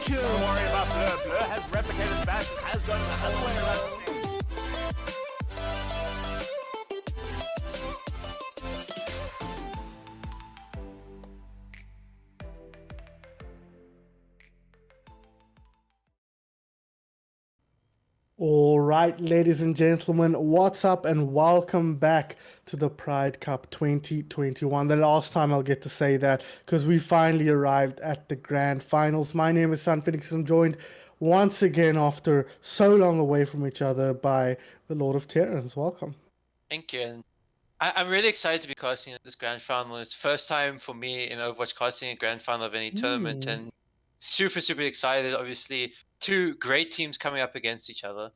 kill. Don't worry about Blur. Blur has replicated Bash and has gone the other way around. All right, ladies and gentlemen, what's up and welcome back to the Pride Cup 2021. The last time I'll get to say that because we finally arrived at the grand finals. My name is SunPheonyx. I'm joined once again after so long away from each other by the Lord of Terrans. Welcome. Thank you. And I'm really excited to be casting at this grand final. It's the first time for me in Overwatch casting a grand final of any tournament, and super excited. Obviously, two great teams coming up against each other.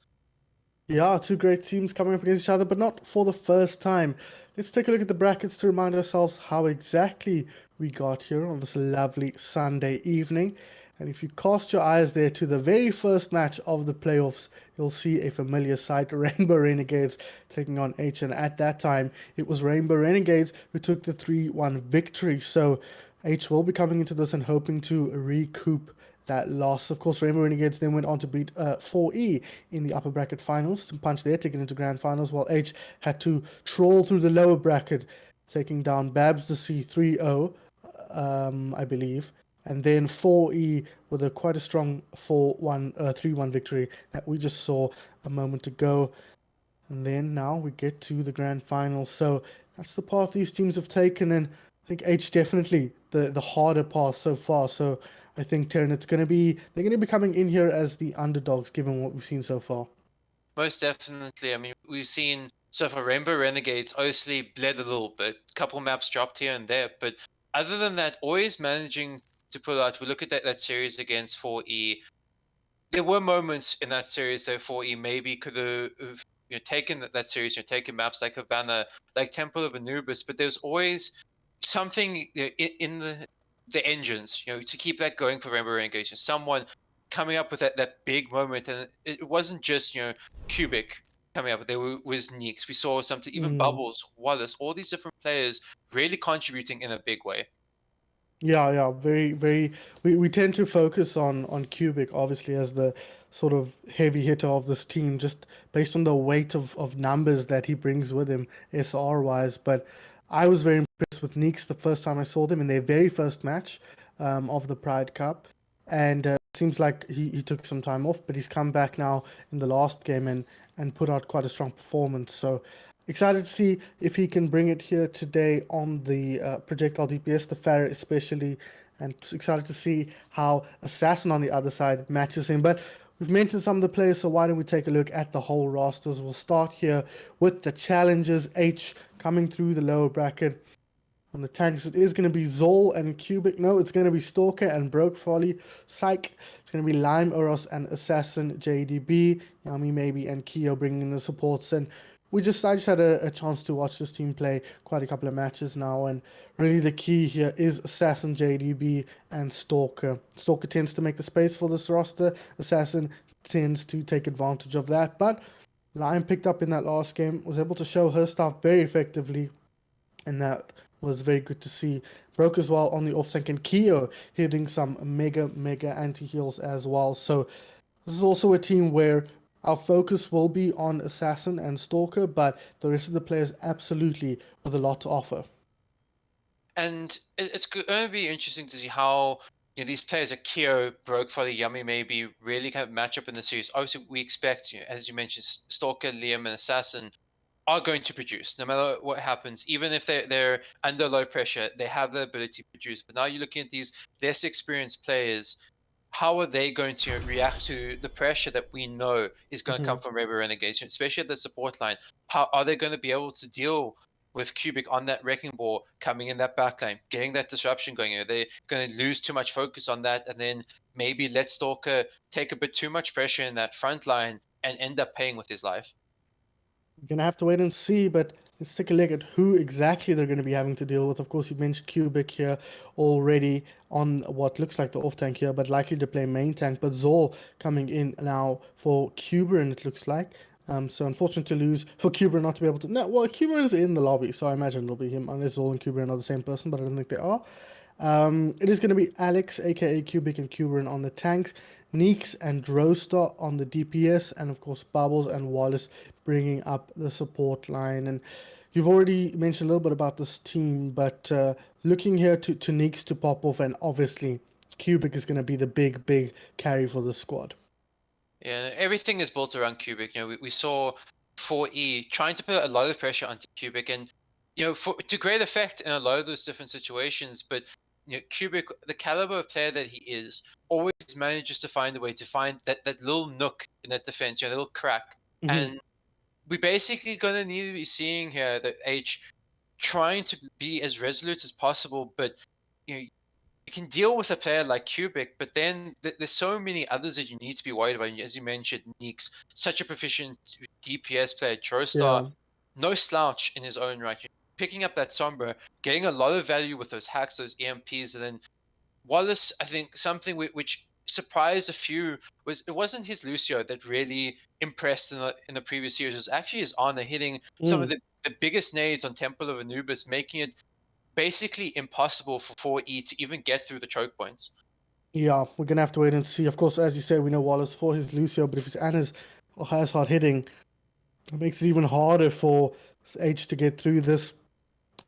Yeah, two great teams coming up against each other, but not for the first time. Let's take a look at the brackets to remind ourselves how exactly we got here on this lovely Sunday evening. And if you cast your eyes there to the very first match of the playoffs, you'll see a familiar sight, Rainbow Renegades taking on Aitch. And at that time, it was Rainbow Renegades who took the 3-1 victory. So Aitch will be coming into this and hoping to recoup that loss. Of course, Rainbow Renegades then went on to beat 4E in the upper bracket finals to punch their ticket into grand finals, while Aitch had to troll through the lower bracket, taking down Babs to see 3-0, I believe. And then 4E with quite a strong 3-1 victory that we just saw a moment ago. And then now we get to the grand final. So that's the path these teams have taken, and I think Aitch definitely the harder path so far. So I think Terran, they're going to be coming in here as the underdogs given what we've seen so far. Most definitely. I mean, we've seen so far Rainbow Renegades obviously bled a little bit. A couple maps dropped here and there, but other than that, always managing to pull out. We look at that series against 4E. There were moments in that series that 4E maybe could have taken that series, taken maps like Havana, like Temple of Anubis, but there's always something in the engines, to keep that going for Rainbow Renegades. Someone coming up with that big moment, and it wasn't just Cubic coming up. There was Neeks. We saw something, even Bubbles, Wallace, all these different players really contributing in a big way. Yeah, very. We tend to focus on Cubic, obviously, as the sort of heavy hitter of this team, just based on the weight of numbers that he brings with him, SR-wise. But I was very impressed with Neeks the first time I saw them in their very first match of the Pride Cup. And it seems like he took some time off, but he's come back now in the last game and put out quite a strong performance. So excited to see if he can bring it here today on the projectile DPS, the Farah especially, and excited to see how Assassin on the other side matches him. But we've mentioned some of the players, so why don't we take a look at the whole rosters. We'll start here with the challengers. Aitch coming through the lower bracket. On the tanks, it is going to be Zol and Cubic. No, it's going to be Stalker and Brokefolly. Psych. It's going to be Lime, Oros, and Assassin, JDB, Yami maybe, and Keo bringing in the supports. And I just had a chance to watch this team play quite a couple of matches now, and really the key here is Assassin, JDB, and Stalker. Stalker tends to make the space for this roster. Assassin tends to take advantage of that, but Lime picked up in that last game, was able to show her stuff very effectively, and that was very good to see. Broke as well on the off tank, and Keo hitting some mega anti-heals as well. So this is also a team where our focus will be on Assassin and Stalker, but the rest of the players absolutely with a lot to offer. And it's going to be interesting to see how these players like Keo, Brokefolly, Yummy maybe really kind of match up in the series. Obviously, we expect, as you mentioned, Stalker, Liam, and Assassin are going to produce no matter what happens. Even if they're under low pressure, they have the ability to produce. But now you're looking at these less experienced players. How are they going to react to the pressure that we know is going to come from Rainbow Renegades, especially at the support line? How are they going to be able to deal with Cubic on that wrecking ball, coming in that backline, getting that disruption going? Are they going to lose too much focus on that and then maybe let Stalker take a bit too much pressure in that front line and end up paying with his life? We're going to have to wait and see, but let's take a look at who exactly they're going to be having to deal with. Of course, you mentioned Cubic here already on what looks like the off tank here, but likely to play main tank. But Zol coming in now for Cuberin, it looks like. So unfortunate to lose for Cuberin not to be able to... No, well, Cuberin is in the lobby, so I imagine it'll be him, unless Zol and Cuberin are the same person, but I don't think they are. It is going to be Alex, aka Cubic and Cuberin on the tanks, Neeks and Drostar on the DPS, and of course Bubbles and Wallace bringing up the support line. And you've already mentioned a little bit about this team, but looking here to Neeks to pop off, and obviously Cubic is going to be the big carry for the squad. Yeah, everything is built around Cubic. You know, we saw 4E trying to put a lot of pressure onto Cubic, and you know, to great effect in a lot of those different situations. But you know, Cubic, the caliber of player that he is, always manages to find a way to find that little nook in that defense, you know, little crack. And we're basically gonna need to be seeing here that Aitch trying to be as resolute as possible, but you know, you can deal with a player like Cubic, but then there's so many others that you need to be worried about. As you mentioned, Neeks, such a proficient DPS player, Joestar, Yeah. no slouch in his own right. Picking up that Sombra, getting a lot of value with those hacks, those EMPs, and then Wallace, I think something which surprised a few was it wasn't his Lucio that really impressed in the previous series. It was actually his Ana hitting some of the biggest nades on Temple of Anubis, making it basically impossible for 4E to even get through the choke points. Yeah, we're gonna have to wait and see. Of course, as you say, we know Wallace for his Lucio, but if his Ana's has hard hitting, it makes it even harder for H to get through this.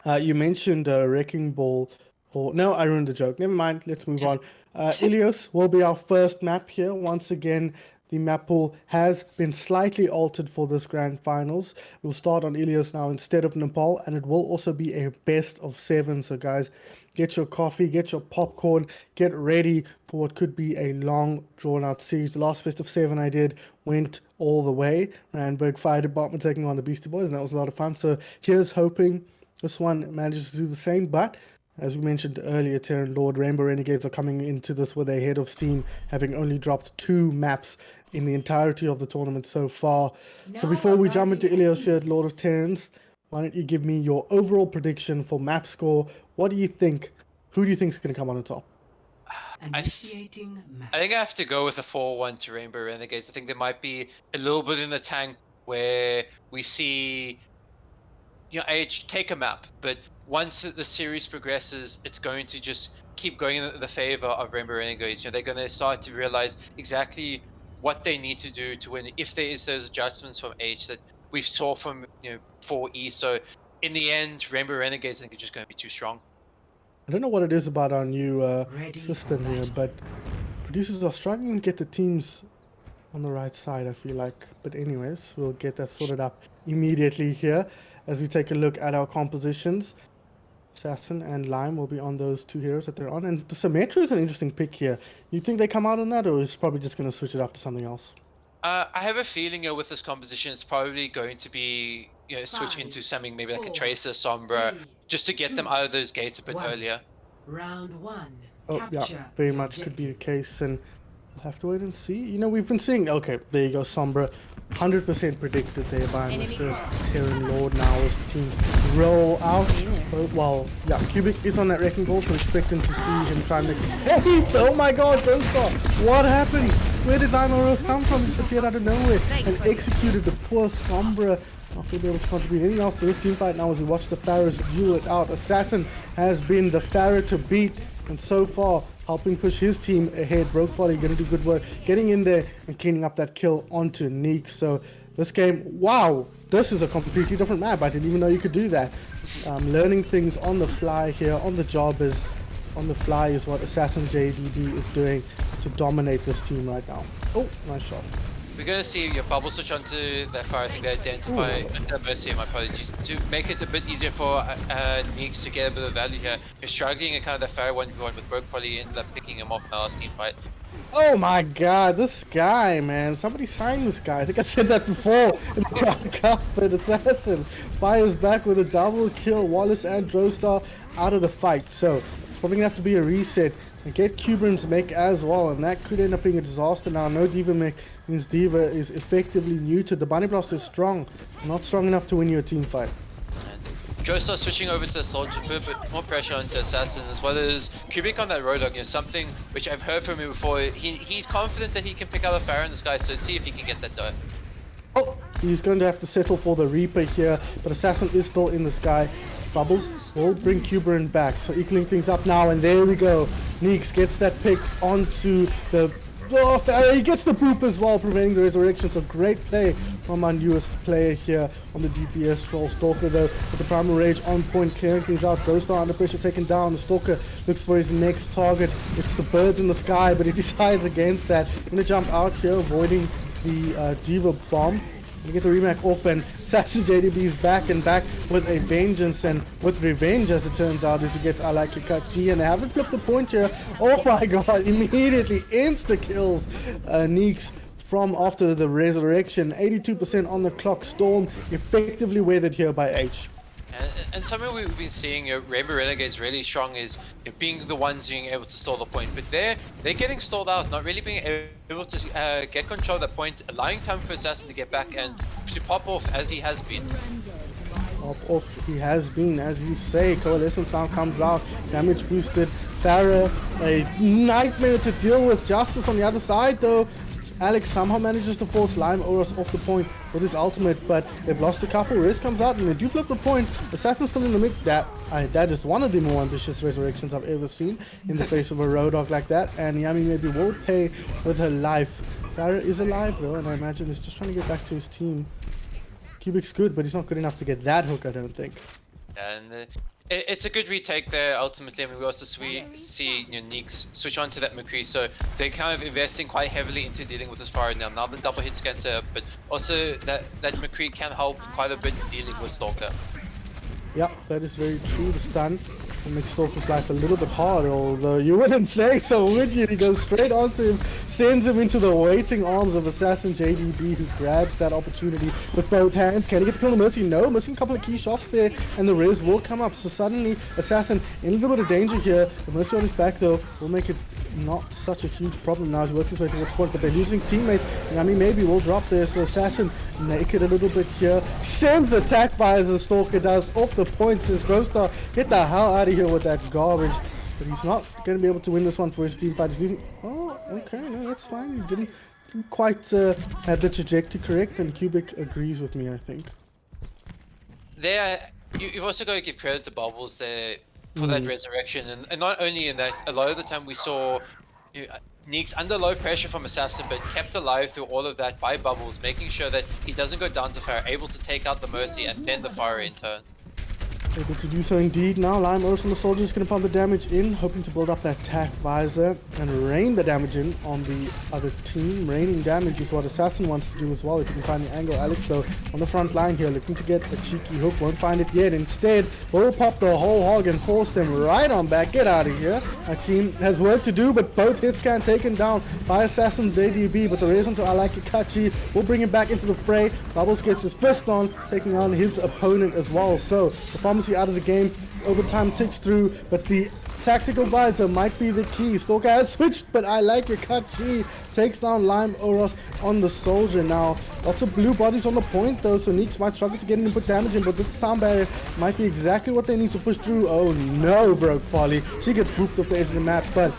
You mentioned Wrecking Ball, or no, I ruined the joke. Never mind, let's move on. Ilios will be our first map here. Once again, the map pool has been slightly altered for this grand finals. We'll start on Ilios now instead of Nepal, and it will also be a best of 7. So guys, get your coffee, get your popcorn, get ready for what could be a long, drawn-out series. The last best of 7 I did went all the way. Randburg Fire Department taking on the Beastie Boys, and that was a lot of fun. So here's hoping this one manages to do the same, but as we mentioned earlier, TerranLord, Rainbow Renegades are coming into this with a head of steam, having only dropped 2 maps in the entirety of the tournament so far. So before we jump into Ilios here at Lord of Terrans, why don't you give me your overall prediction for map score? What do you think? Who do you think is going to come on the top? I think I have to go with a 4-1 to Rainbow Renegades. I think there might be a little bit in the tank where we see, you know, Aitch take a map, but once the series progresses, it's going to just keep going in the favor of Rainbow Renegades. You know, they're going to start to realize exactly what they need to do to win, if there is those adjustments from Aitch that we saw from, you know, 4E. So in the end, Rainbow Renegades, I think, are just going to be too strong. I don't know what it is about our new system here, but producers are struggling to get the teams on the right side, I feel like. But anyways, we'll get that sorted up immediately here as we take a look at our compositions. Assassin and Lime will be on those 2 heroes that they're on. And the Symmetra is an interesting pick here. You think they come out on that, or is probably just going to switch it up to something else? I have a feeling, you know, with this composition, it's probably going to be, you know, switch into something maybe like a Tracer, Sombra, just to get them out of those gates a bit earlier. Round 1. Oh, yeah, very much could be the case, and we'll have to wait and see. You know, we've been seeing, okay, there you go, Sombra, 100% predicted there by Mr. TerranLord now as the teams roll out. Well, yeah, Cubic is on that wrecking ball, so expecting to see him try and make this. Oh my god, Joestar! What happened? Where did Lime Rose come from? He disappeared out of nowhere and executed the poor Sombra. Not being able to contribute anything else to this team fight now as we watch the Pharaohs duel it out. Assassin has been the Pharaoh to beat, and so far helping push his team ahead. Brokefolly going to do good work, getting in there and cleaning up that kill onto Neek. So this game, wow, this is a completely different map. I didn't even know you could do that. Learning things on the fly here, on the job is what Assassin JDD is doing to dominate this team right now. Oh, nice shot. We're going to see your bubble switch onto that fire. I think they identify Mercy, my apologies, to make it a bit easier for Neeks to get a bit of value here. You're struggling and kind of the fire 1v1 with Brokefolly ended up picking him off in the last team fight. Oh my god, this guy, man. Somebody sign this guy. I think I said that before. But Assassin fires back with a double kill. Wallace and Joestar out of the fight. So it's probably going to have to be a reset and get Cubans mech as well. And that could end up being a disaster now. No Diva mech means Diva is effectively neutered. The Bunny Blast is strong. Not strong enough to win you a team fight. Joestar switching over to Soldier, put a bit more pressure onto Assassin, as well as Cubic on that Roadhog, you know, something which I've heard from him before. He's confident that he can pick out a Pharaoh in this guy, so see if he can get that done. Oh, he's going to have to settle for the Reaper here, but Assassin is still in the sky. Bubbles will bring Cuberin back, so equaling things up now, and there we go. Neeks gets that pick onto the... Oh, Farah, he gets the boop as well, preventing the resurrection. So great play from our newest player here on the DPS role. Stalker though, with the Primal Rage on point, clearing things out. Ghost Star under pressure, taken down. The Stalker looks for his next target. It's the birds in the sky, but he decides against that. Gonna jump out here, avoiding the Diva Bomb. We get the remake off, and Assassin JDB is back and back with a vengeance and with revenge, as it turns out, as he gets I Like Your Cut G, and they haven't flipped the point here. Oh my god, immediately insta kills Neeks from after the resurrection. 82% on the clock. Storm effectively weathered here by Aitch. And something we've been seeing, Rainbow Renegades really strong is being the ones being able to stall the point, but they're getting stalled out, not really being able to get control of that point, allowing time for Assassin to get back and to pop off as he has been. Pop off he has been, as you say. Coalescence now comes out, damage boosted. Farah, a nightmare to deal with. Justice on the other side though. Alex somehow manages to force LimeAway off the point with his ultimate, but they've lost a couple. Riz comes out and they do flip the point. Assassin's still in the mid. That is one of the more ambitious resurrections I've ever seen in the face of a road dog like that. And Yami maybe will pay with her life. Farah is alive though, and I imagine he's just trying to get back to his team. Cubic's good, but he's not good enough to get that hook, I don't think. And it's a good retake there ultimately. I mean, we also see Neeks switch on to that McCree, so they're kind of investing quite heavily into dealing with this fire now. Now the double hits can set up, but also that McCree can help quite a bit dealing with Stalker. Yeah, that is very true. The stun will make Stalker's life a little bit harder, although you wouldn't say so, would you? He goes straight onto him, sends him into the waiting arms of Assassin JDB, who grabs that opportunity with both hands. Can he get the kill on Mercy? No, missing a couple of key shots there, and the Riz will come up. So suddenly, Assassin in a little bit of danger here. The Mercy on his back, though, will make it not such a huge problem now as he works his way towards point, but they're losing teammates. Yami maybe will drop there, so Assassin naked a little bit here. Sends the attack by as the Stalker does off the point. Says Ghost Star, get the hell out of here with that garbage. But he's not going to be able to win this one for his team fight. He's losing. Oh, okay, no, that's fine. He didn't quite have the trajectory correct, and Cubic agrees with me, I think. You've also got to give credit to Bubbles there for that resurrection, and not only in that, a lot of the time we saw Neeks under low pressure from Assassin, but kept alive through all of that by Bubbles, making sure that he doesn't go down to fire, able to take out the Mercy and then the fire in turn. Able to do so indeed now. LimeAway from the soldiers going to pump the damage in, hoping to build up that attack visor and rain the damage in on the other team. Raining damage is what Assassin wants to do as well, if you can find the angle. Alex though on the front line here, looking to get a cheeky hook, won't find it yet. Instead, will pop the whole hog and force them right on back. Get out of here. Our team has work to do, but both hits can taken down by Assassin JDB, but the reason to I Like Your Cut G will bring him back into the fray. Bubbles gets his fist on, taking on his opponent as well. So the pharmacy out of the game. Overtime ticks through, but the tactical visor might be the key. Stalker has switched, but I Like Your Cut G takes down LimeAway on the soldier now. Lots of blue bodies on the point though, so Neeks might struggle to get in and put damage in, but this sound barrier might be exactly what they need to push through. Oh no, Brokefolly. She gets booped off the edge of the map, but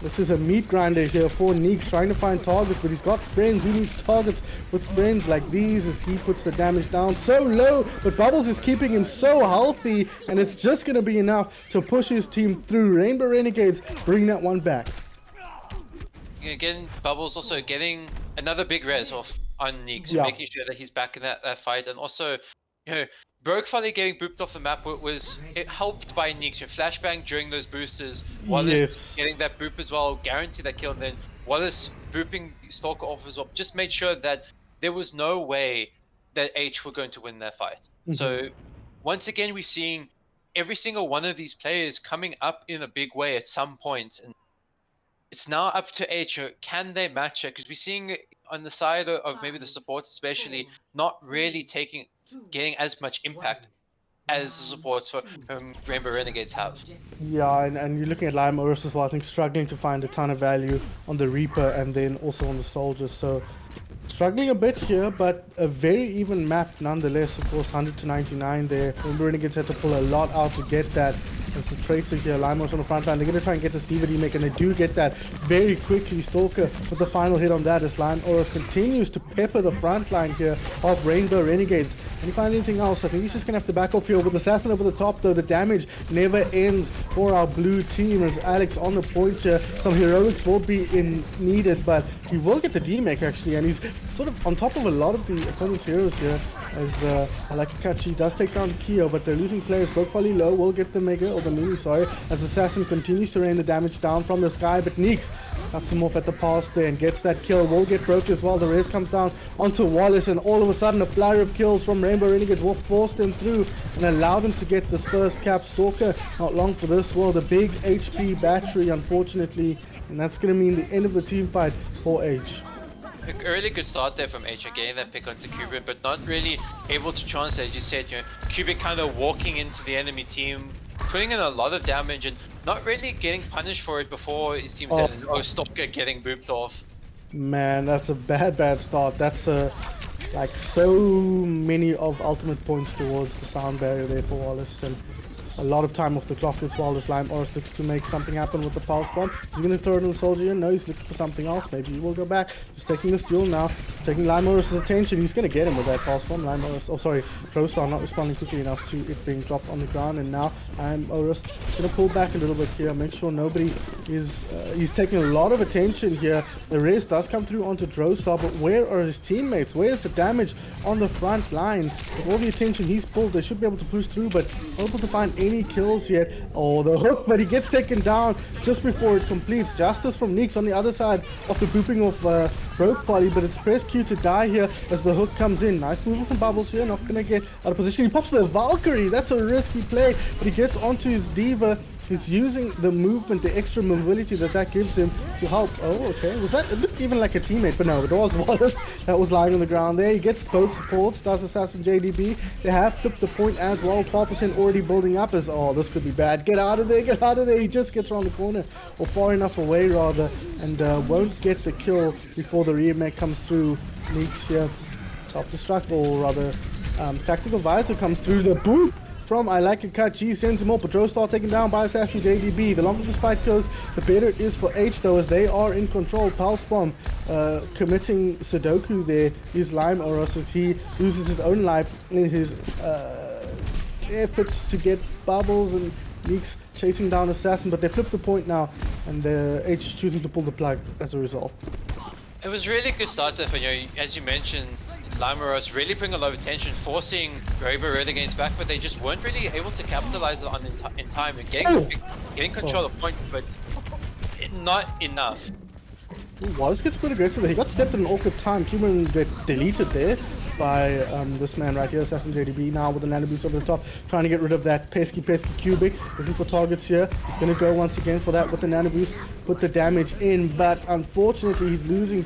this is a meat grinder here for Neeks, trying to find targets, but he's got friends. Who needs targets with friends like these as he puts the damage down so low? But Bubbles is keeping him so healthy, and it's just going to be enough to push his team through. Rainbow Renegades bring that one back. Again, Bubbles also getting another big res off on Neeks, making sure that he's back in that fight, and also, Brokefolly getting booped off the map it helped by Neeks. Your flashbang during those boosters, Wallace getting that boop as well, guarantee that kill, and then Wallace booping Stalker off as well, just made sure that there was no way that Aitch were going to win that fight. So once again, we're seeing every single one of these players coming up in a big way at some point, and it's now up to Aitch. Can they match it? Because we're seeing on the side of maybe the supports especially, not really getting as much impact as the supports for Rainbow Renegades have. Yeah, and you're looking at LimeAway as well, I think struggling to find a ton of value on the Reaper and then also on the soldiers, so struggling a bit here, but a very even map nonetheless. Of course, 100 to 99 there. Rainbow Renegades had to pull a lot out to get that. As the Tracer here, LimeAway on the front line, they're going to try and get this DVD make, and they do get that very quickly. Stalker with the final hit on that as LimeAway continues to pepper the front line here of Rainbow Renegades. he find anything else? I think he's just gonna have to back off here with Assassin over the top, though. The damage never ends for our blue team as Alex on the point here. Some heroics will be needed, but he will get the D-Mech actually, and he's sort of on top of a lot of the opponent's heroes here. As Alakakachi does take down Kyo, but they're losing players. Brokefolly low will get the Mega, or the Mini, sorry, as Assassin continues to rain the damage down from the sky, but Neeks cuts him off at the pass there and gets that kill. Will get broke as well. The res comes down onto Wallace, and all of a sudden a flurry of kills from Rainbow Renegades will force them through and allow them to get this first cap. Stalker not long for this. Well, the big HP battery, unfortunately, and that's going to mean the end of the team fight for Aitch. A really good start there from Aitch, getting that pick onto Cubic, but not really able to translate. As you said, Cubic kind of walking into the enemy team, putting in a lot of damage and not really getting punished for it before his team said, oh, Stalker getting booped off. Man, that's a bad start. That's like so many of ultimate points towards the sound barrier there for Wallace, and a lot of time off the clock as well. This Lime Oris looks to make something happen with the pulse bomb. He's going to throw it in the soldier in. No, he's looking for something else. Maybe he will go back. Just taking this duel now. Taking Lime Oris' attention. He's going to get him with that pulse bomb. Lime Oris, oh sorry, Crowstar not responding quickly enough to it being dropped on the ground. And now Lime Oris is going to pull back a little bit here. Make sure nobody is... he's taking a lot of attention here. The res does come through onto Drostar, but where are his teammates? Where's the damage on the front line? With all the attention he's pulled, they should be able to push through, but not able to find any kills yet. Oh, the hook, but he gets taken down just before it completes. Justice from Neeks on the other side of the booping of Brokefolly, but it's press Q to die here as the hook comes in. Nice move from Bubbles here, not gonna get out of position. He pops the Valkyrie, that's a risky play, but he gets onto his Diva. He's using the movement, the extra mobility that gives him to help. Oh, okay. Was that? It looked even like a teammate, but no, it was Wallace that was lying on the ground there. He gets both supports, does Assassin JDB. They have flipped the point as well. 12% already building up as, oh, this could be bad. Get out of there, get out of there. He just gets around the corner, or far enough away rather, and won't get the kill before the remake comes through. Neeks here. Self-destruct, or rather, Tactical Visor comes through. The boot from I Like a Cut G sends him up, but Drostar taken down by Assassin JDB. The longer this fight goes, the better it is for Aitch though, as they are in control. Pulse Bomb committing Sudoku there is Lime Oros as he loses his own life in his efforts to get Bubbles, and Neeks chasing down Assassin, but they flip the point now, and Aitch choosing to pull the plug as a result. It was really good start there for, as you mentioned, Limeros really putting a lot of attention, forcing Rainbow Renegades back, but they just weren't really able to capitalize on in time and getting control of the point, but not enough. Wallace gets quite aggressive. He got stepped at an awkward time. Cuban get deleted there by this man right here, Assassin JDB, now with the nano boost over the top, trying to get rid of that pesky Cubic, looking for targets here. He's going to go once again for that with the nano boost, put the damage in, but unfortunately he's losing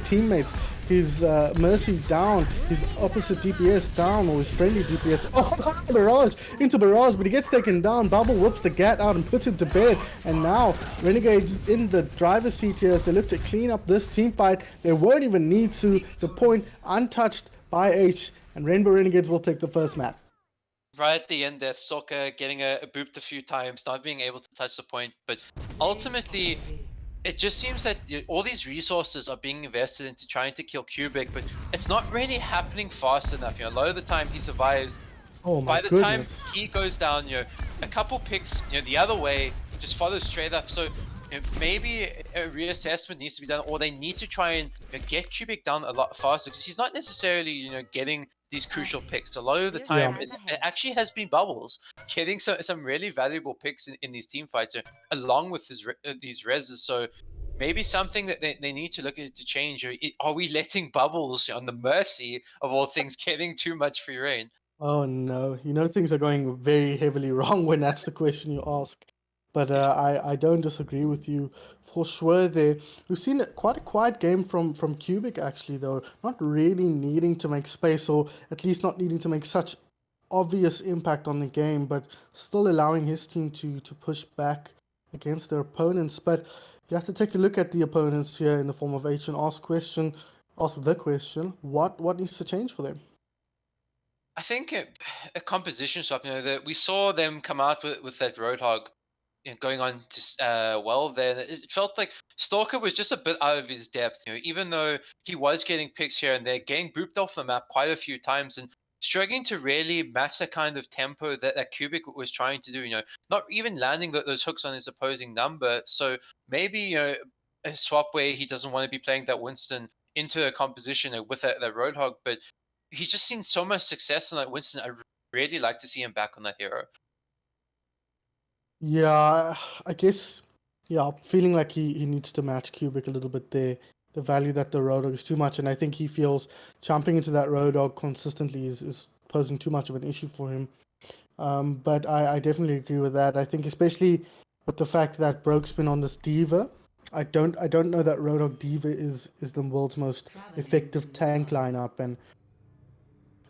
teammates. His Mercy down, his opposite DPS down, or his friendly DPS. Oh, Barrage into Barrage, but he gets taken down. Bubble whips the Gat out and puts him to bed. And now Renegades in the driver's seat here as they look to clean up this team fight. They won't even need to. The point untouched by Aitch, and Rainbow Renegades will take the first map. Right at the end there, Soccer getting a booped a few times, not being able to touch the point, but ultimately it just seems that all these resources are being invested into trying to kill Cubic, but it's not really happening fast enough. A lot of the time he survives. Oh my By the goodness. time he goes down, a couple picks, the other way, just follow straight up. So maybe a reassessment needs to be done, or they need to try and get Cubic down a lot faster, because he's not necessarily, getting these crucial picks. A lot of the time, it actually has been Bubbles getting some really valuable picks in these team fights, along with these reses. So maybe something that they need to look at to change. Are we letting Bubbles on the mercy of all things getting too much free reign? Oh no, things are going very heavily wrong when that's the question you ask. But I don't disagree with you for sure there. We've seen quite a quiet game from Cubic actually though, not really needing to make space, or at least not needing to make such obvious impact on the game, but still allowing his team to push back against their opponents. But you have to take a look at the opponents here in the form of Aitch and ask the question, what needs to change for them? I think a composition swap, that we saw them come out with that Roadhog going on to well there. It felt like Stalker was just a bit out of his depth, even though he was getting picks here and there, getting booped off the map quite a few times, and struggling to really match the kind of tempo that Cubic was trying to do, not even landing those hooks on his opposing number. So maybe, a swap where he doesn't want to be playing that Winston into a composition with that Roadhog, but he's just seen so much success in that Winston. I really like to see him back on that hero. Yeah, I guess, yeah, feeling like he needs to match Cubic a little bit there. The value that the Roadhog is too much, and I think he feels jumping into that Roadhog consistently is posing too much of an issue for him. But I definitely agree with that. I think especially with the fact that Broke's been on this Diva, I don't know that Roadhog Diva is the world's most effective tank lineup, and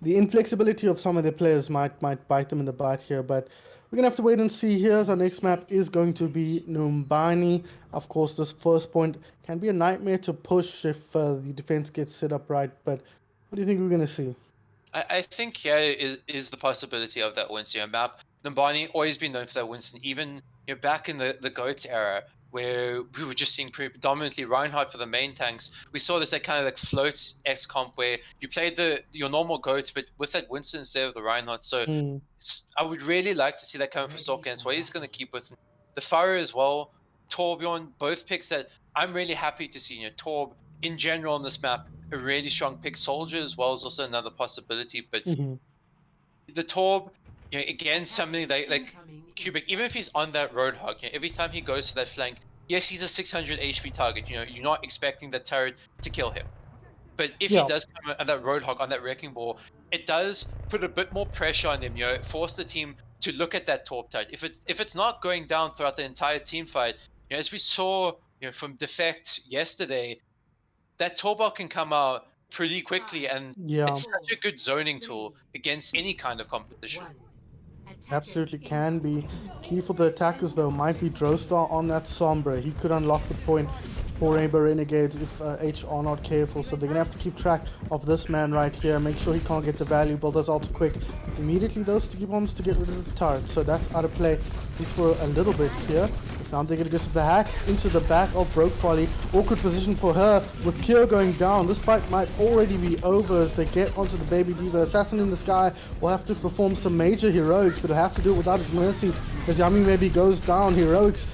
the inflexibility of some of their players might bite them in the butt here, but we're gonna have to wait and see. Here's our next map is going to be Numbani. Of course, this first point can be a nightmare to push if the defense gets set up right, but what do you think we're gonna see? I think here is the possibility of that Winston map. Numbani always been known for that Winston, even back in the GOATS era, where we were just seeing predominantly Reinhardt for the main tanks. We saw this kind of like floats-esque comp where you played your normal GOATs, but with that Winston instead of the Reinhardt. So I would really like to see that coming from Stalker, and so he's going to keep with the Fire as well. Torbjorn, both picks that I'm really happy to see. Torb in general on this map, a really strong pick. Soldier as well is also another possibility, but the Torb, again, something like Cubic, even if he's on that Roadhog, every time he goes to that flank, yes, he's a 600 HP target. You're not expecting the turret to kill him. But if he does come on that Roadhog, on that Wrecking Ball, it does put a bit more pressure on him, force the team to look at that Torb turret. If it's not going down throughout the entire team fight, as we saw from Deffect yesterday, that Torb can come out pretty quickly, and it's such a good zoning tool against any kind of composition. Absolutely can be. Key for the attackers though might be Droestar on that Sombra. He could unlock the point for Rainbow Renegades if Aitch are not careful. So they're going to have to keep track of this man right here. Make sure he can't get the value. Build those ults quick. Immediately those sticky bombs to get rid of the turret. So that's out of play, at least for a little bit here. So now they're going to get to the hack into the back of Brokefolly. Awkward position for her with Kyo going down. This fight might already be over as they get onto the baby diva. Assassin in the sky will have to perform some major heroics, but he'll have to do it without his mercy as Yummy maybe goes down. Heroics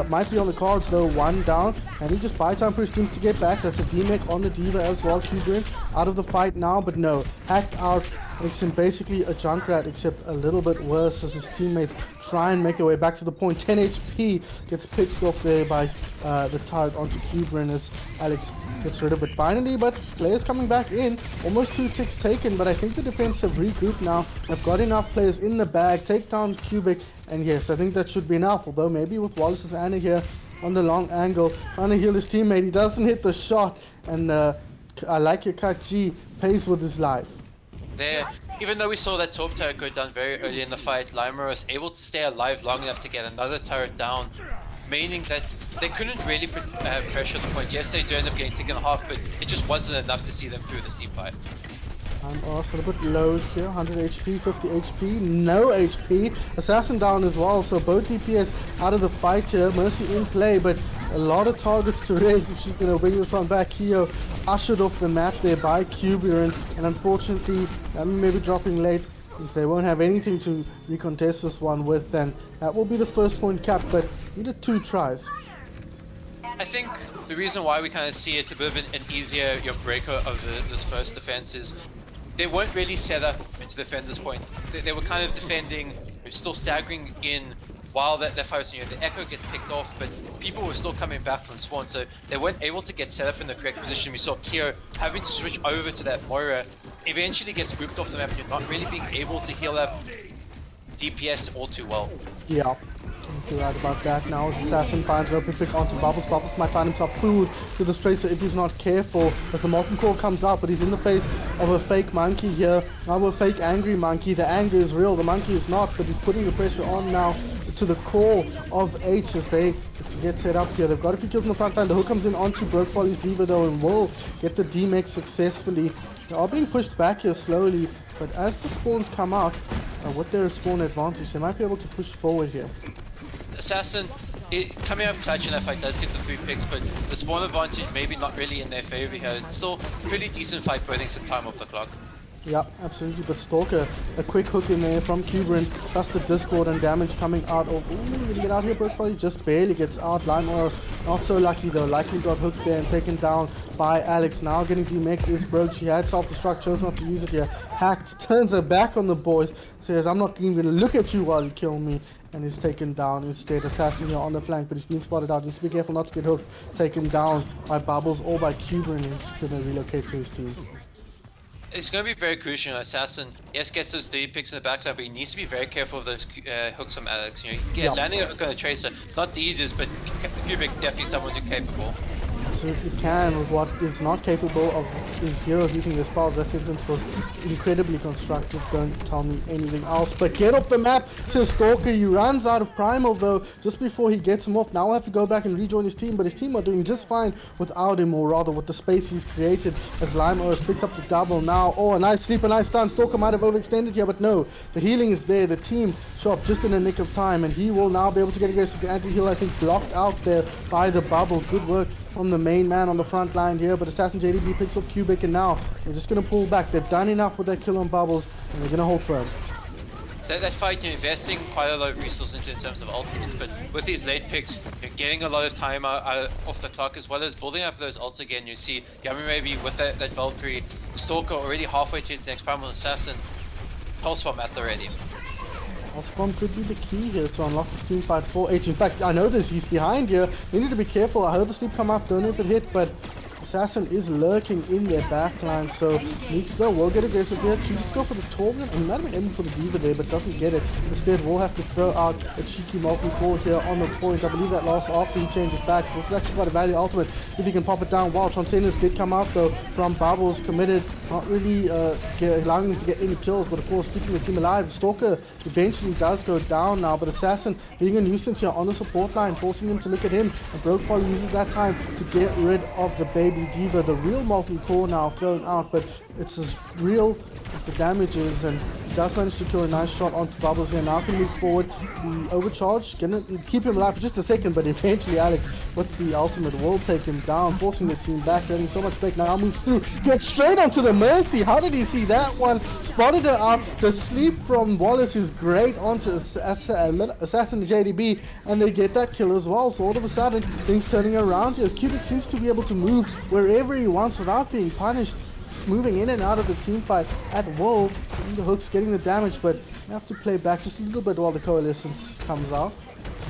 might be on the cards though. One down, and he just buy time for his team to get back. That's a DMEC on the diva as well. Cuban out of the fight now, but no, hacked out. Makes him basically a Junkrat, except a little bit worse as his teammates try and make their way back to the point. 10 HP gets picked off there by the turret onto Cuban as Alex gets rid of it finally, but players coming back in. Almost 2 ticks taken, but I think the defense have regrouped now. They've got enough players in the bag. Take down Cubic, and yes, I think that should be enough, although maybe with Wallace's Anna here on the long angle, trying to heal his teammate. He doesn't hit the shot, and I like your cut G, pays with his life. There, even though we saw that Torb turret go down very early in the fight, Lima was able to stay alive long enough to get another turret down, meaning that they couldn't really pressure the point. Yes, they do end up getting taken off, but it just wasn't enough to see them through this team fight. I'm also a bit low here, 100 HP, 50 HP, no HP. Assassin down as well, so both DPS out of the fight here. Mercy in play, but a lot of targets to raise if she's going to bring this one back. Kyo ushered off the map there by Cubiran, and unfortunately, maybe dropping late, since they won't have anything to recontest this one with, then that will be the first point capped, but needed 2 tries. I think the reason why we kind of see it a bit of an easier breaker of this first defense is they weren't really set up to defend this point. They were kind of defending, still staggering in while that fight, the Echo gets picked off, but people were still coming back from spawn, so they weren't able to get set up in the correct position. We saw Kyo having to switch over to that Moira, eventually gets grouped off the map, and you're not really being able to heal up DPS all too well. Yeah. You're right about that. Now Assassin finds an open pick onto Bubbles. Bubbles might find himself food to this Tracer if he's not careful, as the Molten Core comes out, but he's in the face of a fake monkey here. Now a fake angry monkey. The anger is real, the monkey is not, but he's putting the pressure on now to the core of Aitch as they get set up here. They've got a few kills in the front line. The hook comes in onto Brokefolly's Diva though and will get the DMEC successfully. They are being pushed back here slowly, but as the spawns come out, with their spawn advantage, they might be able to push forward here. Assassin, coming out clutch in that fight does get the 3 picks, but the spawn advantage maybe not really in their favor here. It's still a pretty decent fight, burning some time off the clock. Yeah, absolutely. But Stalker, a quick hook in there from Cuberin, plus the Discord and damage coming out of. Ooh, gonna get out here, Brokefolly just barely gets out. Lime not so lucky though. Likely got hooked there and taken down by Alex. Now getting demeked is Broke. She had self-destruct, chose not to use it here. Hacked, turns her back on the boys, says, I'm not even gonna look at you while you kill me. And is taken down instead. Assassin here on the flank, but he's been spotted out. Needs to be careful not to get hooked. Taken down by Bubbles or by Cuberin. He's gonna relocate to his team. It's going to be very crucial. You know, Assassin, yes, gets those 3 picks in the backline, but he needs to be very careful of those hooks from Alex. You know, landing a hook on a Tracer, not the easiest, but Cubic definitely someone who's capable. Absolutely can. With what is not capable of his heroes using their spells. That sentence was incredibly constructive. Don't tell me anything else. But get off the map, says Stalker. He runs out of Primal though, just before he gets him off. Now we'll have to go back and rejoin his team, but his team are doing just fine without him, or rather with the space he's created as Lime picks up the double now. Oh, a nice sleep, a nice stun. Stalker might have overextended here, but no. The healing is there. The team shop just in the nick of time, and he will now be able to get aggressive. The anti-heal, I think, blocked out there by the bubble. Good work from the main man on the front line here, but Assassin JDB picks up Cubic, and now they're just going to pull back. They've done enough with that kill on Bubbles, and they're going to hold firm. That fight, you're investing quite a lot of resources into in terms of ultimates, but with these late picks, you're getting a lot of time off the clock, as well as building up those ults again. You see Yami maybe with that Valkyrie, Stalker already halfway to his next Primal Assassin, Pulse Bomb at the ready. Pulse Bomb could be the key here to unlock this team fight for Aitch. In fact, I know this, he's behind here. They need to be careful. I heard the sleep come up, don't know if it hit, but Assassin is lurking in their backline, so Neeks though will get aggressive here. Chooses to go for the Torment, and he might have been aiming for the Diva there, but doesn't get it. Instead, we'll have to throw out a cheeky multi-core here on the point. I believe that last after he changes back, so this is actually quite a value ultimate if he can pop it down. While Transcendence did come out though from Bubbles, committed, not really allowing him to get any kills, but of course keeping the team alive. Stalker eventually does go down now, but Assassin being a nuisance here on the support line, forcing him to look at him, and Brokefolly uses that time to get rid of the baby Diva. The real multi-core now thrown out, but it's as real as the damage is, and he does manage to kill a nice shot onto Bubbles here. Now can move forward. The overcharge, gonna keep him alive for just a second, but eventually Alex with the ultimate will take him down, forcing the team back, getting so much back. Now moves through, gets straight onto the Mercy. How did he see that one? Spotted her out. The sleep from Wallace is great onto Assassin JDB, and they get that kill as well. So all of a sudden, things turning around here. Cubic seems to be able to move wherever he wants without being punished. Just moving in and out of the team fight at will, getting the hooks, getting the damage, but you have to play back just a little bit while the coalescence comes out.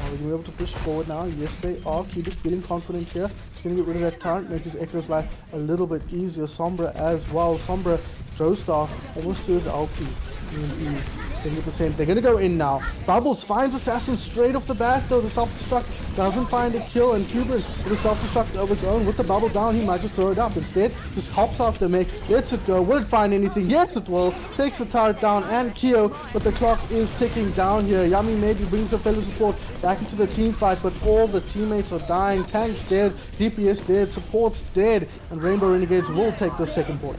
We're going to be able to push forward now. Yes, they are. Cubic feeling confident here. Just going to get rid of that turret, make his Echo's life a little bit easier. Sombra as well. Sombra throw star almost to his ulti. 70%. They're going to go in now. Bubbles finds Assassin straight off the bat though. The self-destruct doesn't find a kill, and Cuban with a self-destruct of its own. With the bubble down, he might just throw it up. Instead, just hops off the mech, lets it go. Will it find anything? Yes, it will. Takes the turret down and Kyo, but the clock is ticking down here. Yami maybe brings her fellow support back into the team fight, but all the teammates are dying. Tank's dead, DPS dead, support's dead, and Rainbow Renegades will take the second point.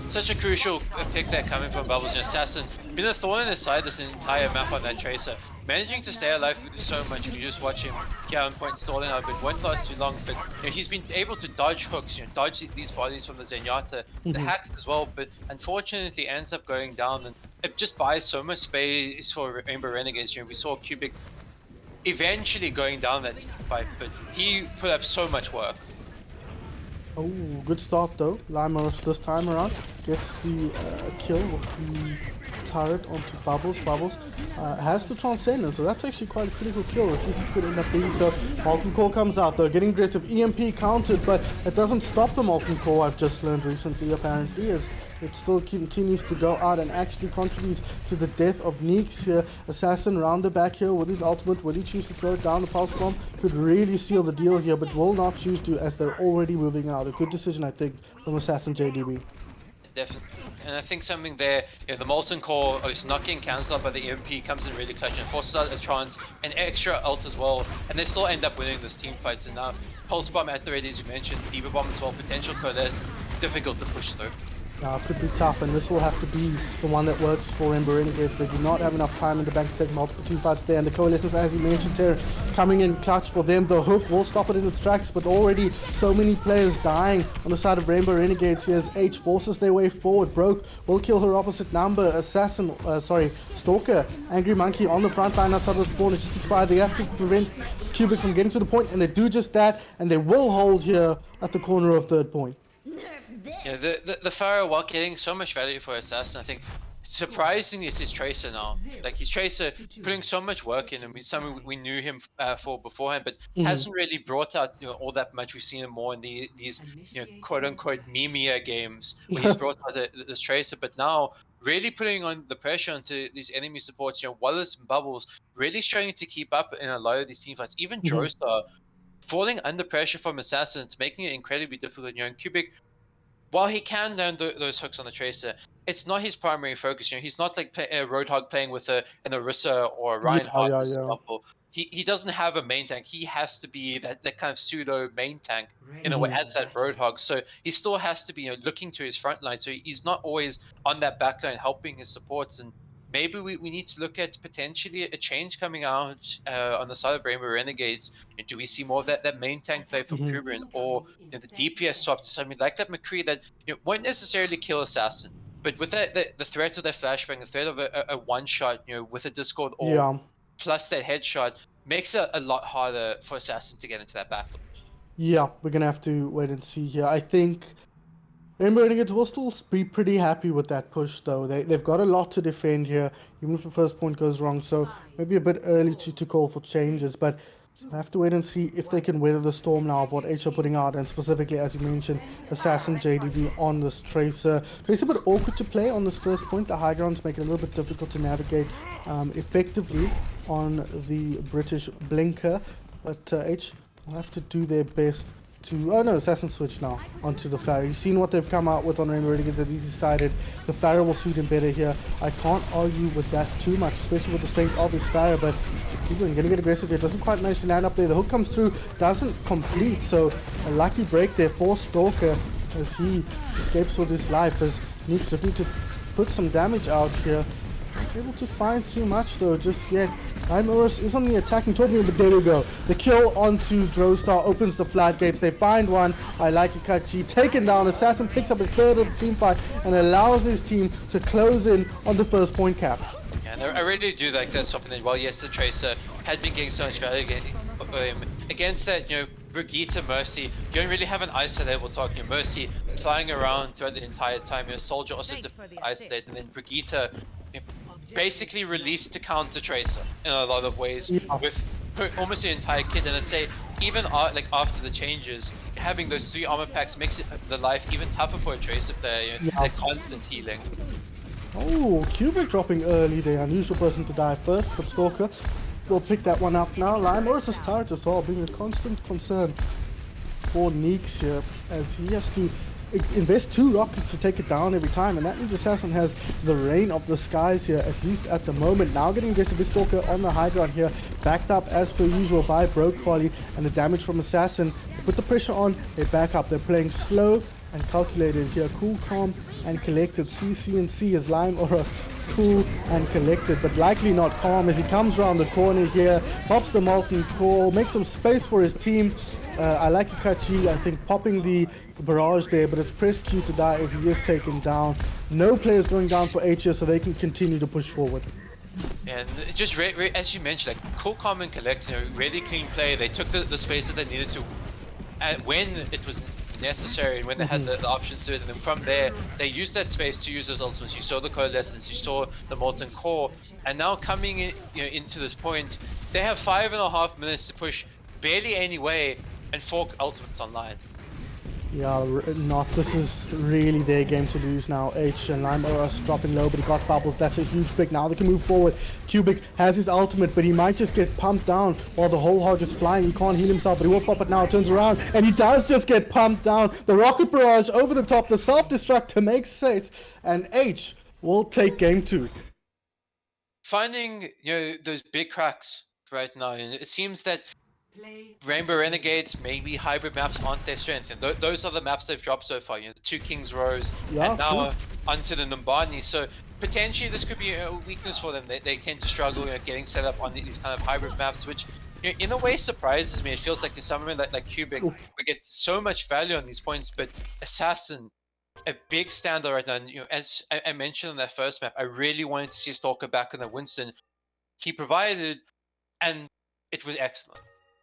Such a crucial pick there coming from Bubbles. And Assassin, been a thorn in his side this entire map on that Tracer. Managing to stay alive so much if you just watch him here on point stalling out, but won't last too long. But you know, he's been able to dodge hooks, dodge these volleys from the Zenyatta, the hacks as well, but unfortunately ends up going down, and it just buys so much space for Rainbow Renegades. We saw Cubic eventually going down that fight, but he put up so much work. Oh, good start though. Limos this time around gets the kill with the turret onto Bubbles. Bubbles has the Transcendence, so that's actually quite a critical kill. At least it could end up being so. Molten Core comes out though, getting aggressive. EMP counted, but it doesn't stop the Molten Core, I've just learned recently apparently, as it still continues to go out and actually contributes to the death of Neeks here. Assassin round the back here with his ultimate. Will he choose to throw it down? The Pulse Bomb could really seal the deal here, but will not choose to, as they're already moving out. A good decision, I think, from Assassin JDB. Definitely. And I think something there, the Molten Core is not getting cancelled out by the EMP, comes in really clutch and forces out a Trance, an extra ult as well, and they still end up winning this team fight. So now, Pulse Bomb at the ready, as you mentioned, Diva Bomb as well, potential coalescence, difficult to push through. Could be tough, and this will have to be the one that works for Ember Renegades. They do not have enough time in the bank to take multiple team fights there, and the Coalescence, as you mentioned, Terran, coming in clutch for them. The hook will stop it in its tracks, but already so many players dying on the side of Rainbow Renegades here as Aitch forces their way forward. Broke will kill her opposite number. Assassin, Stalker, Angry Monkey on the front line outside of the spawn. It's just expired. They have to prevent Cubic from getting to the point, and they do just that, and they will hold here at the corner of third point. Yeah, the Pharaoh, while getting so much value for Assassin, I think surprisingly it's his Tracer now. Like his Tracer putting so much work in, and something we knew him for beforehand, but hasn't really brought out all that much. We've seen him more in these quote unquote memeier games where he's brought out this Tracer, but now really putting on the pressure onto these enemy supports. Wallace and Bubbles really struggling to keep up in a lot of these team fights. Even Joestar falling under pressure from Assassins, making it incredibly difficult. And Cubic, while he can learn those hooks on the Tracer, it's not his primary focus. He's not like a Roadhog playing with an Orisa or a Reinhardt, for example. He doesn't have a main tank. He has to be that kind of pseudo main tank in a way as that Roadhog. So he still has to be looking to his front line. So he's not always on that back line helping his supports. And maybe we need to look at potentially a change coming out on the side of Rainbow Renegades. Do we see more of that main tank play from Kubrian, or the DPS swap to something like that McCree that won't necessarily kill Assassin, but with the threat of that flashbang, the threat of a one shot, with a Discord or plus that headshot, makes it a lot harder for Assassin to get into that battle. Yeah, we're gonna have to wait and see here. I think Rainbow Renegades will still be pretty happy with that push, though. They've got a lot to defend here, even if the first point goes wrong. So maybe a bit early to call for changes, but I have to wait and see if they can weather the storm now of what Aitch are putting out, and specifically, as you mentioned, Assassin JDB on this Tracer. Tracer a bit awkward to play on this first point. The high grounds make it a little bit difficult to navigate effectively on the British blinker, but Aitch will have to do their best to... Oh no, Assassin switch now onto the Pharaoh. You've seen what they've come out with on Rainbow Renegades. They've decided the Pharaoh will suit him better here. I can't argue with that too much, especially with the strength of his Pharaoh, but he's going to get aggressive here. Doesn't quite manage to land up there. The hook comes through, doesn't complete, so a lucky break there for Stalker as he escapes with his life, as Neek's looking to put some damage out here. Not able to find too much though just yet. Inorus is on the attacking torpedo, but there we go. The kill onto Joestar opens the floodgates. They find one. I like Ikachi taken down. Assassin picks up his third of the team fight and allows his team to close in on the first point cap. Yeah, and I really do like that stopping that. Well, yes, the Tracer had been getting so much value against that, Brigitte, Mercy. You don't really have an isolated talk. Mercy flying around throughout the entire time. Soldier also isolated, and then Brigitte basically released to counter Tracer in a lot of ways with almost the entire kit. And I'd say even after the changes, having those 3 armor packs makes the life even tougher for a Tracer player. That constant healing. Oh, Cubic dropping early there. Unusual person to die first, but Stalker will pick that one up now. Inorus' turret as well being a constant concern for Neeks here, as he has to invest 2 rockets to take it down every time, and that means Assassin has the reign of the skies here, at least at the moment. Now getting aggressive with Stalker on the high ground here, backed up as per usual by Brokefolly, and the damage from Assassin. They put the pressure on, they back up. They're playing slow and calculated here. Cool, calm, and collected. CC is Lime Aura. Cool and collected, but likely not calm as he comes around the corner here, pops the Molten Core, makes some space for his team. I like Ikachi, I think, popping the barrage there, but it's press Q to die as he is taken down. No players going down for Aitch, so they can continue to push forward. And just as you mentioned, like cool, calm, and collect, really clean play. They took the space that they needed to when it was necessary and when they had the options to it, and then from there they used that space to use those ultimates. You saw the Coalescence, you saw the Molten Core, and now coming in, into this point, they have 5.5 minutes to push barely any way and 4 ultimates online. Yeah, this is really their game to lose now. Aitch and Lime Aura dropping low, but he got bubbles. That's a huge pick. Now they can move forward. Cubic has his ultimate, but he might just get pumped down while the whole hog is flying. He can't heal himself, but he will pop it now. Turns around, and he does just get pumped down. The rocket barrage over the top, the self-destruct to make sense, and Aitch will take game 2. Finding those big cracks right now, and it seems that Rainbow Renegades, maybe hybrid maps aren't their strength, and those are the maps they've dropped so far. You know, the two Kings Rows, Yeah, and now true. onto the Numbani. So potentially this could be a weakness for them. They tend to struggle, you know, getting set up on these kind of hybrid maps, which, you know, in a way surprises me. It feels like in somewhere like Cubic, Oof. we get so much value on these points, but Assassin, a big standout right now. And, you know, as I mentioned on that first map, I really wanted to see Stalker back on the Winston. He provided, and it was excellent.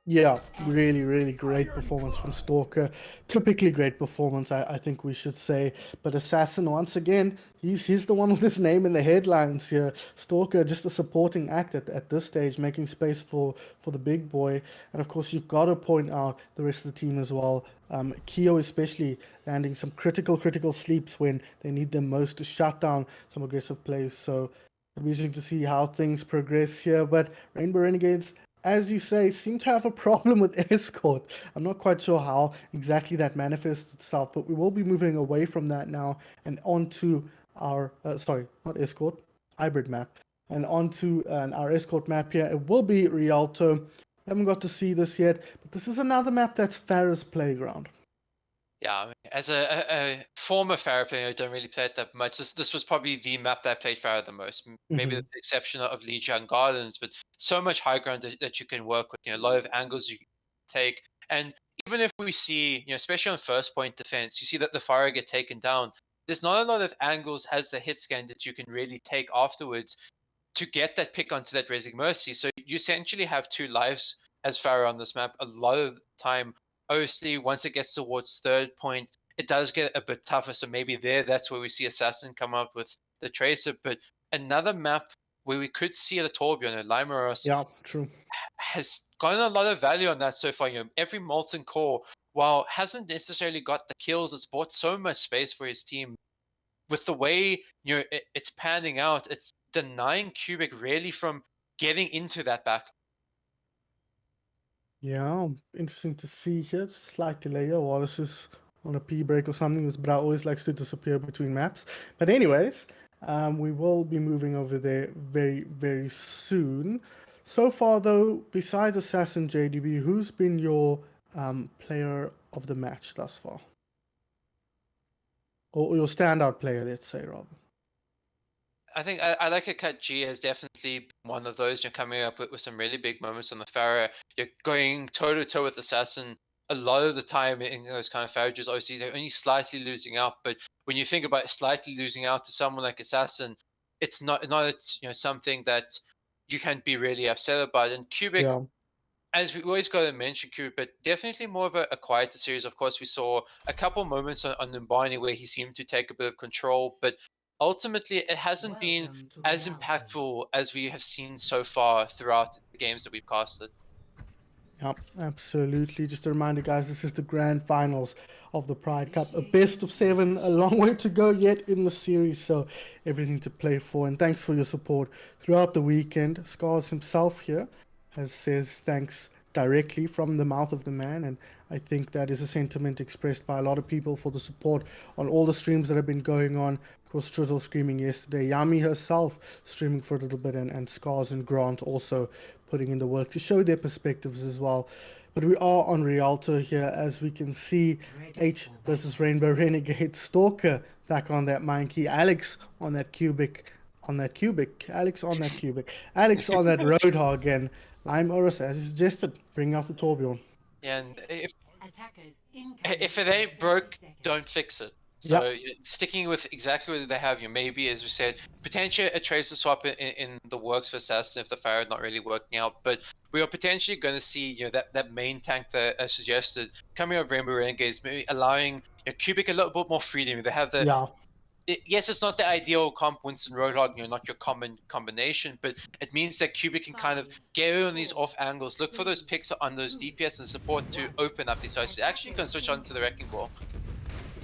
Yeah, really, really great performance from Stalker. Typically great performance, I think we should say. But Assassin, once again, he's the one with his name in the headlines here. Stalker, just a supporting act at this stage, making space for the big boy. And of course, you've got to point out the rest of the team as well. Keo especially landing some critical sleeps when they need them most to shut down some aggressive plays. So it'll be interesting to see how things progress here. But Rainbow Renegades, as you say, seem to have a problem with escort. I'm not quite sure how exactly that manifests itself, but we will be moving away from that now and onto our, sorry, not escort, hybrid map, and onto our escort map here. It will be Rialto. We haven't got to see this yet, but this is another map that's Farah's playground. Yeah, as a former Farah player, I don't really play it that much. This was probably the map that I played Farah the most. Maybe with the exception of Lijiang Gardens, but so much high ground that you can work with. You know, a lot of angles you can take, and even if we see, you know, especially on first point defense, you see that the Farah get taken down. There's not a lot of angles as the hit scan that you can really take afterwards to get that pick onto that Raising Mercy. So you essentially have two lives as Farah on this map a lot of the time. Obviously, once it gets towards third point, it does get a bit tougher. So maybe that's where we see Assassin come out with the Tracer. But another map where we could see the Torbjorn and Limeros Yeah, true. has gotten a lot of value on that so far. You know, every Molten Core, while hasn't necessarily got the kills, it's bought so much space for his team. With the way, you know, it's panning out, it's denying Cubic really from getting into that back. Yeah, interesting to see here. Slight delay. Yeah, Wallace is on a pee break or something. This bra always likes to disappear between maps. But anyways, we will be moving over there very, very soon. So far, though, besides Assassin JDB, who's been your player of the match thus far? Or your standout player, let's say, rather. I think I like a cut G as definitely been one of those. You're coming up with some really big moments on the Farah. You're going toe to toe with Assassin. A lot of the time in those kind of Farages, obviously they're only slightly losing out. But when you think about slightly losing out to someone like Assassin, it's not you know, something that you can be really upset about. And Cubic, Yeah. as we always got to mention Cubic, but definitely more of a quieter series. Of course, we saw a couple moments on Numbani where he seemed to take a bit of control, but ultimately it hasn't been as impactful as we have seen so far throughout the games that we've casted. Yeah, absolutely. Just a reminder, guys, this is the grand finals of the Pride Cup. A best of 7, a long way to go yet in the series, so everything to play for. And thanks for your support throughout the weekend. Skarzz himself here says thanks directly from the mouth of the man, and I think that is a sentiment expressed by a lot of people for the support on all the streams that have been going on. Of course, Trizzle streaming yesterday, Yami herself streaming for a little bit, and Skarzz and Grant also putting in the work to show their perspectives as well. But we are on Rialto here, as we can see. Aitch versus Rainbow Renegade. Stalker back on that monkey. Alex on that cubic. Alex on that cubic. Alex on that Roadhog, and Lime Oris, as suggested, bring out the Torbjorn. Yeah, and if it ain't broke, don't fix it. So sticking with exactly what they have, you maybe, as we said, potentially a tracer swap in the works for Assassin if the Farah not really working out. But we are potentially going to see, you know, that main tank that I suggested coming out Rainbow Renegades, maybe allowing, you know, Cubic a little bit more freedom. They have the yes, it's not the ideal comp Winston Roadhog, you know, not your common combination, but it means that Cubic can kind of get on these off angles, look for those picks on those DPS and support to open up these sides. Actually, you can switch on to the Wrecking Ball.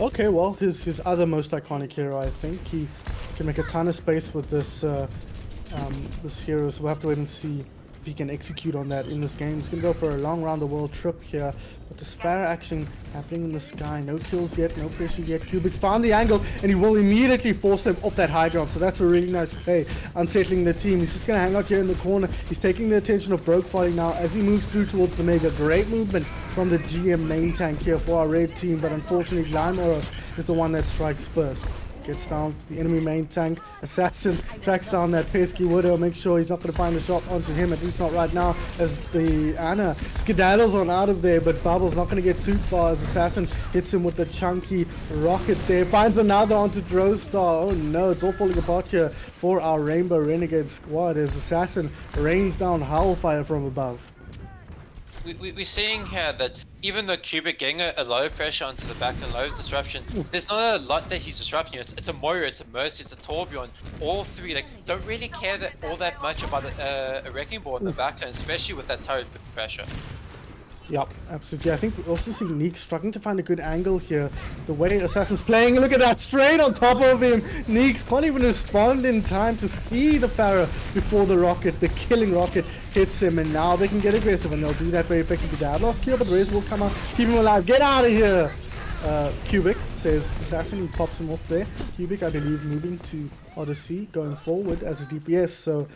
Okay, well, his other most iconic hero, I think. He can make a ton of space with this this hero, so we'll have to wait and see if he can execute on that in this game. He's going to go for a long round the world trip here. But this Pharah action happening in the sky. No kills yet, no pressure yet. Kubik's found the angle, and he will immediately force them off that high ground. So that's a really nice play, unsettling the team. He's just going to hang out here in the corner. He's taking the attention of Brokefolly now as he moves through towards the Mega. Great movement from the GM main tank here for our red team, but unfortunately Lime is the one that strikes first. Gets down the enemy main tank. Assassin tracks down that pesky Widow. Make sure he's not going to find a shot onto him, at least not right now, as the Ana skedaddles on out of there, but Bubble's not going to get too far as Assassin hits him with the chunky rocket there. Finds another onto Drostar. Oh no, it's all falling apart here for our Rainbow Renegade squad as Assassin rains down hellfire from above. We're seeing here that even though Kubik getting a low pressure onto the back and low disruption, there's not a lot that he's disrupting. It's a Moira, it's a Mercy, it's a Torbjorn. All three like don't really care all that much about a Wrecking Ball in the backline, especially with that turret pressure. Yep, absolutely. I think we also see Neek struggling to find a good angle here. The way Assassin's playing, look at that, straight on top of him. Neeks can't even respond in time to see the Pharah before the rocket, the killing rocket, hits him, and now they can get aggressive, and they'll do that very effectively. They have lost kill, but the rest will come out, keep him alive. Get out of here! Kubik says Assassin, he pops him off there. Kubik, I believe, moving to Odyssey going forward as a DPS, so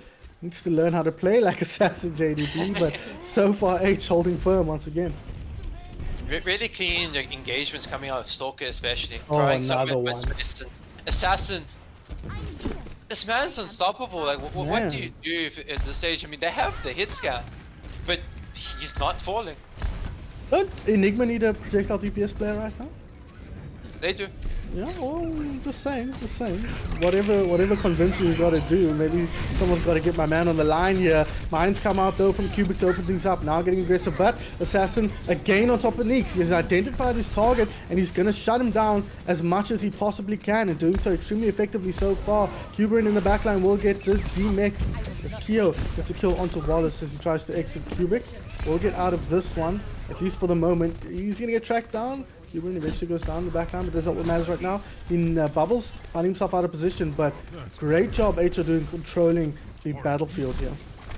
needs to learn how to play like Assassin JDB, but so far Aitch holding firm once again. Really clean engagements coming out of Stalker, especially. Oh, another one. Assassin, this man's unstoppable. Like, what do you do at this stage? I mean, they have the hit scan, but he's not falling. Don't Enigma need a projectile DPS player right now? They do. Yeah, well, just saying. Whatever convincing you gotta do. Maybe someone's gotta get my man on the line here. Mines come out though from Kubik to open things up. Now getting aggressive, but Assassin again on top of Neeks. He has identified his target and he's gonna shut him down as much as he possibly can, and doing so extremely effectively so far. Kubik in the backline will get just D-Mech as Keo gets a kill onto Wallace as he tries to exit. Kubik will get out of this one, at least for the moment. He's gonna get tracked down. Cuban eventually goes down the background, but that's not what matters right now. In Bubbles, finding himself out of position, but great job Aitch doing controlling the battlefield here.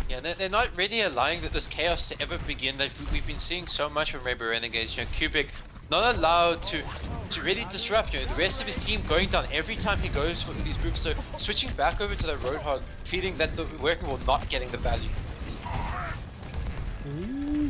Yeah, they're not really allowing this chaos to ever begin that we've been seeing so much from Rainbow Renegades. You know, Kubik not allowed to really disrupt. You know, the rest of his team going down every time he goes for these moves. So switching back over to the Roadhog, feeling that the working will not getting the value.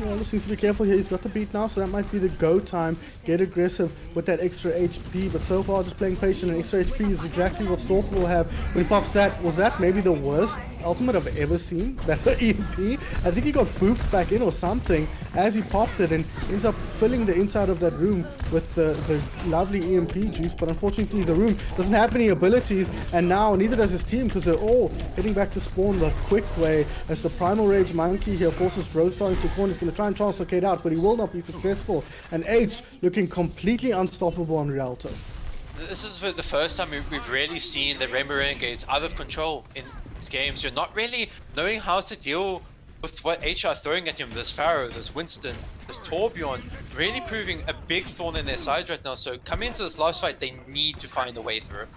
Wallace needs to be careful here. He's got the beat now, so that might be the go time. Get aggressive with that extra HP, but so far just playing patient, and extra HP is exactly what Stalker will have when he pops that. Was that maybe the worst ultimate I've ever seen? That EMP? I think he got booped back in or something as he popped it and ends up filling the inside of that room with the lovely EMP juice, but unfortunately the room doesn't have any abilities, and now neither does his team because they're all heading back to spawn the quick way as the Primal Rage Monkey here forces Drostar into corner. He's going to try and translocate out, but he will not be successful, and Aitch looking completely unstoppable on Rialto. This is the first time we've really seen the Rainbow Renegades out of control in these games. You're not really knowing how to deal with what Aitch are throwing at him. This Pharaoh, this Winston, this Torbjorn, really proving a big thorn in their side right now. So coming into this last fight, they need to find a way through.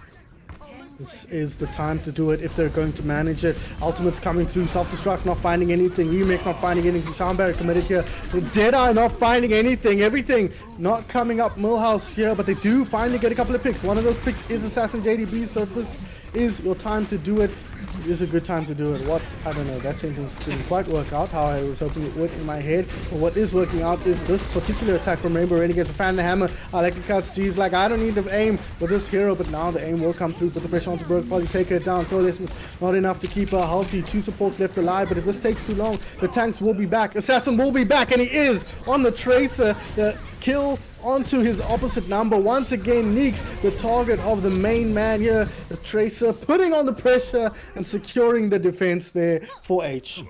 This is the time to do it if they're going to manage it. Ultimate's coming through. Self-destruct not finding anything. Remake not finding anything. Soundbarrier committed here. Deadeye not finding anything. Everything not coming up Millhouse here, but they do finally get a couple of picks. One of those picks is Assassin JDB, so this is your time to do it. It is a good time to do it. What? I don't know. That sentence didn't quite work out how I was hoping it would in my head. But what is working out is this particular attack from Rainbow Renegades. Fan the hammer. I like it cuts. G's like, I don't need to aim for this hero, but now the aim will come through. Put the pressure onto Brokefolly. Take her down. Coalescence not enough to keep her healthy. 2 supports left alive, but if this takes too long, the tanks will be back. Assassin will be back, and he is on the Tracer. The kill onto his opposite number. Once again, Neeks, the target of the main man here, the Tracer, putting on the pressure and securing the defense there for Aitch.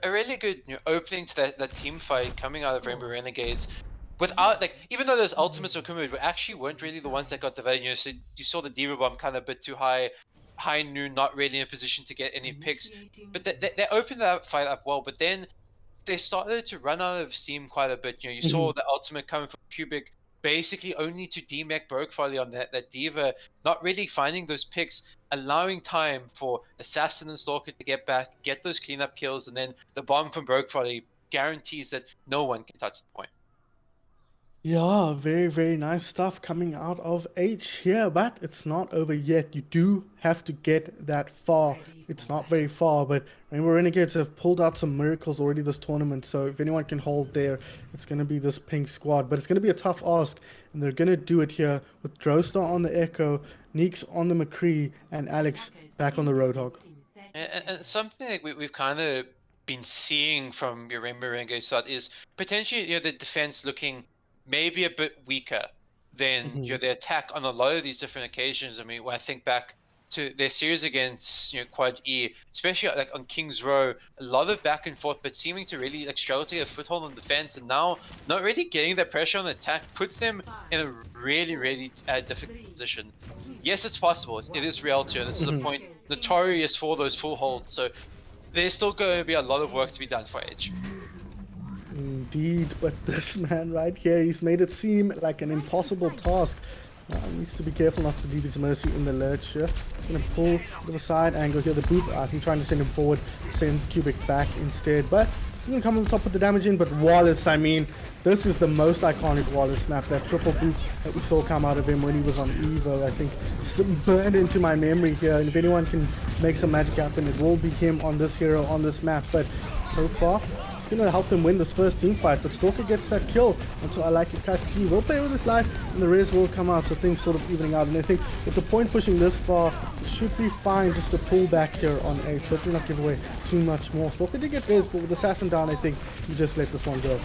A really good opening to that team fight coming out of Rainbow Renegades. Without, like, even though those ultimates were committed, we actually weren't really the ones that got the value. So you saw the Diva Bomb kind of a bit too high. High Noon not really in a position to get any picks. But they opened that fight up well, but then they started to run out of steam quite a bit. You know, you saw the ultimate coming from Kubik, basically only to demech Brokefolly on that Diva, not really finding those picks, allowing time for Assassin and Stalker to get back, get those cleanup kills, and then the bomb from Brokefolly guarantees that no one can touch the point. Yeah, very, very nice stuff coming out of Aitch here, but it's not over yet. You do have to get that far. It's not very far, but Rainbow Renegades have pulled out some miracles already this tournament, so if anyone can hold there, it's going to be this pink squad. But it's going to be a tough ask, and they're going to do it here with Drostar on the Echo, Neeks on the McCree, and Alex back on the Roadhog. And something like we've kind of been seeing from your Rainbow Renegades side is potentially the defense looking maybe a bit weaker than the attack on a lot of these different occasions. I mean, when I think back to their series against Quad E, especially like on King's Row, a lot of back and forth, but seeming to really like struggle to get a foothold on defense, and now not really getting that pressure on the attack puts them in a really, really difficult position. Yes, it's possible. It is real too. This is a point notorious for those full holds. So there's still going to be a lot of work to be done for Aitch. Indeed, but this man right here, he's made it seem like an impossible task. Needs to be careful not to leave his Mercy in the lurch here. He's going to pull to the side angle here. The boop, I think trying to send him forward, sends Cubic back instead. But he's going to come on top with the damage in. But Wallace, I mean, this is the most iconic Wallace map. That triple boop that we saw come out of him when he was on Evo, I think, burned into my memory here. And if anyone can make some magic happen, it will be him on this hero, on this map. But so far, it's going to help them win this first team fight, but Stalker gets that kill until I like it. He will play with his life, and the res will come out, so things sort of evening out. And I think with the point pushing this far, it should be fine just to pull back here on Aitch. Hopefully not give away too much more. Stalker did get res, but with Assassin down, I think he just let this one go.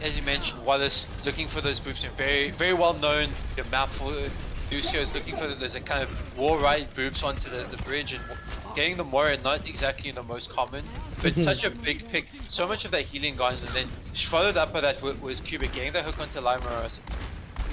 As you mentioned, Wallace looking for those boops, and very, very well known. The map for Lucio is looking for those kind of war ride boops onto the bridge, and getting them more, not exactly the most common, but such a big pick. So much of that healing gone, and then followed up by that was Cubic getting the hook onto Limeros,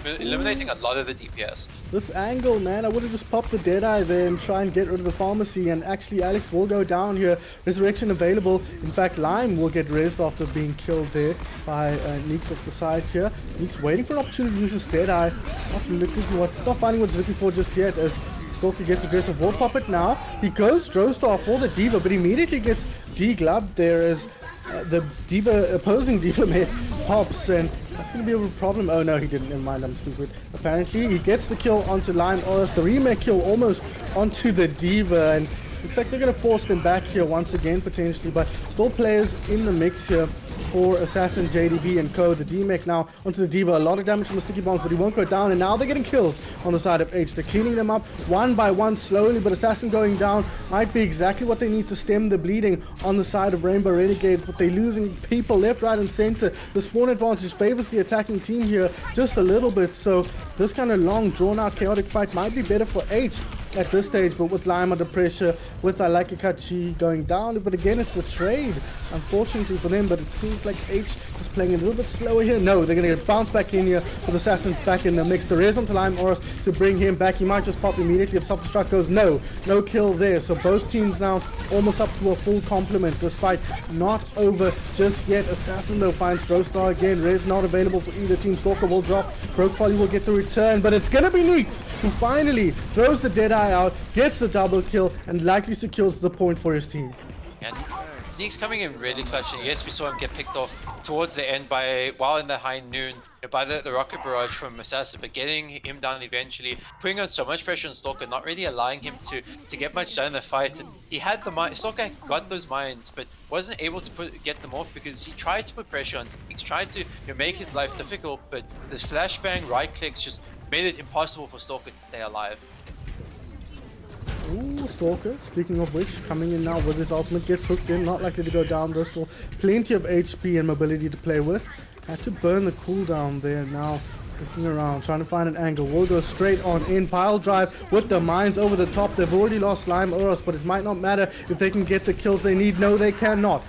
eliminating a lot of the DPS. This angle, man, I would have just popped the Deadeye there and try and get rid of the pharmacy, and actually Alex will go down here. Resurrection available. In fact, Lime will get rezzed after being killed there by Neeks off the side here. Neeks waiting for an opportunity to use his Deadeye. Not finding what he's looking for just yet, as Stalker gets aggressive. Will pop it now. He goes Drostar for the Diva, but immediately gets degloved there as the Diva, opposing Diva mate pops, and that's going to be a problem. Oh no, he didn't. Never mind, I'm stupid. Apparently, he gets the kill onto Lime, or else the remake kill almost onto the Diva, and looks like they're going to force them back here once again, potentially, but still players in the mix here for Assassin, JDB, and Co. The D-Mech now onto the Diva. A lot of damage from the sticky bombs, but he won't go down, and now they're getting kills on the side of Aitch. They're cleaning them up one by one slowly, but Assassin going down might be exactly what they need to stem the bleeding on the side of Rainbow Renegades, but they're losing people left, right, and center. The spawn advantage favors the attacking team here just a little bit, so this kind of long, drawn-out, chaotic fight might be better for Aitch at this stage, but with Lime under pressure, with Alakikachi going down, but again it's the trade, unfortunately for them, but it seems like Aitch is playing a little bit slower here. No, they're going to get bounced back in here with Assassin back in the mix. The res onto Lime Oros to bring him back. He might just pop immediately if self-destruct goes. No kill there, so both teams now almost up to a full complement. This fight not over just yet. Assassin though finds Drostar again. Res not available for either team. Stalker will drop. Brokefolly will get the return, but it's going to be Neeks who finally throws the Deadeye out, gets the double kill, and likely secures the point for his team. And Neeks coming in really clutch, and yes, we saw him get picked off towards the end while in the high noon by the rocket barrage from Assassin, but getting him down eventually, putting on so much pressure on Stalker, not really allowing him to get much done in the fight. And he had the mine, Stalker got those mines, but wasn't able to get them off because he tried to put pressure on Neeks, tried to make his life difficult, but the flashbang right clicks just made it impossible for Stalker to stay alive. Ooh, Stalker, speaking of which, coming in now with his ultimate, gets hooked in, not likely to go down. There's still plenty of HP and mobility to play with. Had to burn the cooldown there. Now looking around, trying to find an angle. Will go straight on in. Pile drive with the mines over the top. They've already lost Lime Oros, but it might not matter if they can get the kills they need. No, they cannot.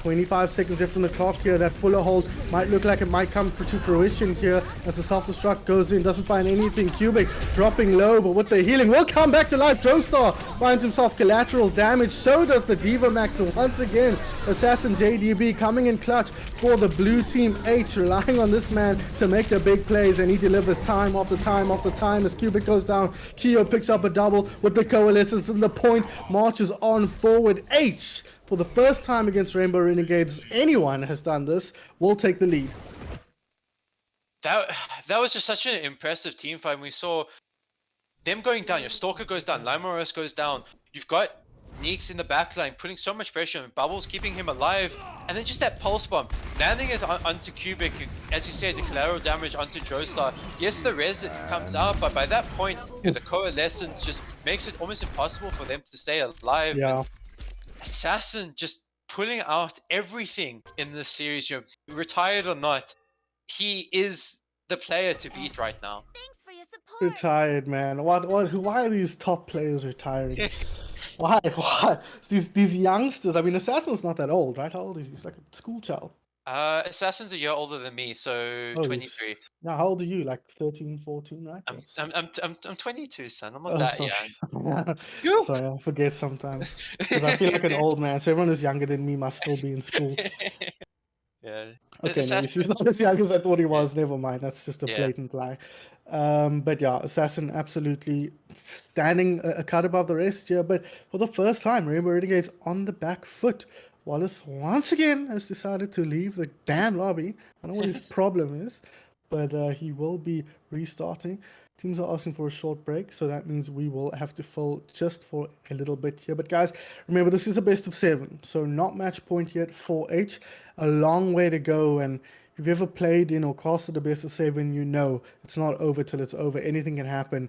25 seconds left on the clock here. That Fuller hold might look like it might come to fruition here as the self-destruct goes in, doesn't find anything. Cubic dropping low, but with the healing will come back to life. Joestar finds himself collateral damage. So does the Diva Max. So once again, Assassin JDB coming in clutch for the blue team. Aitch relying on this man to make the big plays, and he delivers time after time after time as Cubic goes down. Keo picks up a double with the Coalescence, and the point marches on forward. Aitch, for the first time against Rainbow Renegades, anyone has done this, will take the lead. That was just such an impressive team fight. We saw them going down. Your Stalker goes down, Limeros goes down. You've got Neeks in the backline putting so much pressure on Bubbles, keeping him alive, and then just that pulse bomb landing it onto Cubic. As you said, the collateral damage onto Joestar. Yes, the res comes out, but by that point, the Coalescence just makes it almost impossible for them to stay alive. Yeah. And Assassin just pulling out everything in this series. Retired or not, he is the player to beat right now. Thanks for your support. Retired, man. Why are these top players retiring? Why? These youngsters. I mean, Assassin's not that old, right? How old is he? He's like a school child. Assassin's a year older than me, so 23. Now, how old are you? Like 13, 14, right? I'm 22, son. I'm not Oh, that sorry. young. You? Sorry, I forget sometimes because I feel like an old man. So everyone who's younger than me must still be in school. Yeah. Okay, no, he's not as young as I thought he was. Never mind. That's just a Yeah. blatant lie. But yeah, Assassin absolutely standing a cut above the rest here. But for the first time, Rainbow Renegades on the back foot. Wallace once again has decided to leave the damn lobby. I don't know what his problem is, but he will be restarting. Teams are asking for a short break, so that means we will have to fill just for a little bit here. But guys, remember, this is a best of 7, so not match point yet for H. A long way to go, and if you've ever played in or casted a best of 7, you know it's not over till it's over. Anything can happen.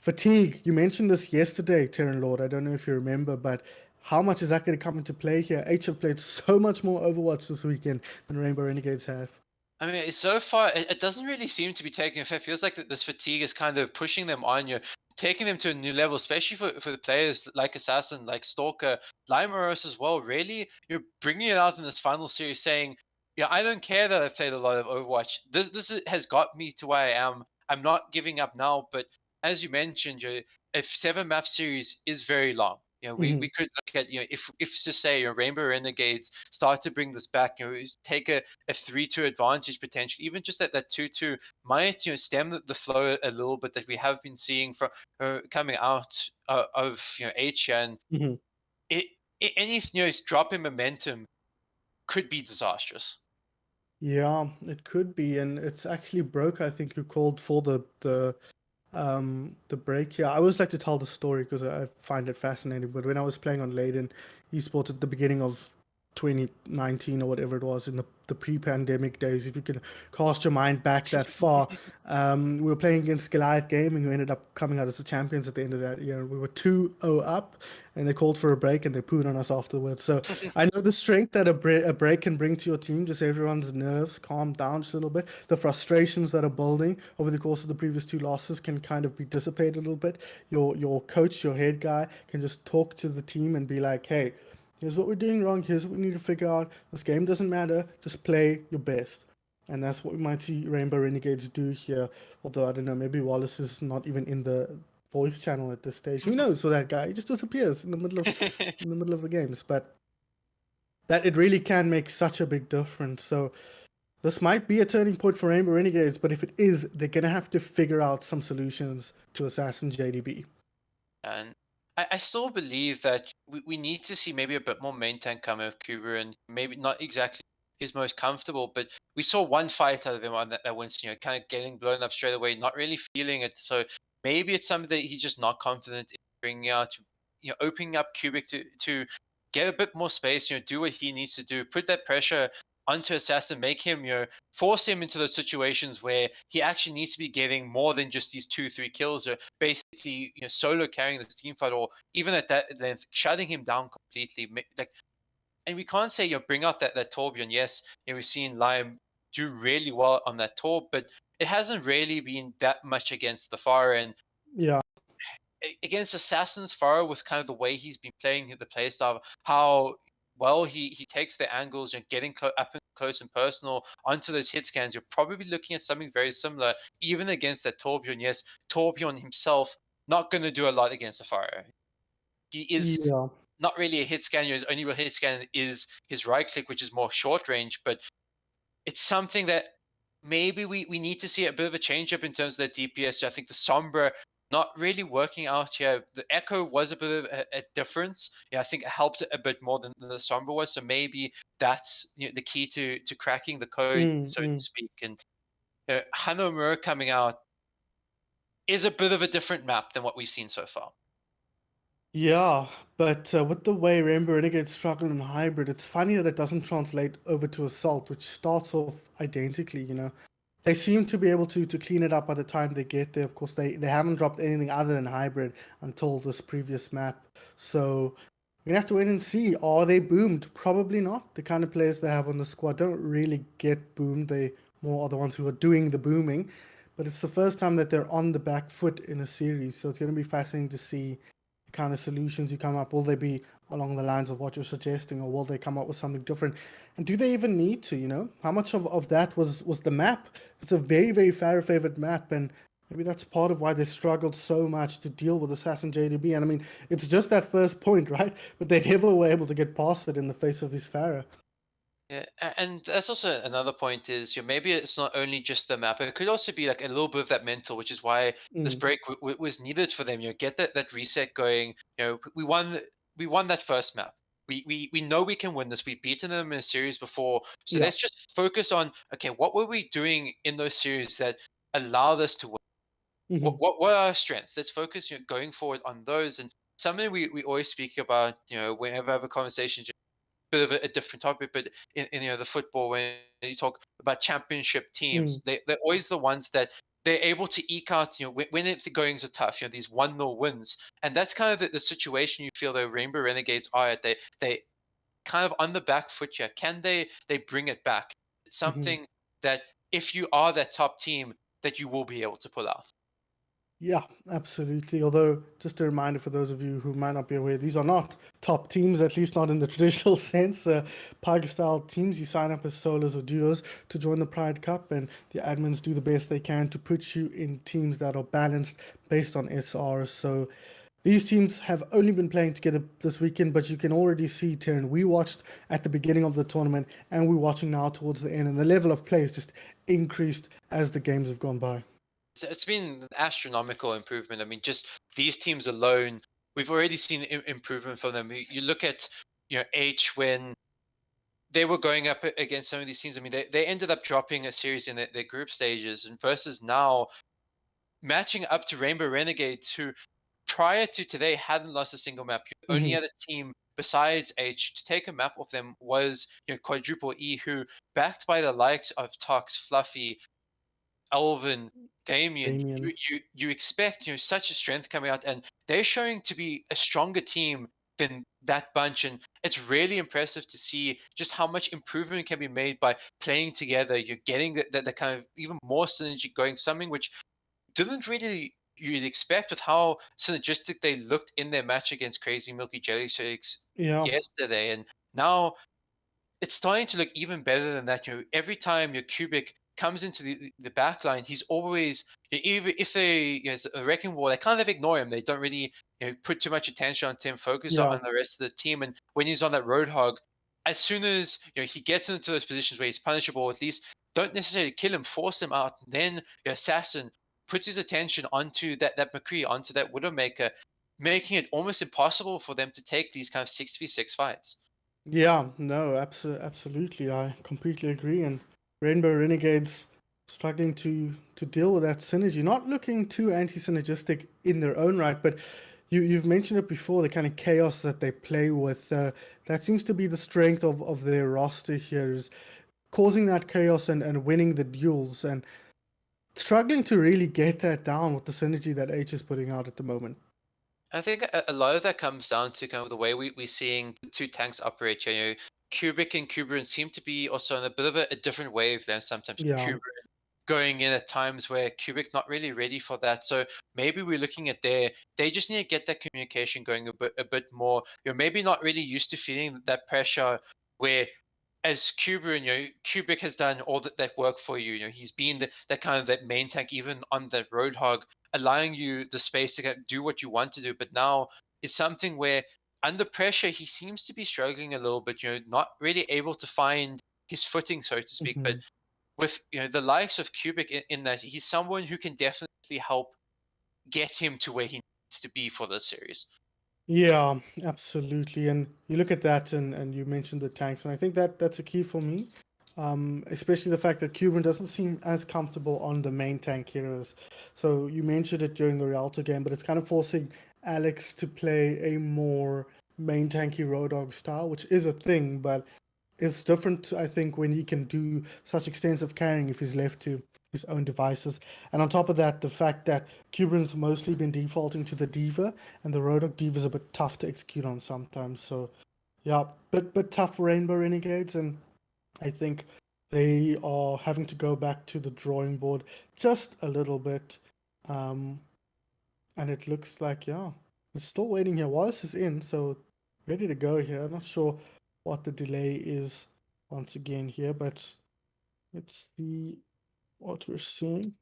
Fatigue, you mentioned this yesterday, TerranLord. I don't know if you remember, but how much is that going to come into play here? H have played so much more Overwatch this weekend than Rainbow Renegades have. I mean, so far, it doesn't really seem to be taking effect. It feels like this fatigue is kind of pushing them on, taking them to a new level, especially for the players like Assassin, like Stalker, Limeros as well. Really, you're bringing it out in this final series saying, I don't care that I've played a lot of Overwatch. This has got me to where I am. I'm not giving up now, but as you mentioned, a 7-map series is very long. We could look at, if to say Rainbow Renegades start to bring this back, take a 3-2 advantage potentially, even just that 2-2 might stem the flow a little bit that we have been seeing from coming out of Aitch, and any drop in momentum could be disastrous. Yeah, it could be, and it's actually Broke, I think, who called for the break here. I always like to tell the story because I find it fascinating. But when I was playing on Leiden esports at the beginning of 2019 or whatever it was, in the pre-pandemic days, if you can cast your mind back that far, we were playing against Goliath Gaming, who ended up coming out as the champions at the end of that year. We were 2-0 up, and they called for a break, and they pooed on us afterwards. So I know the strength that a break can bring to your team, just everyone's nerves calm down just a little bit. The frustrations that are building over the course of the previous 2 losses can kind of be dissipated a little bit. Your coach, your head guy, can just talk to the team and be like, hey, here's what we're doing wrong. Here's what we need to figure out. This game doesn't matter. Just play your best. And that's what we might see Rainbow Renegades do here. Although, I don't know, maybe Wallace is not even in the voice channel at this stage. Who knows for that guy? He just disappears in the middle of the games. But that it really can make such a big difference. So this might be a turning point for Rainbow Renegades. But if it is, they're going to have to figure out some solutions to Assassin JDB. And I still believe that we need to see maybe a bit more main tank come out of Kuber, and maybe not exactly his most comfortable, but we saw one fight out of him on that Winston, kind of getting blown up straight away, not really feeling it. So maybe it's something that he's just not confident in bringing out, opening up Cubic to get a bit more space, do what he needs to do, put that pressure onto Assassin, make him, force him into those situations where he actually needs to be getting more than just these 2-3 kills, or basically, solo carrying this team fight, or even at that length, shutting him down completely. And we can't say, bring out that Torbjorn. Yes, we've seen Lime do really well on that Torb, but it hasn't really been that much against the Pharah, and Yeah. against Assassin's Pharah, with kind of the way he's been playing the playstyle, how well he takes the angles and getting up and close and personal onto those hit scans, you're probably looking at something very similar, even against that Torbjorn. Yes, Torbjorn himself not going to do a lot against the Fire. He is Yeah. not really a hit scanner. His only real hit scan is his right click, which is more short range, but it's something that maybe we need to see a bit of a change up in terms of the DPS. I think the Sombra not really working out here. The Echo was a bit of a difference. Yeah, I think it helped a bit more than the Sombra was. So maybe that's the key to cracking the code, Mm, so to mm. speak. And Hanomura coming out is a bit of a different map than what we've seen so far. Yeah, but with the way Rainbow Renegades struggle in hybrid, it's funny that it doesn't translate over to Assault, which starts off identically, you know. They seem to be able to clean it up by the time they get there. Of course, they haven't dropped anything other than hybrid until this previous map. So we're gonna have to wait and see. Are they boomed? Probably not. The kind of players they have on the squad don't really get boomed. They more are the ones who are doing the booming. But it's the first time that they're on the back foot in a series. So it's gonna be fascinating to see kind of solutions you come up. Will they be along the lines of what you're suggesting, or will they come up with something different? And do they even need to, you know? How much of that was the map? It's a very, very favored map, and maybe that's part of why they struggled so much to deal with Assassin JDB. And I mean, it's just that first point, right? But they never were able to get past it in the face of his Farah. Yeah, and that's also another point is maybe it's not only just the map, it could also be like a little bit of that mental, which is why this Mm. break was needed for them. Get that reset going. We won that first map. We know we can win this. We've beaten them in a series before, so Yeah. let's just focus on okay, what were we doing in those series that allowed us to win? Hmm. What are our strengths? Let's focus going forward on those. And something we always speak about, whenever I have a conversation, bit of a different topic, but in the football, when you talk about championship Mm. teams, they're always the ones that they're able to eke out, when the goings are tough, these 1-0 wins. And that's kind of the situation you feel the Rainbow Renegades are at. They kind of on the back foot here. Can they bring it back? It's Hmm. something that if you are that top team, that you will be able to pull out. Yeah, absolutely. Although, just a reminder for those of you who might not be aware, these are not top teams, at least not in the traditional sense. Pug-style teams, you sign up as solos or duos to join the Pride Cup, and the admins do the best they can to put you in teams that are balanced based on SRs. So these teams have only been playing together this weekend, but you can already see, Terran, we watched at the beginning of the tournament, and we're watching now towards the end, and the level of play has just increased as the games have gone by. It's been an astronomical improvement. I mean, just these teams alone, we've already seen improvement from them. You look at, Aitch when they were going up against some of these teams. I mean, they ended up dropping a series in their group stages, and versus now matching up to Rainbow Renegades, who prior to today hadn't lost a single map. The only Hmm. other team besides H to take a map off them was Quadruple E, who backed by the likes of Tox, Fluffy, Alvin, Damien, Damien. you expect such a strength coming out, and they're showing to be a stronger team than that bunch, and it's really impressive to see just how much improvement can be made by playing together. You're getting the kind of even more synergy going, something which didn't really you'd expect with how synergistic they looked in their match against Crazy Milky Jelly Shakes Yeah. yesterday, and now it's starting to look even better than that. Every time your Cubic comes into the back line, he's always even if they it's a wrecking ball, they kind of ignore him. They don't really put too much attention on him, focus Yeah. on the rest of the team. And when he's on that Roadhog, as soon as he gets into those positions where he's punishable, at least don't necessarily kill him, force him out. Then your assassin puts his attention onto that McCree, onto that Widowmaker, making it almost impossible for them to take these kind of 6v6 fights. Yeah, no, absolutely. I completely agree. And Rainbow Renegades struggling to deal with that synergy, not looking too anti-synergistic in their own right, but you've mentioned it before, the kind of chaos that they play with. That seems to be the strength of their roster here, is causing that chaos and winning the duels and struggling to really get that down with the synergy that H is putting out at the moment. I think a lot of that comes down to kind of the way we're seeing the two tanks operate. Cubic and Kuberin seem to be also on a bit of a different wave than sometimes Yeah. Kuberin going in at times where Cubic not really ready for that. So maybe we're looking at they just need to get that communication going a bit more. You're maybe not really used to feeling that pressure where as Cuban, Cubic has done all that work for you. He's been that kind of that main tank, even on that Roadhog, allowing you the space to do what you want to do. But now it's something where under pressure he seems to be struggling a little bit. Not really able to find his footing, so to speak. But with the likes of Cubic in that he's someone who can definitely help get him to where he needs to be for this series. Yeah, absolutely. And you look at that, and you mentioned the tanks, and I think that's a key for me. Especially the fact that Cuban doesn't seem as comfortable on the main tank heroes. So you mentioned it during the Rialto game, but it's kind of forcing Alex to play a more main tanky Road Dogg style, which is a thing, but it's different, I think, when he can do such extensive carrying if he's left to his own devices. And on top of that, the fact that Cuban's mostly been defaulting to the Diva, and the Road Dogg Diva is a bit tough to execute on sometimes. So, yeah, but tough for Rainbow Renegades, and I think they are having to go back to the drawing board just a little bit. And it looks like, yeah, we're still waiting here. Wallace is in, so ready to go here. I'm not sure what the delay is once again here, but let's see what we're seeing.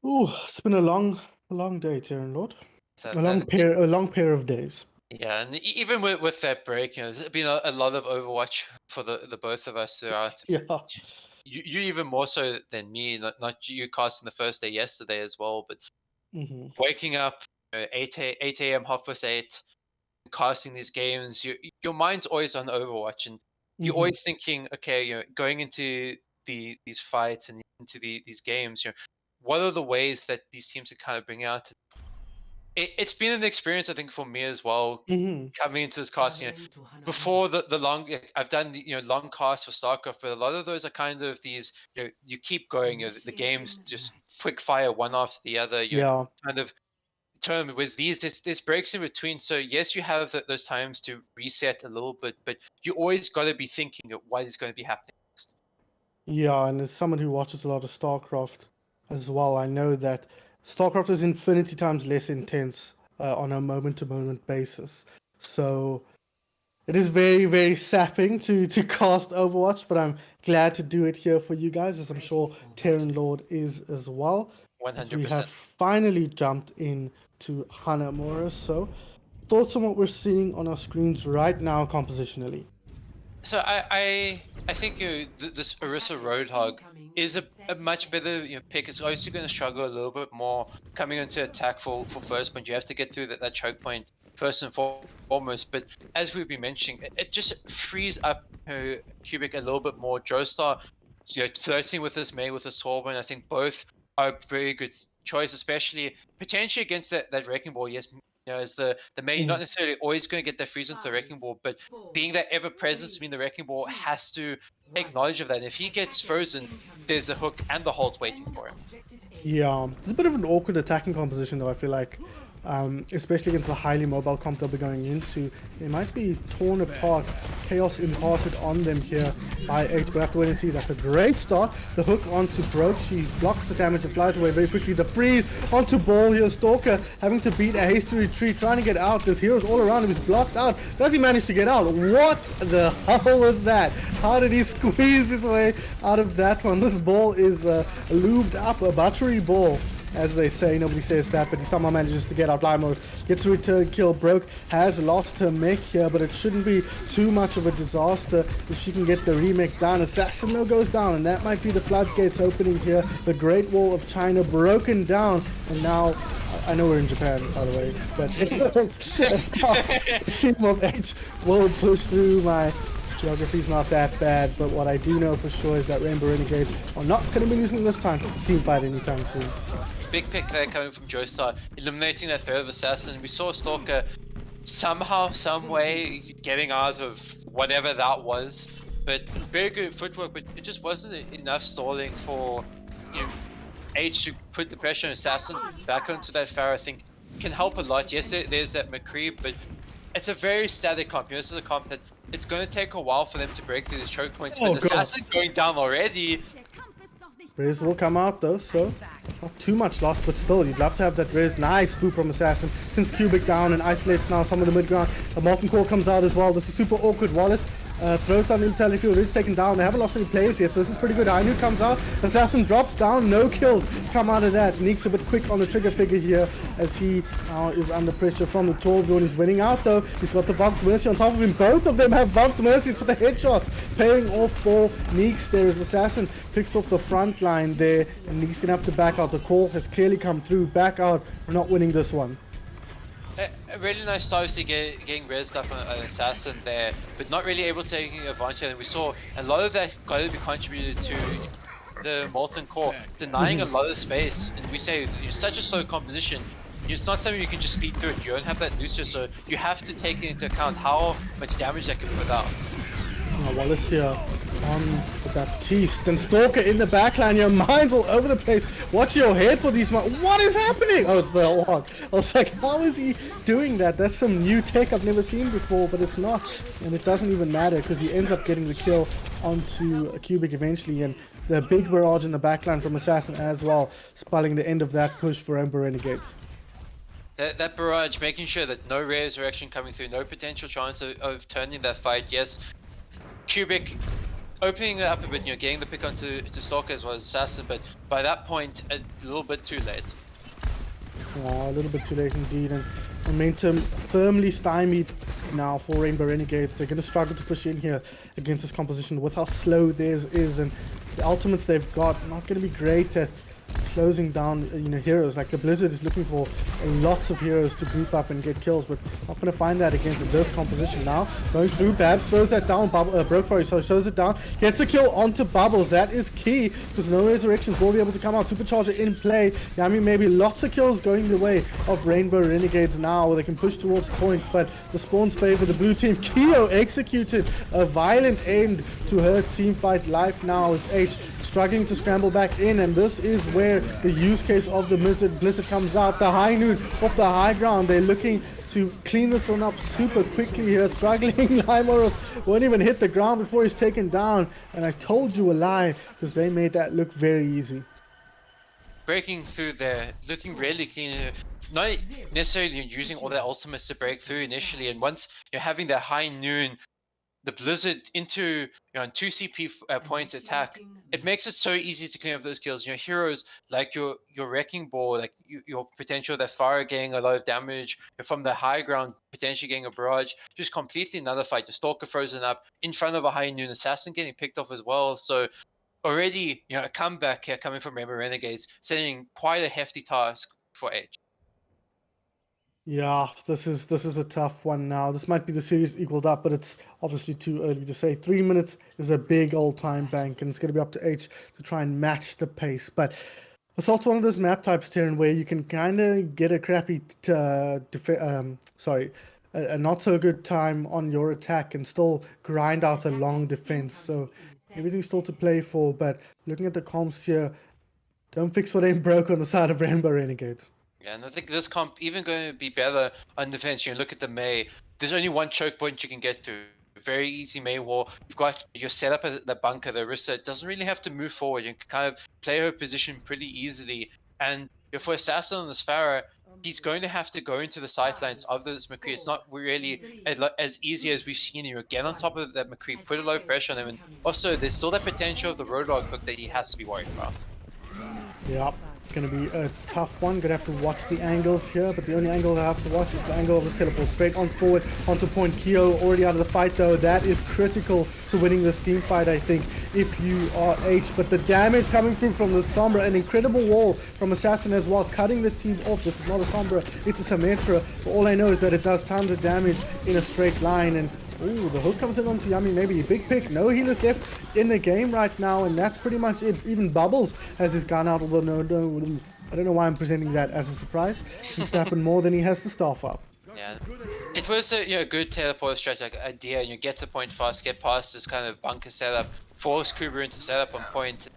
Oh, it's been a long day, TerranLord. A long pair of days. Yeah, and even with that break, there's been a lot of Overwatch for the both of us throughout. Yeah. You even more so than me, not you casting the first day yesterday as well, but waking up 8 a.m., 8:30, casting these games, your mind's always on Overwatch, and you're always thinking, okay, going into these fights and into these games, what are the ways that these teams can kind of bring out? It's been an experience, I think, for me as well, coming into this cast. Before the long, I've done long casts for StarCraft, but a lot of those are kind of these. You keep going. The games just quick fire one after the other. Kind of term with there's breaks in between. So yes, you have those times to reset a little bit, but you always got to be thinking of what is going to be happening next. Yeah, and as someone who watches a lot of StarCraft as well, I know that StarCraft is infinity times less intense on a moment-to-moment basis. So it is very, very sapping to cast Overwatch, but I'm glad to do it here for you guys, as I'm sure TerranLord is as well. 100%. We have finally jumped into Hanamura. So thoughts on what we're seeing on our screens right now compositionally? So I think this Orisa Roadhog is a much better pick. It's obviously going to struggle a little bit more coming into attack for first point. You have to get through that choke point first and foremost. But as we've been mentioning, it just frees up Cubic a little bit more. Joestar, flirting with this May with this Torben, I think both are a very good choice, especially potentially against that Wrecking Ball. Yes, as the May, you're not necessarily always going to get that freeze onto the Wrecking Ball, but being that ever presence between the Wrecking Ball has to take knowledge of that. And if he gets frozen, there's the hook and the halt waiting for him. Yeah, it's a bit of an awkward attacking composition though, I feel like. Especially against the highly mobile comp they'll be going into. They might be torn apart, chaos imparted on them here by Aitch. We'll have to wait and see. That's a great start. The hook onto Broke, she blocks the damage and flies away very quickly. The freeze onto Ball here. Stalker having to beat a hasty retreat, trying to get out. There's heroes all around him, he's blocked out. Does he manage to get out? What the hell was that? How did he squeeze his way out of that one? This ball is lubed up, a buttery ball, as they say. Nobody says that, but he somehow manages to get out. Limo gets a return kill. Broke has lost her mech here, but it shouldn't be too much of a disaster if she can get the remake down. Assassin though goes down, and that might be the floodgates opening here. The Great Wall of China broken down, and now I know we're in Japan, by the way, but the team of Aitch will push through. My geography's not that bad, but what I do know for sure is that Rainbow Renegades are not going to be losing this time team fight anytime soon. Big pick there coming from Joestar, eliminating that third assassin. We saw Stalker somehow, some way getting out of whatever that was, but very good footwork, but it just wasn't enough stalling for Aitch to put the pressure on Assassin back onto that Pharah. I think can help a lot. Yes, there's that McCree, but it's a very static comp. This is a comp that it's going to take a while for them to break through these choke points, but Assassin going down already. Res will come out though, so not too much loss, but still, you'd love to have that Res. Nice boop from Assassin. Pins Cubic down and isolates now some of the mid ground. The Molten Core comes out as well. This is super awkward. Wallace throws down Intel if Res taken down. They haven't lost any players yet, so this is pretty good. Ainu comes out. Assassin drops down. No kills come out of that. Neek's a bit quick on the trigger figure here as he now is under pressure from the 12 zone. He's winning out though. He's got the Vault Mercy on top of him. Both of them have Vault Mercy for the headshot. Paying off for Neeks. There is Assassin. Picks off the front line there, and Neek's gonna have to back out. The call has clearly come through. Back out. We're not winning this one. A really nice start, obviously getting rezzed up on an Assassin there, but not really able to take advantage. And we saw a lot of that got to be contributed to the Molten Core denying a lot of space. And we say it's such a slow composition. It's not something you can just speed through it. You don't have that looser, so you have to take into account how much damage that can put out. Wallace here on the Baptiste and Stalker in the backline. Your mind's all over the place. Watch your head for these. What is happening? Oh, it's the Hawk. I was like, how is he doing that? That's some new tech I've never seen before, but it's not. And it doesn't even matter because he ends up getting the kill onto a Cubic eventually. And the big barrage in the backline from Assassin as well, spelling the end of that push for Ember Renegades. That barrage, making sure that no resurrection coming through, no potential chance of turning that fight. Yes, Cubic opening it up a bit, getting the pick onto Stalker as well as Assassin, but by that point, a little bit too late. A little bit too late indeed, and momentum firmly stymied now for Rainbow Renegades. They're going to struggle to push in here against this composition with how slow theirs is, and the ultimates they've got not going to be great at closing down heroes. Like the Blizzard is looking for lots of heroes to group up and get kills, but not going to find that against this composition now. Going through, Babs throws that down. Brokefolly so shows it down, gets a kill onto Bubbles. That is key because no resurrections will be able to come out. Supercharger in play. Yami maybe lots of kills going the way of Rainbow Renegades now, where they can push towards point, but the spawns favor the blue team. Keo executed a violent end to her team fight life now as Aitch struggling to scramble back in, and this is where the use case of the Blizzard comes out. The high noon off the high ground. They're looking to clean this one up super quickly here. Struggling. Limoros won't even hit the ground before he's taken down, and I told you a lie because they made that look very easy. Breaking through there, looking really clean. Not necessarily using all their ultimates to break through initially, and once you're having that high noon, the Blizzard into 2 CP point attack, it makes it so easy to clean up those kills. Heroes like your Wrecking Ball, like your potential that fire getting a lot of damage from the high ground, potentially getting a barrage, just completely another fight. The Stalker frozen up in front of a high noon Assassin getting picked off as well. So already a comeback here coming from Rainbow Renegades, setting quite a hefty task for Aitch. Yeah, this is a tough one now. This might be the series equaled up, but it's obviously too early to say. 3 minutes is a big old time bank, and it's going to be up to Aitch to try and match the pace. But Assault's one of those map types, Terran, where you can kind of get a crappy, a not so good time on your attack and still grind out a long defense. So everything's still to play for. But looking at the comps here, don't fix what ain't broke on the side of Rainbow Renegades. Yeah, and I think this comp even going to be better on defense. Look at the Mei. There's only one choke point you can get through. Very easy Mei wall. You've got your setup at the bunker. The Orisa doesn't really have to move forward. You can kind of play her position pretty easily. And for Assassin on this Pharah, he's going to have to go into the sightlines of this McCree. It's not really as easy as we've seen. Get on top of that McCree, put a low pressure on him. And also, there's still that potential of the Roadhog hook that he has to be worried about. Yep. Going to be a tough one. Going to have to watch the angles here, but the only angle I have to watch is the angle of his teleport. Straight on forward onto point. Keo already out of the fight though. That is critical to winning this team fight, I think, if you are Aitch. But the damage coming through from the Sombra, an incredible wall from Assassin as well, cutting the team off. This is not a Sombra, it's a Symmetra. But all I know is that it does tons of damage in a straight line, and ooh, the hook comes in onto Yummy, maybe a big pick. No healers left in the game right now, and that's pretty much it. Even Bubbles has his gun out, although no, I don't know why I'm presenting that as a surprise. Seems to happen more than he has the staff up. Yeah, it was a good teleport strategy idea. Get to point fast, get past this kind of bunker setup, force Kuber into setup on point.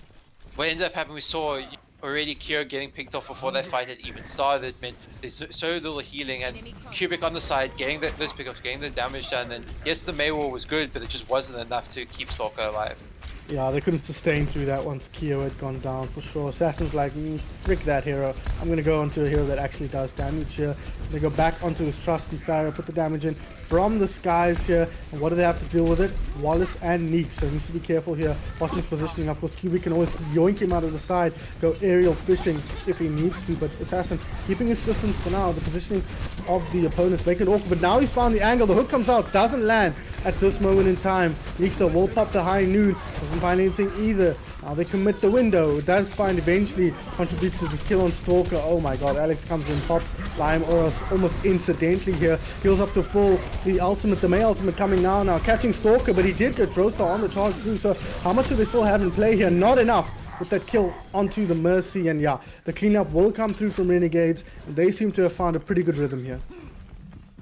What ended up happening, we saw already Kyo getting picked off before that fight had even started. Meant there's so little healing, and Cubic on the side getting those pickups, getting the damage done. And yes, the Mei wall was good, but it just wasn't enough to keep Stalker alive. Yeah, they couldn't sustain through that once Keo had gone down for sure. Assassin's like, frick that hero. I'm going to go onto a hero that actually does damage here. They go back onto his trusty Pharaoh, put the damage in from the skies here. And what do they have to deal with it? Wallace and Neek. So he needs to be careful here. Watch his positioning. Of course, Cubic can always yoink him out of the side, go aerial fishing if he needs to. But Assassin keeping his distance for now. The positioning of the opponents make it awkward. But now he's found the angle. The hook comes out, doesn't land at this moment in time. Neekster will pop the high noon, doesn't find anything either. Now they commit the window, does find eventually, contributes to this kill on Stalker. Oh my god, Alex comes in, pops Lime Oros almost incidentally here, heals up to full, the ultimate, the May ultimate coming now catching Stalker, but he did get Droestar on the charge too, so how much do they still have in play here? Not enough with that kill onto the Mercy, and yeah, the cleanup will come through from Renegades, and they seem to have found a pretty good rhythm here.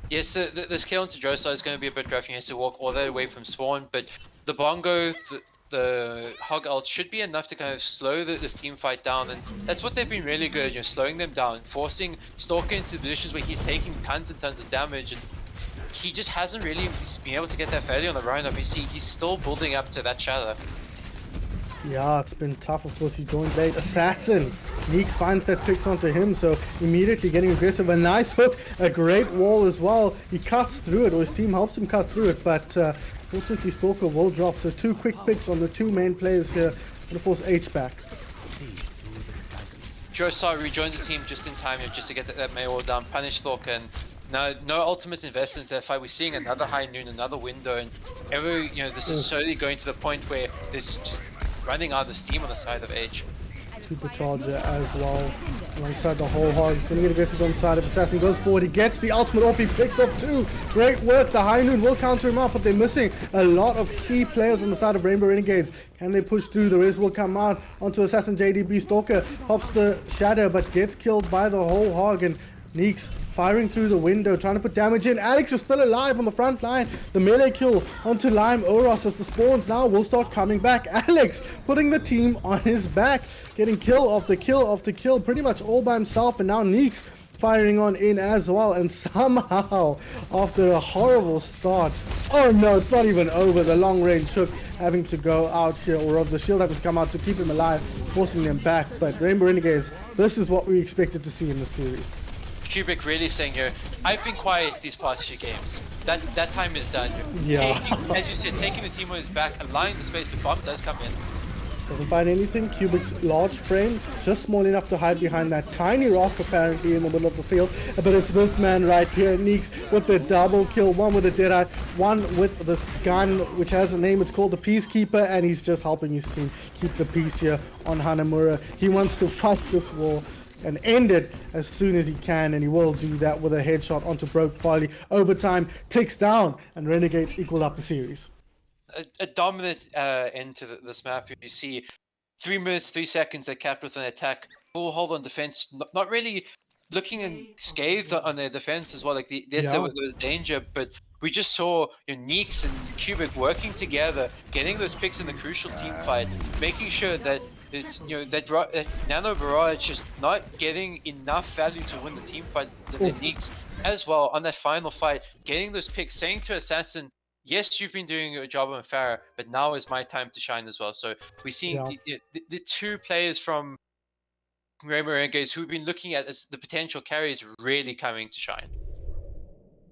Yes, this kill onto Droestar is going to be a bit rough. He has to walk all the way away from spawn, but the Bongo, the Hog ult should be enough to kind of slow this team fight down, and that's what they've been really good, slowing them down, forcing Stalker into positions where he's taking tons and tons of damage, and he just hasn't really been able to get that failure on the run up. You see, he's still building up to that shadow. Yeah, it's been tough. Of course, he joined late. Assassin. Neeks finds that picks onto him, so immediately getting aggressive. A nice hook, a great wall as well. He cuts through it, or his team helps him cut through it, but fortunately Stalker will drop. So 2 quick picks on the 2 main players here. And of course, Aitch back. Droestar rejoins the team just in time, just to get that May wall down, punish Stalker, and now no ultimates invested into that fight. We're seeing another high noon, another window, and this is slowly going to the point where there's just running out of steam on the side of Aitch. Supercharger as well alongside the whole hog. He's going to get aggressive on the side of Assassin. Goes forward. He gets the ultimate off. He picks off 2. Great work. The high noon will counter him up, but they're missing a lot of key players on the side of Rainbow Renegades. Can they push through? The res will come out onto Assassin. JDB Stalker pops the shadow, but gets killed by the whole hog, and Neeks firing through the window, trying to put damage in. Alex is still alive on the front line. The melee kill onto Lime Oros as the spawns now will start coming back. Alex putting the team on his back, getting kill after kill after kill, pretty much all by himself. And now Neeks firing on in as well. And somehow, after a horrible start, oh no, it's not even over. The long range hook having to go out here, or the shield having to come out to keep him alive, forcing them back. But Rainbow Renegades, this is what we expected to see in the series. Cubic really saying here, I've been quiet these past few games. That time is done. Yeah. As you said, taking the team on his back, allowing the space, but bomb does come in. Doesn't find anything. Cubic's large frame, just small enough to hide behind that tiny rock apparently in the middle of the field. But it's this man right here, Neeks, with the double kill. One with the Deadeye, one with the gun, which has a name. It's called the Peacekeeper, and he's just helping his team keep the peace here on Hanamura. He wants to fight this war and end it as soon as he can, and he will do that with a headshot onto Brokefolly. Overtime ticks down, and Renegades equal up the series. A dominant end to this map. You see 3 minutes, 3 seconds they capped with an attack, full hold on defense, not really looking and scathed on their defense as well. Like there was danger, but we just saw Neeks and Cubic working together, getting those picks in the crucial team fight, making sure that it's that Nano Barrage is not getting enough value to win the team fight. The Neeks as well on that final fight, getting those picks, saying to Assassin, yes, you've been doing a job on Farah, but now is my time to shine as well. So we're seeing the 2 players from Rainbow Renegades who've been looking at as the potential carries really coming to shine.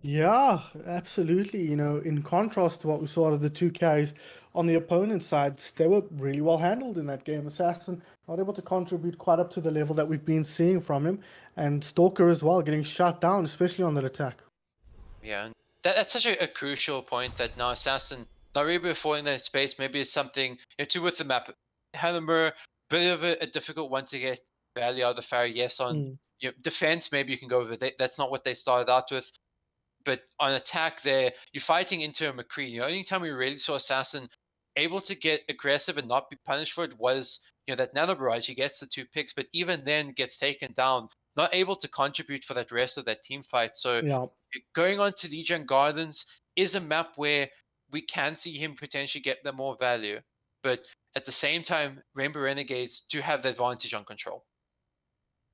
Yeah, absolutely. In contrast to what we saw out of the 2 carries on the opponent's side, they were really well handled in that game. Assassin not able to contribute quite up to the level that we've been seeing from him, and Stalker as well getting shut down, especially on that attack. Yeah, and that's such a crucial point that now Assassin not really falling that space. Maybe it's something too with the map. Hanamura, bit of a difficult one to get value out of the Farah. Yes, on defense maybe you can go with it. That's not what they started out with. But on attack there, you're fighting into a McCree. The only time we really saw Assassin able to get aggressive and not be punished for it was that Nano Barrage. He gets the 2 picks, but even then gets taken down, not able to contribute for that rest of that team fight. So going on to Lijiang Gardens is a map where we can see him potentially get the more value, but at the same time, Rainbow Renegades do have the advantage on control.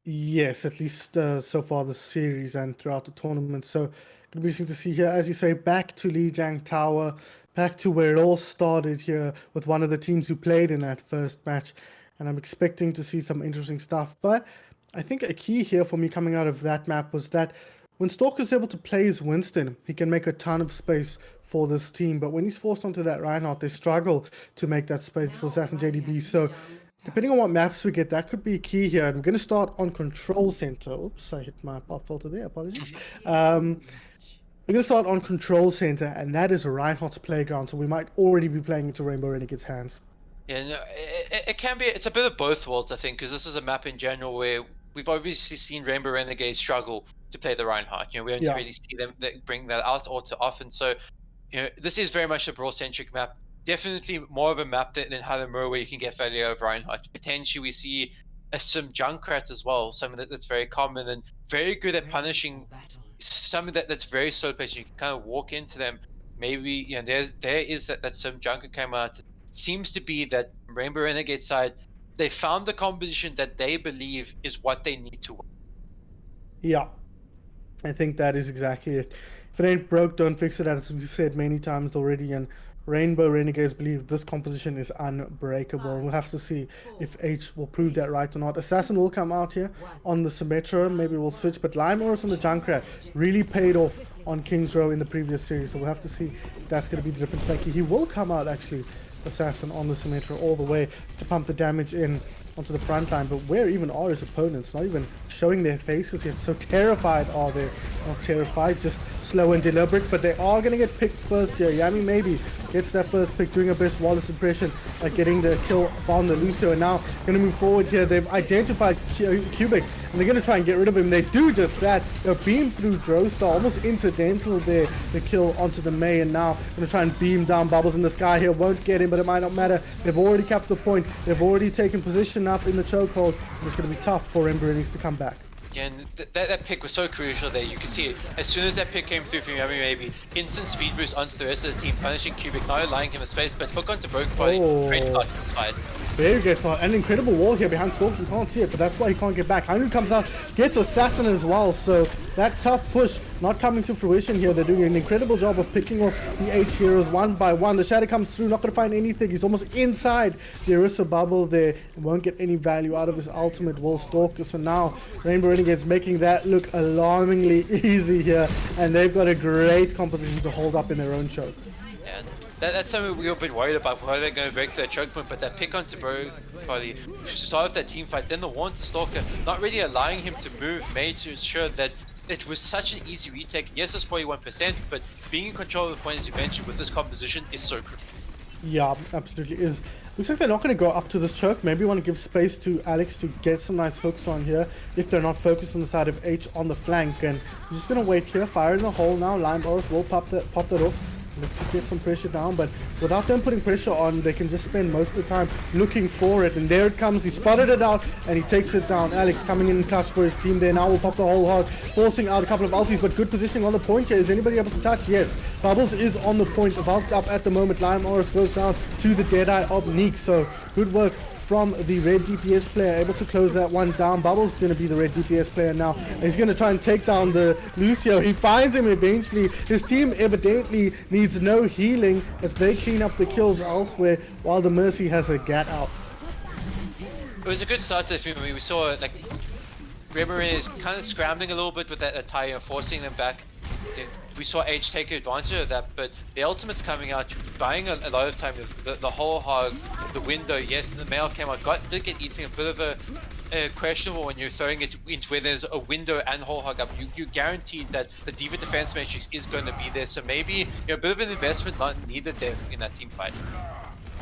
Yes, at least so far this series and throughout the tournament. So going to be interesting to see here, as you say, back to Lijiang Tower, back to where it all started here with one of the teams who played in that first match. And I'm expecting to see some interesting stuff. But I think a key here for me coming out of that map was that when Stalker's able to play his Winston, he can make a ton of space for this team. But when he's forced onto that Reinhardt, they struggle to make that space for Sass and JDB. So depending on what maps we get, that could be key here. I'm going to start on Control Center. Oops, I hit my pop filter there. Apologies. We're going to start on Control Center, and that is Reinhardt's playground. So we might already be playing into Rainbow Renegade's hands. Yeah, no, it can be. It's a bit of both worlds, I think, because this is a map in general where we've obviously seen Rainbow Renegades struggle to play the Reinhardt. You know, we don't really see them bring that out all too often. So, you know, this is very much a brawl-centric map. Definitely more of a map than Hallamur where you can get value over Reinhardt. Potentially, we see a Sim Junkrat as well, something that's very common and very good at punishing something that's very slow paced. You can kind of walk into them. Maybe, you know, there is that Sim Junkrat came out. Seems to be that Rainbow Renegade side, they found the composition that they believe is what they need to win. Yeah, I think that is exactly it. If it ain't broke, don't fix it, as we've said many times already. And Rainbow Renegades believe this composition is unbreakable. We'll have to see if Aitch will prove that right or not. Assassin will come out here on the Symmetra. Maybe we'll switch, but Lime Oris on the Junkrat really paid off on King's Row in the previous series. So we'll have to see if that's going to be the difference maker. He will come out, actually, Assassin on the Symmetra all the way to pump the damage in onto the front line. But where even are his opponents? Not even showing their faces yet. So terrified are they. Not terrified, just slow and deliberate. But they are going to get picked first here. Yami maybe gets that first pick, doing a best Wallace impression, getting the kill on the Lucio. And now going to move forward here. They've identified Cubic, and they're going to try and get rid of him. They do just that. They're beamed through Drostar, almost incidental there, the kill onto the May. And now going to try and beam down Bubbles in the sky here. Won't get him, but it might not matter. They've already kept the point. They've already taken position up in the chokehold. It's going to be tough for Rainbow Renegades to come back. Yeah, and that pick was so crucial there. You can see it. As soon as that pick came through from Yami, maybe instant speed boost onto the rest of the team, punishing Cubic, not allowing him a space, but hook onto Brokefolly. Great start to this fight. There he gets an incredible wall here behind Stalk. You can't see it, but that's why he can't get back. Hungry comes out, gets Assassin as well. So that tough push not coming to fruition here. They're doing an incredible job of picking off the Aitch heroes one by one. The Shadow comes through, not going to find anything. He's almost inside the Orisa bubble there. Won't get any value out of his ultimate. Will stalk this. So now Rainbow Renegades making that look alarmingly easy here. And they've got a great composition to hold up in their own choke. Yeah. That's something we were a bit worried about, whether they're going to break their choke point, but that pick onto Brokefolly to start off that team fight, then the one to Stalker, not really allowing him to move, made to ensure that it was such an easy retake. Yes, it's 41%, but being in control of the point, as you mentioned, with this composition is so crucial. Yeah, absolutely is. Looks like they're not going to go up to this choke. Maybe want to give space to Alex to get some nice hooks on here if they're not focused on the side of Aitch on the flank. And he's just going to wait here, fire in the hole now. Lime Oris will pop that off. Look to get some pressure down, but without them putting pressure on, they can just spend most of the time looking for it. And there it comes. He spotted it out and he takes it down. Alex coming in clutch for his team there. Now will pop the whole hog, forcing out a couple of ultis, but good positioning on the point here. Is anybody able to touch? Yes. Bubbles is on the point, about up at the moment. Lime Oris goes down to the Deadeye of Neek. So good work from the red DPS player, able to close that one down. Bubbles is going to be the red DPS player now. He's going to try and take down the Lucio. He finds him eventually. His team evidently needs no healing as they clean up the kills elsewhere while the Mercy has a gat out. It was a good start to the film. We saw like Rainbow is kind of scrambling a little bit with that attire, forcing them back. We saw Aitch take advantage of that, but the ultimate's coming out, buying a lot of time. The whole hog, the window, yes, the male came out, did get eating a bit of a questionable when you're throwing it into where there's a window and whole hog up. You guaranteed that the Diva defense matrix is going to be there, so maybe a bit of an investment not needed there in that team fight.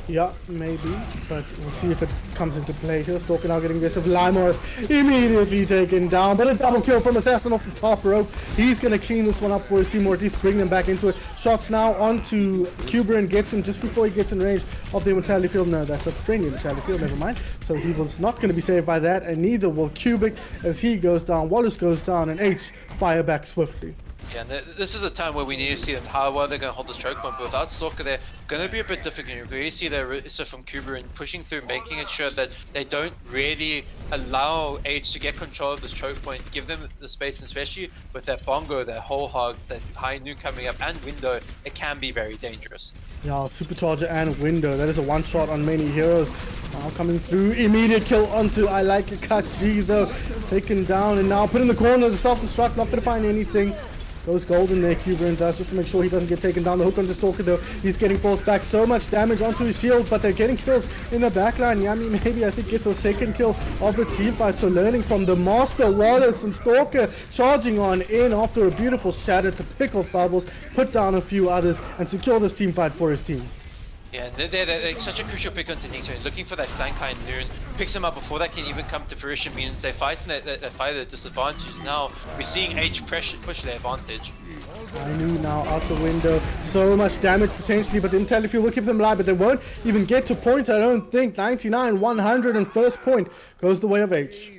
Yeah, maybe, but we'll see if it comes into play here. Stalker now getting aggressive. Lime Oris immediately taken down, but a double kill from Assassin off the top rope. He's going to clean this one up for his team, or at least bring them back into it. Shots now onto Cuber and gets him just before he gets in range of the Immortality Field. No, that's a friendly Immortality Field, never mind. So he was not going to be saved by that, and neither will Cubic as he goes down. Wallace goes down, and Aitch fire back swiftly. Yeah, and this is a time where we need to see them how well they're going to hold this choke point, but without Stalker they're going to be a bit difficult. We see their so from Kuber and pushing through, making it sure that they don't really allow Aitch to get control of this choke point, give them the space, and especially with that bongo, that whole hog, that high noon coming up, and window, it can be very dangerous. Yeah, Supercharger and window. That is a one shot on many heroes. Now coming through, immediate kill onto I Like a Cut G though. Taken down and now put in the corner. The self-destruct, not going to find anything. Goes golden there, Kuber does, just to make sure he doesn't get taken down. The hook on the Stalker though, he's getting forced back. So much damage onto his shield, but they're getting kills in the backline. Yami maybe, I think, gets a second kill of the team fight. So learning from the master, Wallace, and Stalker charging on in after a beautiful shatter to pick off Bubbles, put down a few others, and secure this team fight for his team. Yeah, they're such a crucial pick on Technique, so looking for that flank high noon, picks them up before that can even come to fruition, means they fight and they fight at a disadvantage. Now we're seeing Aitch push their advantage. I knew now out the window, so much damage potentially, but the intel if you will keep them alive, but they won't even get to points, I don't think. 99, 100, and first point goes the way of Aitch.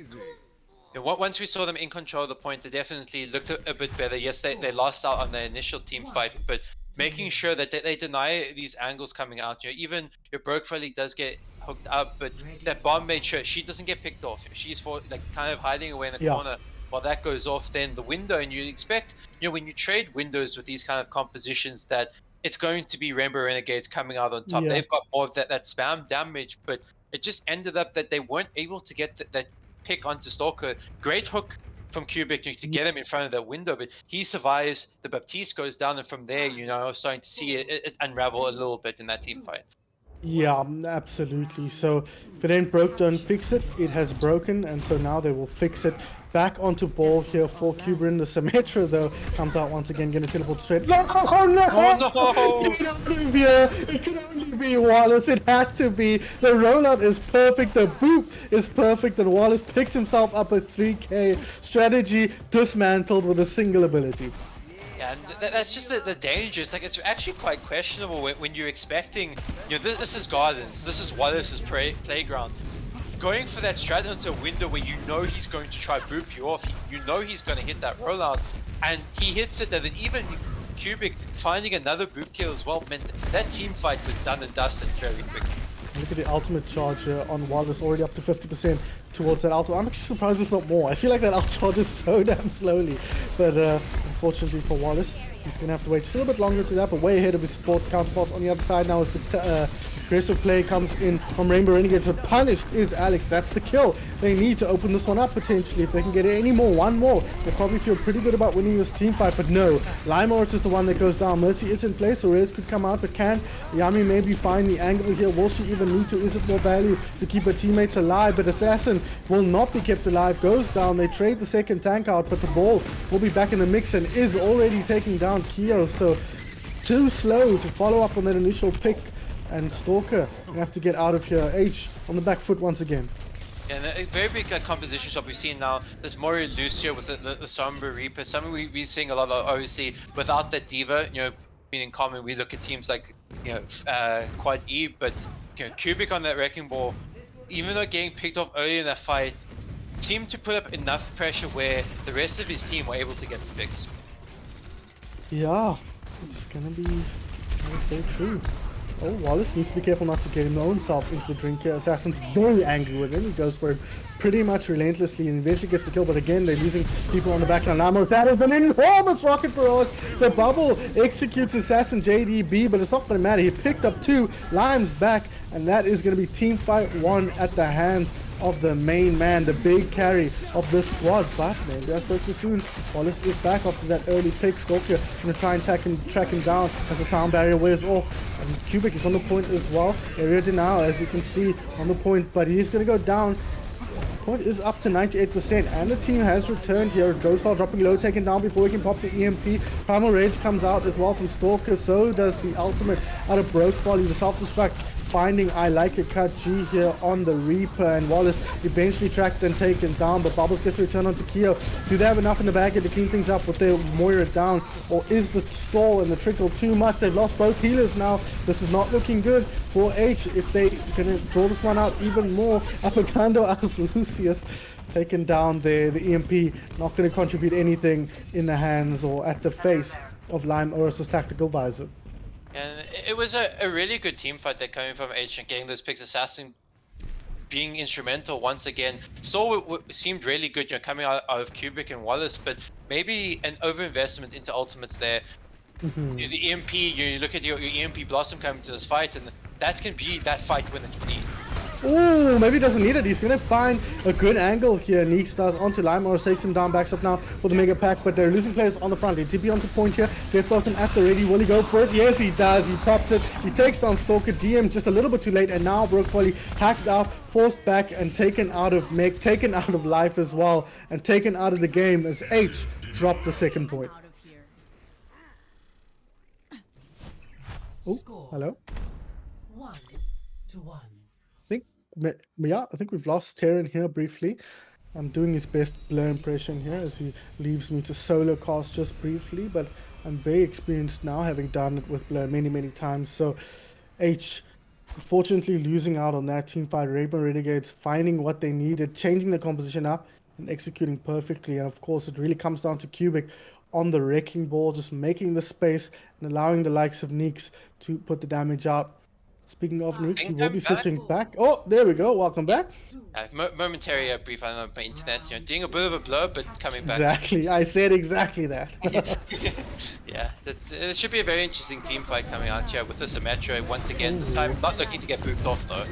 Yeah, once we saw them in control of the point, they definitely looked a bit better. Yes, they lost out on the initial team fight, but making sure that they deny these angles coming out. You know, even your Brokefolly does get hooked up, but that bomb made sure she doesn't get picked off. She's kind of hiding away in the corner while that goes off. Then the window, and you expect, you know, when you trade windows with these kind of compositions, that it's going to be Rainbow Renegades coming out on top. Yeah. They've got more of that spam damage, but it just ended up that they weren't able to get that pick onto Stalker. Great hook from Cubic to get him in front of that window, but he survives. The Baptiste goes down, and from there, you know, starting to see it unravel a little bit in that team fight. Yeah, absolutely. So if it ain't broke, don't fix it. It has broken, and so now they will fix it. Back onto ball here for Kuber. The Symmetra though comes out once again, gonna teleport straight. No! Oh no! Get out of here! It can only be Wallace. It had to be. The rollout is perfect. The boop is perfect, and Wallace picks himself up a 3K strategy dismantled with a single ability. Yeah, and that's just the danger. It's like, it's actually quite questionable when you're expecting, you know, this is Gardens, this is Wallace's playground. Going for that strat into a window where you know he's going to try boop you off, you know he's going to hit that rollout, and he hits it, and then even Cubic finding another boop kill as well meant that team fight was done and dusted very quickly. Look at the ultimate charge here on Wallace, already up to 50% towards that ultimate. I'm actually surprised it's not more. I feel like that ult charges so damn slowly. But unfortunately for Wallace, he's going to have to wait just a little bit longer to that, but way ahead of his support counterparts on the other side now as the aggressive play comes in from Rainbow Renegades. But punished is Alex. That's the kill. They need to open this one up potentially. If they can get any more, one more, they probably feel pretty good about winning this team fight. But no, Limewort is the one that goes down. Mercy is in place, so Rez could come out, but can Yami maybe find the angle here? Will she even need to? Is it more value to keep her teammates alive? But Assassin will not be kept alive, goes down. They trade the second tank out, but the ball will be back in the mix and is already taking down Keo. So too slow to follow up on that initial pick, and Stalker gonna have to get out of here. Aitch on the back foot once again. Yeah, and a very big composition shot we've seen now. There's Mori Lucio with the Somber Reaper. Something we're seeing a lot of, obviously, without that Diva, you know, being in common, we look at teams like, you know, Quad E, but, you know, Cubic on that Wrecking Ball, even though getting picked off early in that fight, seemed to put up enough pressure where the rest of his team were able to get the picks. Yeah, it's gonna be stay true. Oh, Wallace needs to be careful not to get his own self into the drink here. Assassin's very angry with him. He goes for it pretty much relentlessly and eventually gets the kill, but again, they're losing people on the backline. Lamos, that is an enormous rocket barrage. The bubble executes Assassin JDB, but it's not going to matter. He picked up 2, Lime's back, and that is going to be team fight 1 at the hands of the main man, the big carry of this squad. But maybe I spoke too soon. Wallace is back after that early pick. Stalker going to try and track him down as the sound barrier wears off. And Cubic is on the point as well. Area now, as you can see, on the point, but he's going to go down. Point is up to 98%, and the team has returned here. Joestar dropping low, taken down before he can pop the EMP. Primal Rage comes out as well from Stalker. So does the ultimate out of Brokefolly. The self-destruct finding I Like a Cut G here on the Reaper, and Wallace eventually tracked and taken down, but Bubbles gets to return onto Keo. Do they have enough in the bag here to clean things up with their Moira down, or is the stall and the trickle too much? They've lost both healers now. This is not looking good for Aitch if they can draw this one out even more. Apagando as Lucius taken down there. The EMP not going to contribute anything in the hands or at the face of Lime Oros's tactical visor. And it was a really good team fight that coming from Aitch and getting those picks. Assassin being instrumental once again. So it seemed really good, coming out of Cubic and Wallace, but maybe an overinvestment into ultimates there. The EMP, you look at your EMP Blossom coming to this fight, and that can be that fight when it's needed. Ooh, maybe he doesn't need it. He's going to find a good angle here. Neeks does onto Lime or takes him down, backs up now for the Mega Pack, but they're losing players on the front. They TP onto point here. Death Blossom at the ready. Will he go for it? Yes, he does. He pops it. He takes down Stalker. DM just a little bit too late, and now Brokefolly hacked out, forced back, and taken out of Meg, taken out of life as well, and taken out of the game as Aitch dropped the second point. Oh, hello. 1-1. I think we've lost Terran here briefly. I'm doing his best Blur impression here as he leaves me to solo cast just briefly, but I'm very experienced now, having done it with Blur many times. So Aitch unfortunately losing out on that team fight. Rainbow Renegades finding what they needed, changing the composition up and executing perfectly. And of course it really comes down to Cubic on the wrecking ball, just making the space and allowing the likes of Neeks to put the damage out. Speaking of Neeks, he will be switching back. Oh, there we go. Welcome back. Momentary brief, I don't know, my internet, doing a bit of a blur, but coming back. Exactly. I said exactly that. Yeah, it should be a very interesting team fight coming out here with the Symmetra once again. This time, not looking to get booped off though.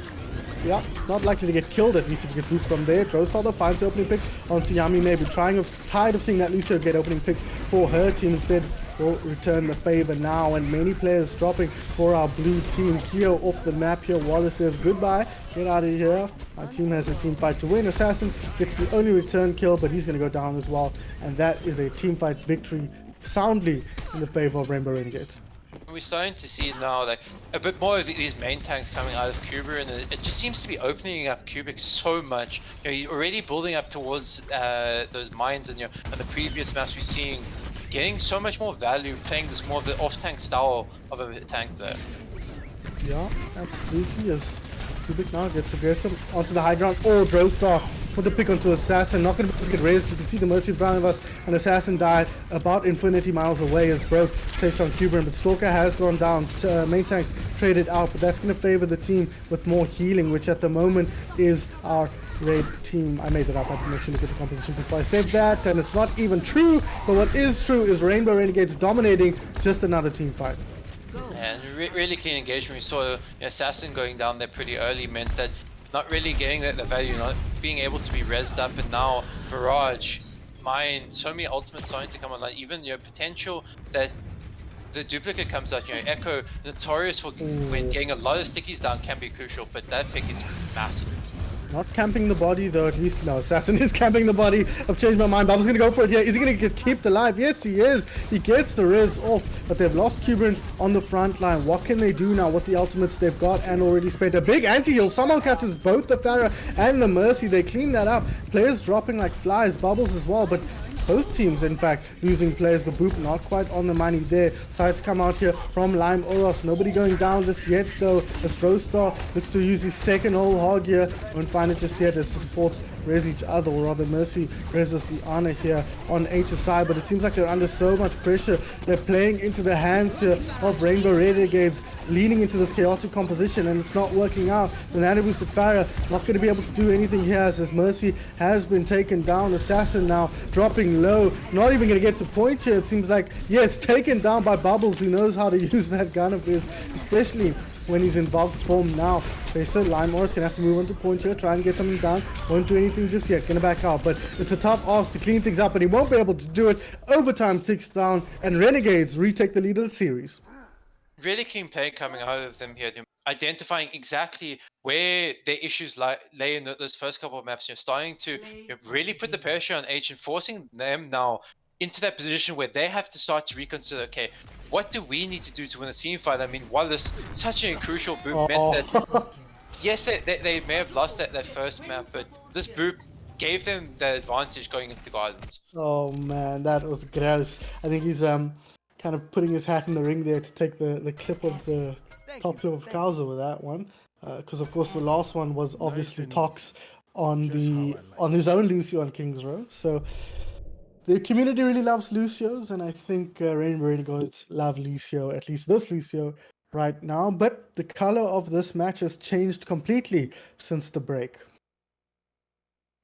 Yeah, it's not likely to get killed, at least if you get booped from there. Drozfather finds the opening pick onto Yami, maybe tired of seeing that Lucio get opening picks for her team. Instead, will return the favor now, and many players dropping for our blue team. Keo off the map here. Wallace says goodbye, get out of here. Our team has a team fight to win. Assassin gets the only return kill, but he's going to go down as well, and that is a team fight victory soundly in the favor of Rainbow Renegades. We're starting to see now like a bit more of these main tanks coming out of Cuba, and it just seems to be opening up Cubic so much. You're already building up towards those mines, and on the previous maps we're seeing getting so much more value, playing this more of the off-tank style of a tank there. Yeah, absolutely. As Cubic now gets aggressive onto the high ground. Oh, Drozstar put the pick onto Assassin, not going to be able to get raised. You can see the Mercy in front of us, and Assassin died about infinity miles away as Broke takes on Cuban, but Stalker has gone down. Main tanks traded out, but that's going to favor the team with more healing, which at the moment is our Raid team. I made that up. I didn't actually look at the composition before I said that, and it's not even true, but what is true is Rainbow Renegades dominating just another team fight. And really clean engagement. We saw Assassin going down there pretty early meant that not really getting the value, not being able to be rezzed up, and now Barrage, Mine, so many ultimates starting to come online, even potential that the duplicate comes out. Echo, notorious for when getting a lot of stickies down, can be crucial, but that pick is massive. Not camping the body though, at least. No, Assassin is camping the body. I've changed my mind. Bubba's gonna go for it here. Is he gonna get kept alive? Yes, he is. He gets the res off, but they've lost Cuban on the front line. What can they do now with the ultimates they've got and already spent? A big anti-heal. Someone catches both the Pharah and the Mercy. They clean that up. Players dropping like flies. Bubbles as well, but both teams, in fact, losing players. The boop not quite on the money there. Sides come out here from Lime Oros. Nobody going down just yet, though. As Drozstar looks to use his second whole hog here. Won't find it just yet as the supports res each other, or rather Mercy reses the honor here on Aitch's side. But it seems like they're under so much pressure. They're playing into the hands here of Rainbow Renegades, leaning into this chaotic composition, and it's not working out. The Nano boosted Pharah not going to be able to do anything here as Mercy has been taken down. Assassin now dropping low, not even going to get to point here. It seems like, yes, taken down by Bubbles, who knows how to use that gun of his, especially when he's in bulk form now. Facer, Lime Morris gonna have to move on to point here, try and get something down. Won't do anything just yet, gonna back out, but it's a tough ask to clean things up, and he won't be able to do it. Overtime ticks down, and Renegades retake the lead of the series. Really clean play coming out of them here, identifying exactly where their issues lay in those first couple of maps. You're starting to really put the pressure on Aitch and forcing them now into that position where they have to start to reconsider, okay, what do we need to do to win a team fight? I mean, Wallace, such a crucial boop meant that, yes, they may have lost that first map, but this boop gave them the advantage going into Gardens. Oh man, that was gross. I think he's kind of putting his hat in the ring there to take the clip of the top clip of Skarzz with that one. Because of course the last one was obviously Tocs on his own Lucio on King's Row. So the community really loves Lucios, and I think Rainbow Renegades love Lucio, at least this Lucio right now. But the color of this match has changed completely since the break.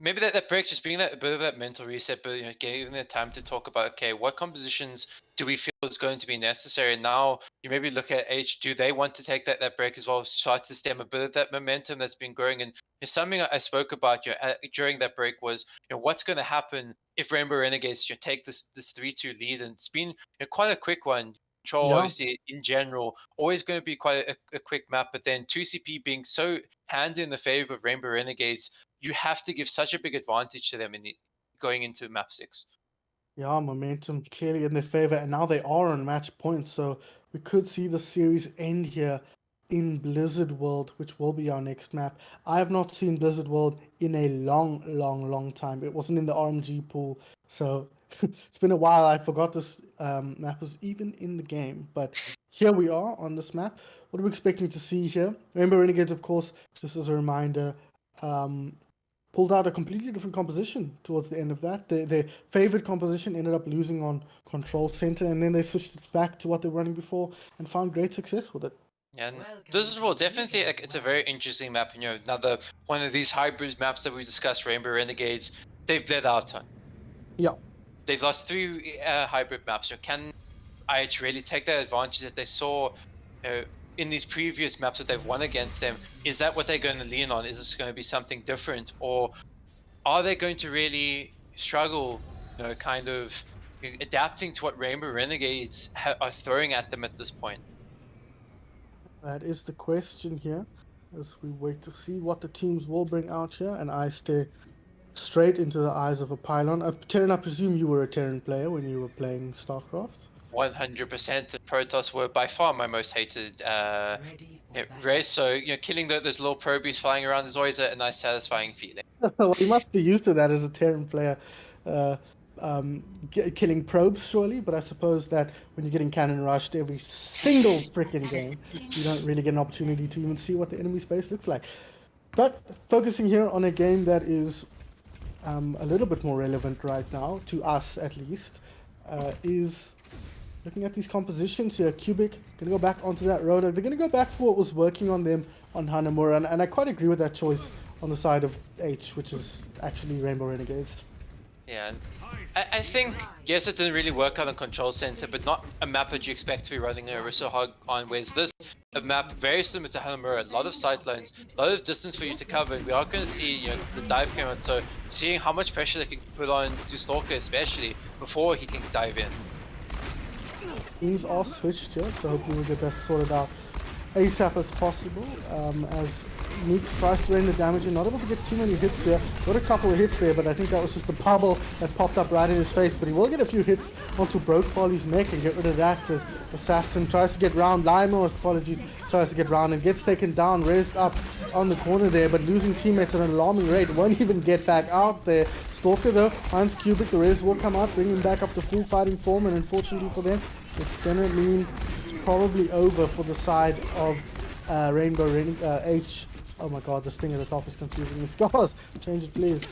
Maybe that break just being a bit of that mental reset, but giving the time to talk about, okay, what compositions do we feel is going to be necessary? And now you maybe look at Aitch, do they want to take that break as well, start to stem a bit of that momentum that's been growing? And something I spoke about during that break was, what's going to happen if Rainbow Renegades take this 3-2 lead? And it's been quite a quick one. Control, Yeah. obviously, in general, always going to be quite a quick map, but then 2CP being so handy in the favor of Rainbow Renegades, you have to give such a big advantage to them in going into map 6. Yeah, momentum clearly in their favor, and now they are on match points, so we could see the series end here in Blizzard World, which will be our next map. I have not seen Blizzard World in a long time. It wasn't in the RMG pool, so it's been a while. I forgot this map was even in the game, but here we are on this map. What are we expecting to see here? Rainbow Renegades, of course, just as a reminder, pulled out a completely different composition towards the end of that. Their favorite composition ended up losing on Control Center, and then they switched it back to what they were running before and found great success with it. And this is definitely it's a very interesting map. Another one of these hybrid maps that we discussed, Rainbow Renegades, they've bled out on. Yeah. They've lost 3 hybrid maps. Can Aitch really take that advantage that they saw in these previous maps that they've won against them? Is that what they're going to lean on? Is this going to be something different, or are they going to really struggle, kind of adapting to what Rainbow Renegades are throwing at them at this point? That is the question here, as we wait to see what the teams will bring out here, and I stare straight into the eyes of a pylon. Terran, I presume you were a Terran player when you were playing StarCraft? 100%. The Protoss were by far my most hated race, so killing those little probies flying around is always a nice satisfying feeling. Well, you must be used to that as a Terran player, killing probes surely, but I suppose that when you're getting cannon rushed every single freaking game, you don't really get an opportunity to even see what the enemy space looks like. But focusing here on a game that is a little bit more relevant right now, to us at least, is looking at these compositions here. Cubic going to go back onto that road. They're going to go back for what was working on them on Hanamura, and I quite agree with that choice on the side of Aitch, which is actually Rainbow Renegades. Yeah, I think, yes, it didn't really work out on Control Center, but not a map that you expect to be running a Orisa Hog on, whereas this a map very similar to Hanamura, a lot of sightlines, a lot of distance for you to cover, and we are going to see the dive come out, so seeing how much pressure they can put on to Stalker especially before he can dive in. Teams are switched here, so hopefully we'll get that sorted out ASAP as possible, as Meeks tries to rain the damage in, not able to get too many hits here. Got a couple of hits there, but I think that was just a bubble that popped up right in his face, but he will get a few hits onto Brokefolly's neck and get rid of that as Assassin tries to get round. Limo's apologies, tries to get round and gets taken down, raised up on the corner there, but losing teammates at an alarming rate, won't even get back out there. Stalker though, finds Cubic, the res will come out, bring him back up to full fighting form, and unfortunately for them, it's gonna mean it's probably over for the side of Rainbow Aitch. Oh my god, this thing at the top is confusing me. Skarzz, change it please.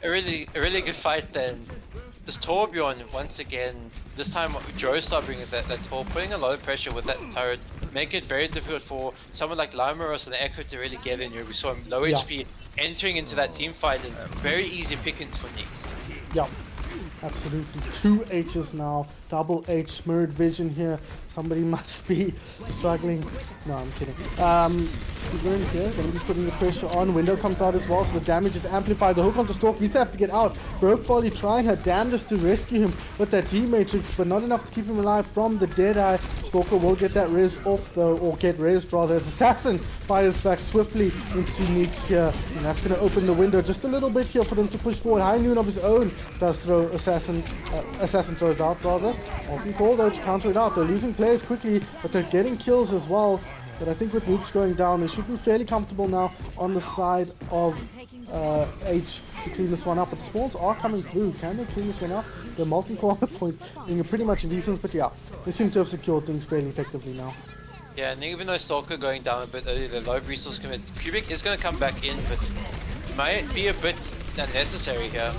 A really good fight then. This Torbjorn, once again, this time Joestar bringing that Tor, putting a lot of pressure with that turret, making it very difficult for someone like Limeros and Echo to really get in here. We saw him low HP entering into that team fight, and very easy pickings for Neeks. Yeah, absolutely. 2 H's now, double H, mirrored vision here. Somebody must be struggling. No, I'm kidding. He's going here, then he's putting the pressure on. Window comes out as well, so the damage is amplified. The hook onto Stalk, he's have to get out. Brokefolly trying her damnedest to rescue him with that D-Matrix, but not enough to keep him alive from the Deadeye. Stalker will get that res off though, or get res rather, as Assassin fires back swiftly into Neeks here, and that's going to open the window just a little bit here for them to push forward. High Noon of his own does throw Assassin throws out rather. Often call though to counter it out. They're losing players quickly, but they're getting kills as well. But I think with Neeks going down, they should be fairly comfortable now on the side of Aitch to clean this one up. But the spawns are coming through. Can they clean this one up? The multi-corner point being pretty much decent, but yeah, they seem to have secured things fairly effectively now. Yeah, and even though Stalker going down a bit early, the low resource commit, Cubic is going to come back in, but might be a bit unnecessary here.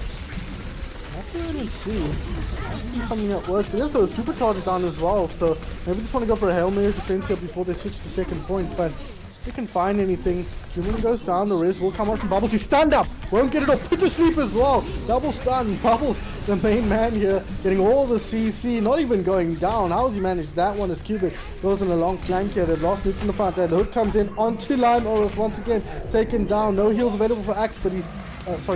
I can really see. I see something that works. There's a supercharger down as well, so maybe just want to go for a Hail Mary defense here before they switch to second point, but if they can find anything, Human goes down, the Riz will come out from Bubbles, he's stunned up, won't get it off, put to sleep as well, double stun, Bubbles, the main man here, getting all the CC, not even going down. How has he managed that one as Cubic goes in a long flank here, they've lost Nits in the front there, the hook comes in onto Lime, or once again taken down, no heals available for Axe, but he's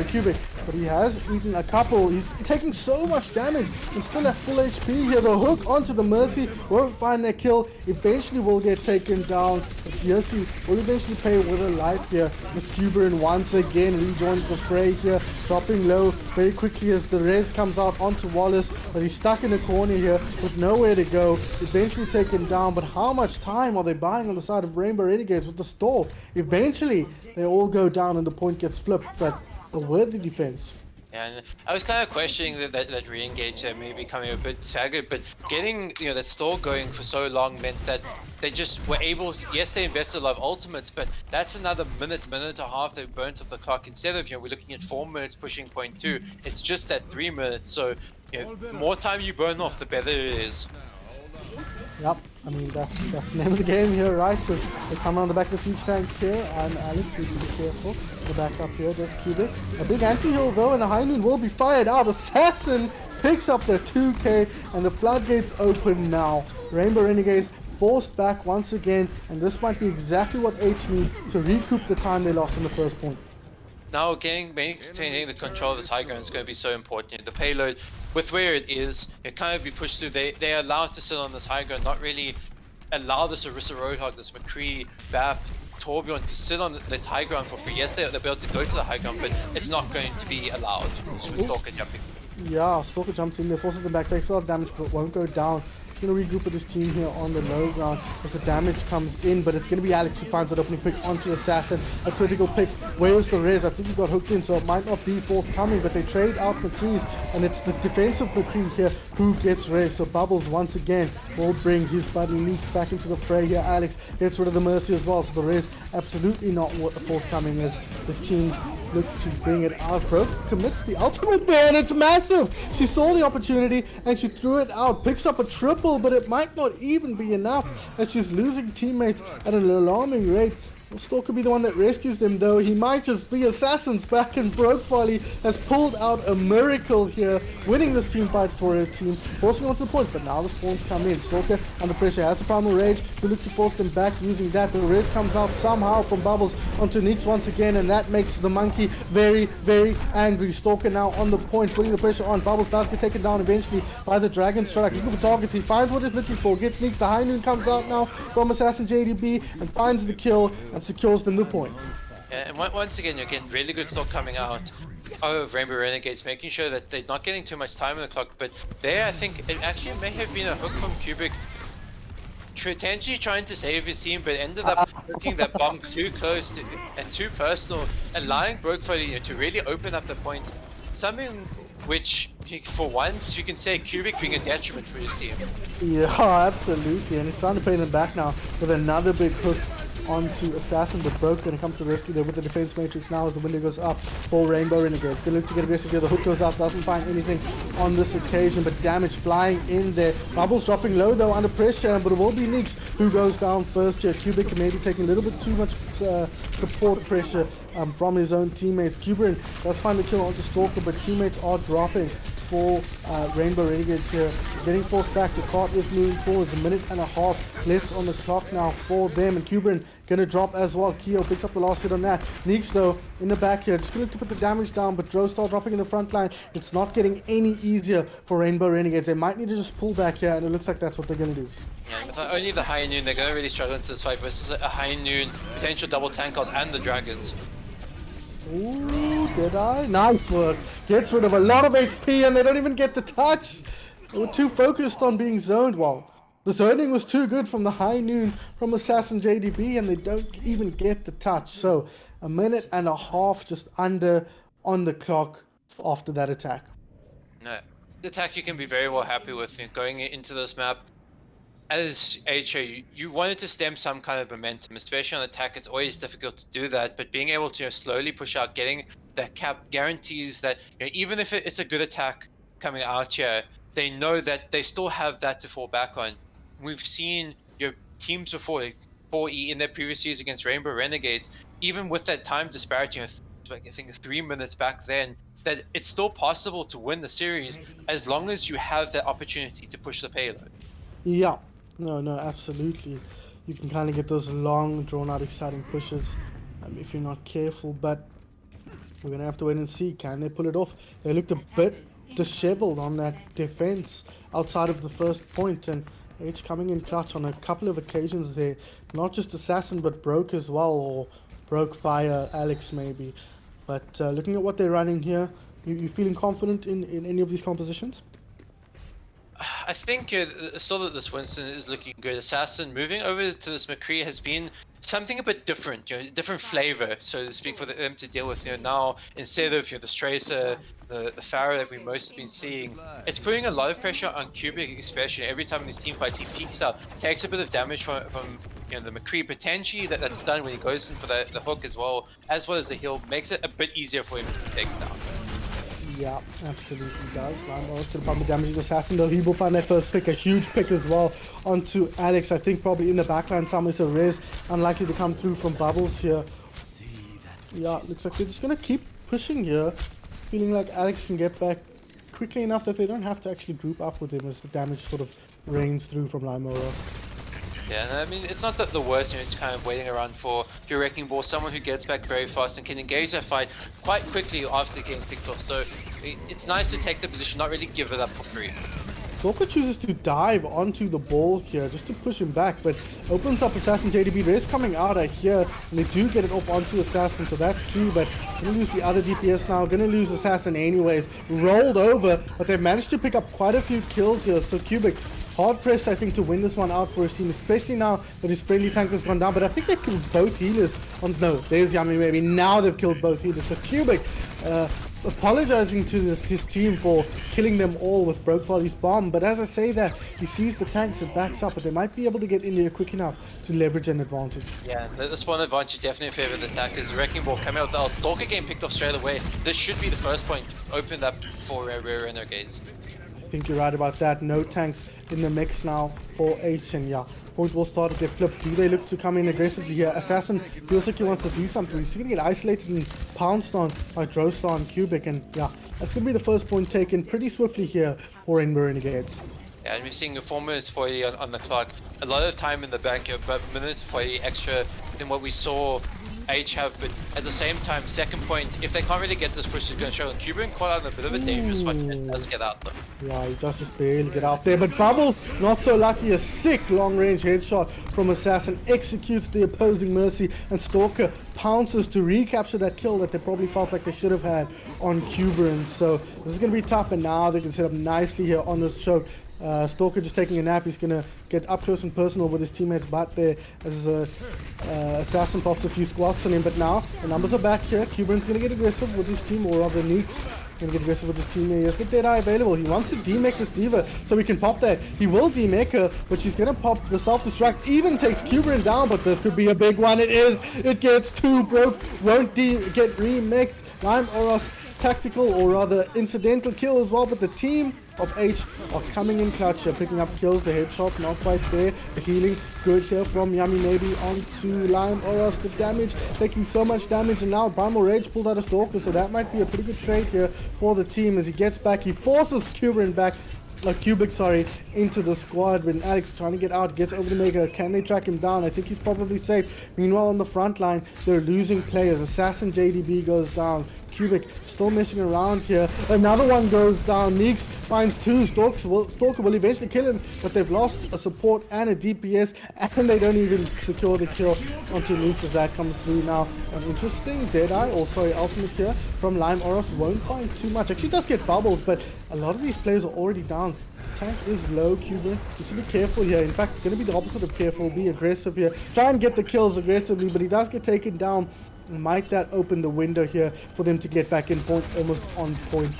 Cubic, but he has eaten a couple. He's taking so much damage and still at full HP here. The hook onto the Mercy won't find their kill. Eventually will get taken down. Mercy will eventually pay with a life here. Miss Cuberin once again rejoins the fray here, dropping low very quickly as the res comes out onto Wallace, but he's stuck in a corner here with nowhere to go. Eventually taken down, but how much time are they buying on the side of Rainbow Renegades with the stall? Eventually they all go down and the point gets flipped, but a worthy defense. Yeah, and I was kind of questioning that re-engage there may be coming a bit staggered, but getting that stall going for so long meant that they just were able to, yes, they invested a lot of ultimates, but that's another minute and a half they burnt off the clock. Instead of we're looking at 4 minutes pushing point 2, it's just at 3 minutes. So more time you burn off, the better it is. Yep, I mean that's the name of the game here, right? Because they come around the back of the siege tank here, and Alex needs to be careful. The back up here, there's Cubic. A big anti-heal though, and the High Noon will be fired out. Assassin picks up the 2k, and the floodgates open now. Rainbow Renegades forced back once again, and this might be exactly what Aitch need to recoup the time they lost in the first point. Now maintaining the control of this high ground is going to be so important. The payload, with where it is, it kind of be pushed through. They're allowed to sit on this high ground, not really allow this Orisa Roadhog, this McCree, Bap, Torbjorn to sit on this high ground for free. Yes, they'll be able to go to the high ground, but it's not going to be allowed with Stalker jumping. Yeah, Stalker jumps in there, forces them back, takes a lot of damage, but won't go down. He's going to regroup with his team here on the low ground as the damage comes in, but it's going to be Alex who finds that opening pick onto Assassin. A critical pick. Where's the res? I think he got hooked in, so it might not be forthcoming, but they trade out McCree's, and it's the defensive McCree here who gets res. So Bubbles once again will bring his buddy Meeks back into the fray here. Alex gets rid of the Mercy as well, so the res absolutely not forthcoming as the teams look to bring it out. Broke commits the ultimate there, and it's massive. She saw the opportunity and she threw it out, picks up a triple, but it might not even be enough as she's losing teammates at an alarming rate. Stalker could be the one that rescues them though. He might just be. Assassin's back, and Brokefolly has pulled out a miracle here, winning this team fight for her team, forcing onto the point, but now the spawns come in. Stalker under pressure, has the primal rage, who looks to force them back using that. The res comes out somehow from Bubbles onto Neeks once again, and that makes the monkey very, very angry. Stalker now on the point, putting the pressure on. Bubbles does get taken down eventually by the Dragon Strike. Looking for targets, he finds what he's looking for, gets Neeks. The High Noon comes out now from Assassin JDB and finds the kill and secures them the point. Yeah, and once again, you're getting really good stock coming out of Rainbow Renegades, making sure that they're not getting too much time on the clock. But there, I think it actually may have been a hook from Cubic, potentially trying to save his team, but ended up hooking that bomb too close to, and too personal, allowing Brokefolly to really open up the point. Something which, for once, you can say Cubic being a detriment for his team. Yeah, absolutely, and he's trying to pay them back now with another big hook onto Assassin, but Broke going to come to the rescue there with the defense matrix now as the window goes up for Rainbow Renegades. Going to look to get aggressive here. The hook goes up, doesn't find anything on this occasion, but damage flying in there. Bubbles dropping low though under pressure, but it will be Neeks who goes down first here. Cubic maybe taking a little bit too much support pressure from his own teammates. Cuberin does find the kill onto Stalker, but teammates are dropping for Rainbow Renegades here. Getting forced back, the cart is moving forward. It's a minute and a half left on the clock now for them, and Cuberin gonna drop as well. Keo picks up the last hit on that. Neeks though in the back here, just gonna put the damage down, but Drostar dropping in the front line. It's not getting any easier for Rainbow Renegades. They might need to just pull back here, and it looks like that's what they're gonna do. Yeah, with only the High Noon, they're gonna really struggle into this fight versus a High Noon potential double tank out and the Dragons. Ooh, did I? Nice work. Gets rid of a lot of HP, and they don't even get the touch. They were too focused on being zoned. Well, the zoning was too good from the High Noon from Assassin JDB, and they don't even get the touch. So a minute and a half just under on the clock after that attack. No, the attack you can be very well happy with going into this map. as HO, you wanted to stem some kind of momentum, especially on attack. It's always difficult to do that, but being able to slowly push out, getting that cap guarantees that even if it's a good attack coming out here, they know that they still have that to fall back on. We've seen teams before, like 4E in their previous years against Rainbow Renegades, even with that time disparity, like I think 3 minutes back then, that it's still possible to win the series as long as you have that opportunity to push the payload. Yeah, no, absolutely. You can kind of get those long, drawn-out, exciting pushes if you're not careful. But we're gonna have to wait and see. Can they pull it off? They looked a bit disheveled on that defense outside of the first point, and Aitch coming in clutch on a couple of occasions there. Not just Assassin, but Broke as well, or Broke Fire, Alex maybe. But looking at what they're running here, you feeling confident in any of these compositions? I think still that this Winston is looking good. Assassin moving over to this McCree has been something a bit different, different flavor, so to speak, for them to deal with. Now instead of the Stracer, the Pharaoh that we most have been seeing, it's putting a lot of pressure on Cubic, especially every time in these team fights he peeks out, takes a bit of damage from the McCree potentially that's done when he goes in for the hook as well as the heal, makes it a bit easier for him to take it down. Yeah, absolutely does. LimeOros to the bumper damaging Assassin, though he will find that first pick, a huge pick as well onto Alex. I think probably in the backline somewhere, so Rez unlikely to come through from bubbles here. Yeah, looks like they're just going to keep pushing here, feeling like Alex can get back quickly enough that they don't have to actually group up with him as the damage sort of rains through from LimeOros. Yeah, and I mean, it's not the worst, it's kind of waiting around for your Wrecking Ball, someone who gets back very fast and can engage that fight quite quickly after getting picked off. So it's nice to take the position, not really give it up for free. Stalker chooses to dive onto the ball here just to push him back, but opens up Assassin JDB. Rez coming out of here, and they do get it off onto Assassin, so that's key, but gonna lose the other DPS now, gonna lose Assassin anyways. Rolled over, but they've managed to pick up quite a few kills here, so Cubic hard pressed, I think, to win this one out for his team, especially now that his friendly tank has gone down. But I think they've killed both healers. No, there's Yummy Baby. Now they've killed both healers. So Cubic apologizing to his team for killing them all with Brokefolly's bomb. But as I say that, he sees the tanks and backs up, but they might be able to get in there quick enough to leverage an advantage. Yeah, this one advantage definitely in favor of the attackers. Wrecking Ball coming out with the ult. Stalker getting picked off straight away. This should be the first point opened up for Rare Renegades. I think you're right about that. No tanks in the mix now for Aitch, and yeah, point will start to get flipped. Do they look to come in aggressively here? Assassin feels like he wants to do something. He's going to get isolated and pounced on by Drostar and Cubic, and yeah, that's going to be the first point taken pretty swiftly here for Rainbow Renegades. Yeah, and we're seeing 4 minutes 40 on the clock. A lot of time in the back, but minutes 40 extra than what we saw Aitch have, but at the same time, second point, if they can't really get this push, it's going to show. And Cuban caught out in a bit of a dangerous one and does get out though. Yeah, he does just barely get out there, but Bubbles, not so lucky. A sick long-range headshot from Assassin executes the opposing Mercy, and Stalker pounces to recapture that kill that they probably felt like they should have had on Cuban. So this is going to be tough, and now they can set up nicely here on this choke. Stalker just taking a nap. He's going to get up close and personal with his teammates butt there as Assassin pops a few squats on him. But now the numbers are back here. Cuban's going to get aggressive with his team, or rather Neeks going to get aggressive with his team here. He has the Deadeye available. He wants to demech this Diva so he can pop that. He will demech her, but she's going to pop the self-destruct. Even takes Cuban down, but this could be a big one. It is. It gets too broke. Won't get remeked. LimeOros tactical, or rather incidental kill as well, but the team of Aitch are coming in clutch here, picking up kills. The headshot not quite there. The healing good here from Yummy Maybe onto LimeOros. The damage, taking so much damage, and now Primal Rage pulled out a Stalker, so that might be a pretty good trade here for the team. As he gets back, he forces Cubic back, Cubic, sorry, into the squad. When Alex trying to get out, gets over the Mega. Can they track him down? I think he's probably safe. Meanwhile, on the front line, they're losing players. Assassin JDB goes down. Cubic still messing around here. Another one goes down. Neeks finds two. Stalker will eventually kill him, but they've lost a support and a DPS, and they don't even secure the kill onto Neeks as that comes through now. An interesting Deadeye, or sorry, ultimate here from LimeOros. Won't find too much. Actually does get bubbles, but a lot of these players are already down. Tank is low, Cuban. Just to be careful here. In fact, it's going to be the opposite of careful. Be aggressive here. Try and get the kills aggressively, but he does get taken down Might that open the window here for them to get back in point, almost on point?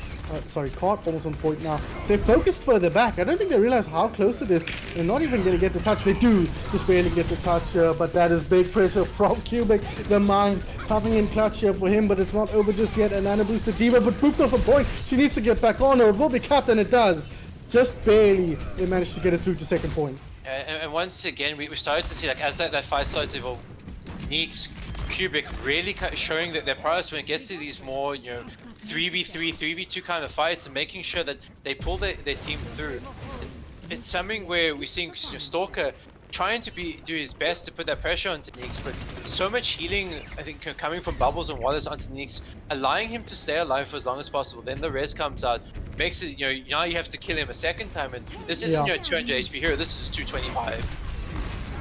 Sorry, cart almost on point now. They're focused further back. I don't think they realize how close it is. They're not even going to get the touch. They do just barely get the touch here, but that is big pressure from Cubic. The Mines coming in clutch here for him, but it's not over just yet. And Anna boosts the Diva, but booped off a point. She needs to get back on, or it will be capped, and it does. Just barely they managed to get it through to second point. And once again, we started to see, like, as that fight started to evolve, Neeks, Cubic really showing that their prowess when it gets to these more, 3v3, 3v2 kind of fights, and making sure that they pull their team through. It's something where we're seeing Stalker trying to do his best to put that pressure onto Neeks, but so much healing, I think, coming from Bubbles and Wallace onto Neeks, allowing him to stay alive for as long as possible. Then the res comes out, makes it, now you have to kill him a second time, and this isn't 200 HP hero, this is 225.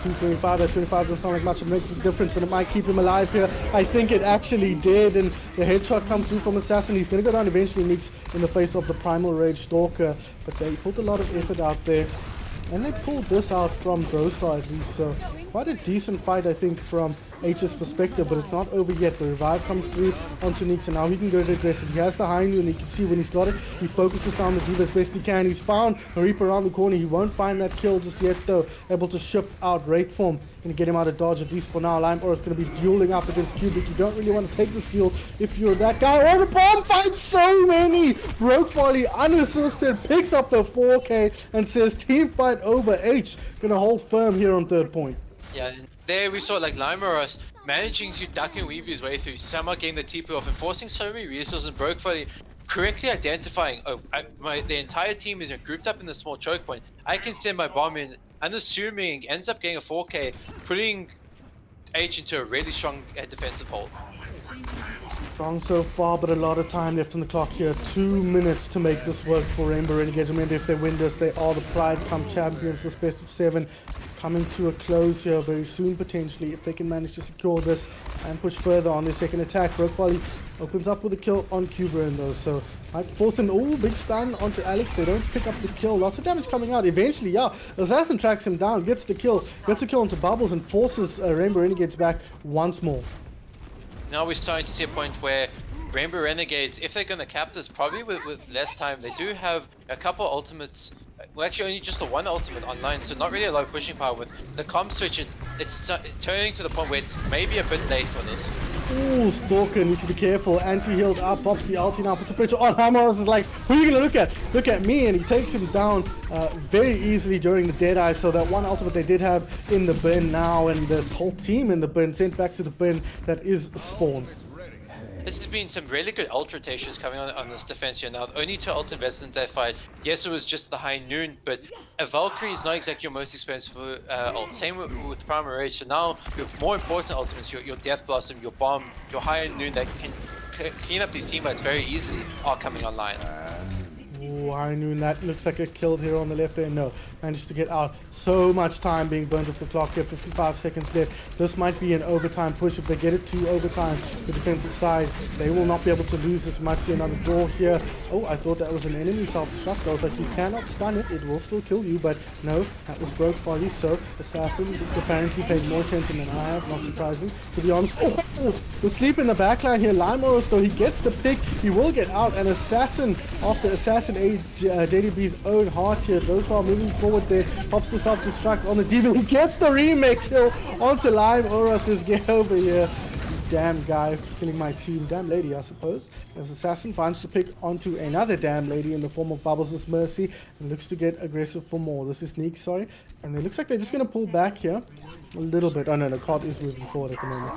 225, that 25 doesn't sound like much of a difference, and it might keep him alive here. I think it actually did, and the headshot comes through from Assassin. He's going to go down eventually, Neeks, in the face of the Primal Rage Stalker, but they pulled a lot of effort out there. And they pulled this out from Brokefolly at least, so quite a decent fight, I think, from Aitch's perspective, but it's not over yet. The revive comes through onto Neeks, and now he can go to aggressive. He has the high noon, and you can see when he's got it, he focuses down the Diva as best he can. He's found a Reaper around the corner. He won't find that kill just yet, though. Able to shift out Wraith form and get him out of dodge, at least for now. LimeOra is going to be dueling up against Cubic. You don't really want to take this duel if you're that guy. Oh, the bomb finds so many! Brokefolly, unassisted, picks up the 4K and says team fight over. Aitch going to hold firm here on third point. Yeah, and there we saw like LimeOra managing to duck and weave his way through, somehow getting the TP off and forcing so many resources, and Brokefolly correctly identifying, the entire team is grouped up in the small choke point. I can send my bomb in, unassuming, ends up getting a 4K, putting Aitch into a really strong defensive hold. Strong so far, but a lot of time left on the clock here. 2 minutes to make this work for Rainbow Renegades. Remember, if they win this, they are the Pride Cup champions. This best of 7 coming to a close here very soon, potentially, if they can manage to secure this and push further on their second attack. Brokefolly opens up with a kill on Cuberin though, so might force an big stun onto Alex. They don't pick up the kill. Lots of damage coming out. Eventually, Assassin tracks him down, gets a kill onto Bubbles, and forces Rainbow Renegades back once more. Now we're starting to see a point where Rainbow Renegades, if they're going to cap this, probably with less time, they do have a couple ultimates. Well, actually only just the one ultimate online, so not really a lot of pushing power. With the comp switch, it's turning to the point where it's maybe a bit late for this. Ooh, Stalker needs to be careful. Anti-healed up, pops the ulti now, puts the pressure on. LimeOra is like, who are you gonna look at? Look at me, and he takes him down very easily during the Deadeye. So that one ultimate they did have in the bin now, and the whole team in the bin, sent back to the bin that is spawned. This has been some really good ult rotations coming on this defense here now. Only 2 ult invested in that fight. Yes, it was just the high noon, but a Valkyrie is not exactly your most expensive ult. Same with Primal Rage. So now you have more important ultimates, your Death Blossom, your Bomb, your high noon that can clean up these team fights very easily are coming online. Ooh, high noon, that looks like a kill here on the left there. No, managed to get out. So much time being burned off the clock here, 55 seconds left. This might be an overtime push. If they get it to overtime, the defensive side, they will not be able to lose this. Might see another draw here. Oh, I thought that was an enemy self-destruct. I was like, you cannot stun it, it will still kill you, but no, that was Brokefolly. So Assassin apparently paid more attention than I have, not surprising, to be honest. Oh, the sleep in the backline here. LimeOra, though, he gets the pick, he will get out, and Assassin, after Assassin JDB's own heart here, those far moving forward there, pops the self-destruct on the Diva. He gets the remake kill onto LimeOra, says get over here. Damn guy killing my team, damn lady I suppose, as Assassin finds the pick onto another damn lady in the form of Bubbles' Mercy and looks to get aggressive for more. This is Sneak, sorry, and it looks like they're just going to pull back here a little bit. Oh no, the card is moving forward at the moment.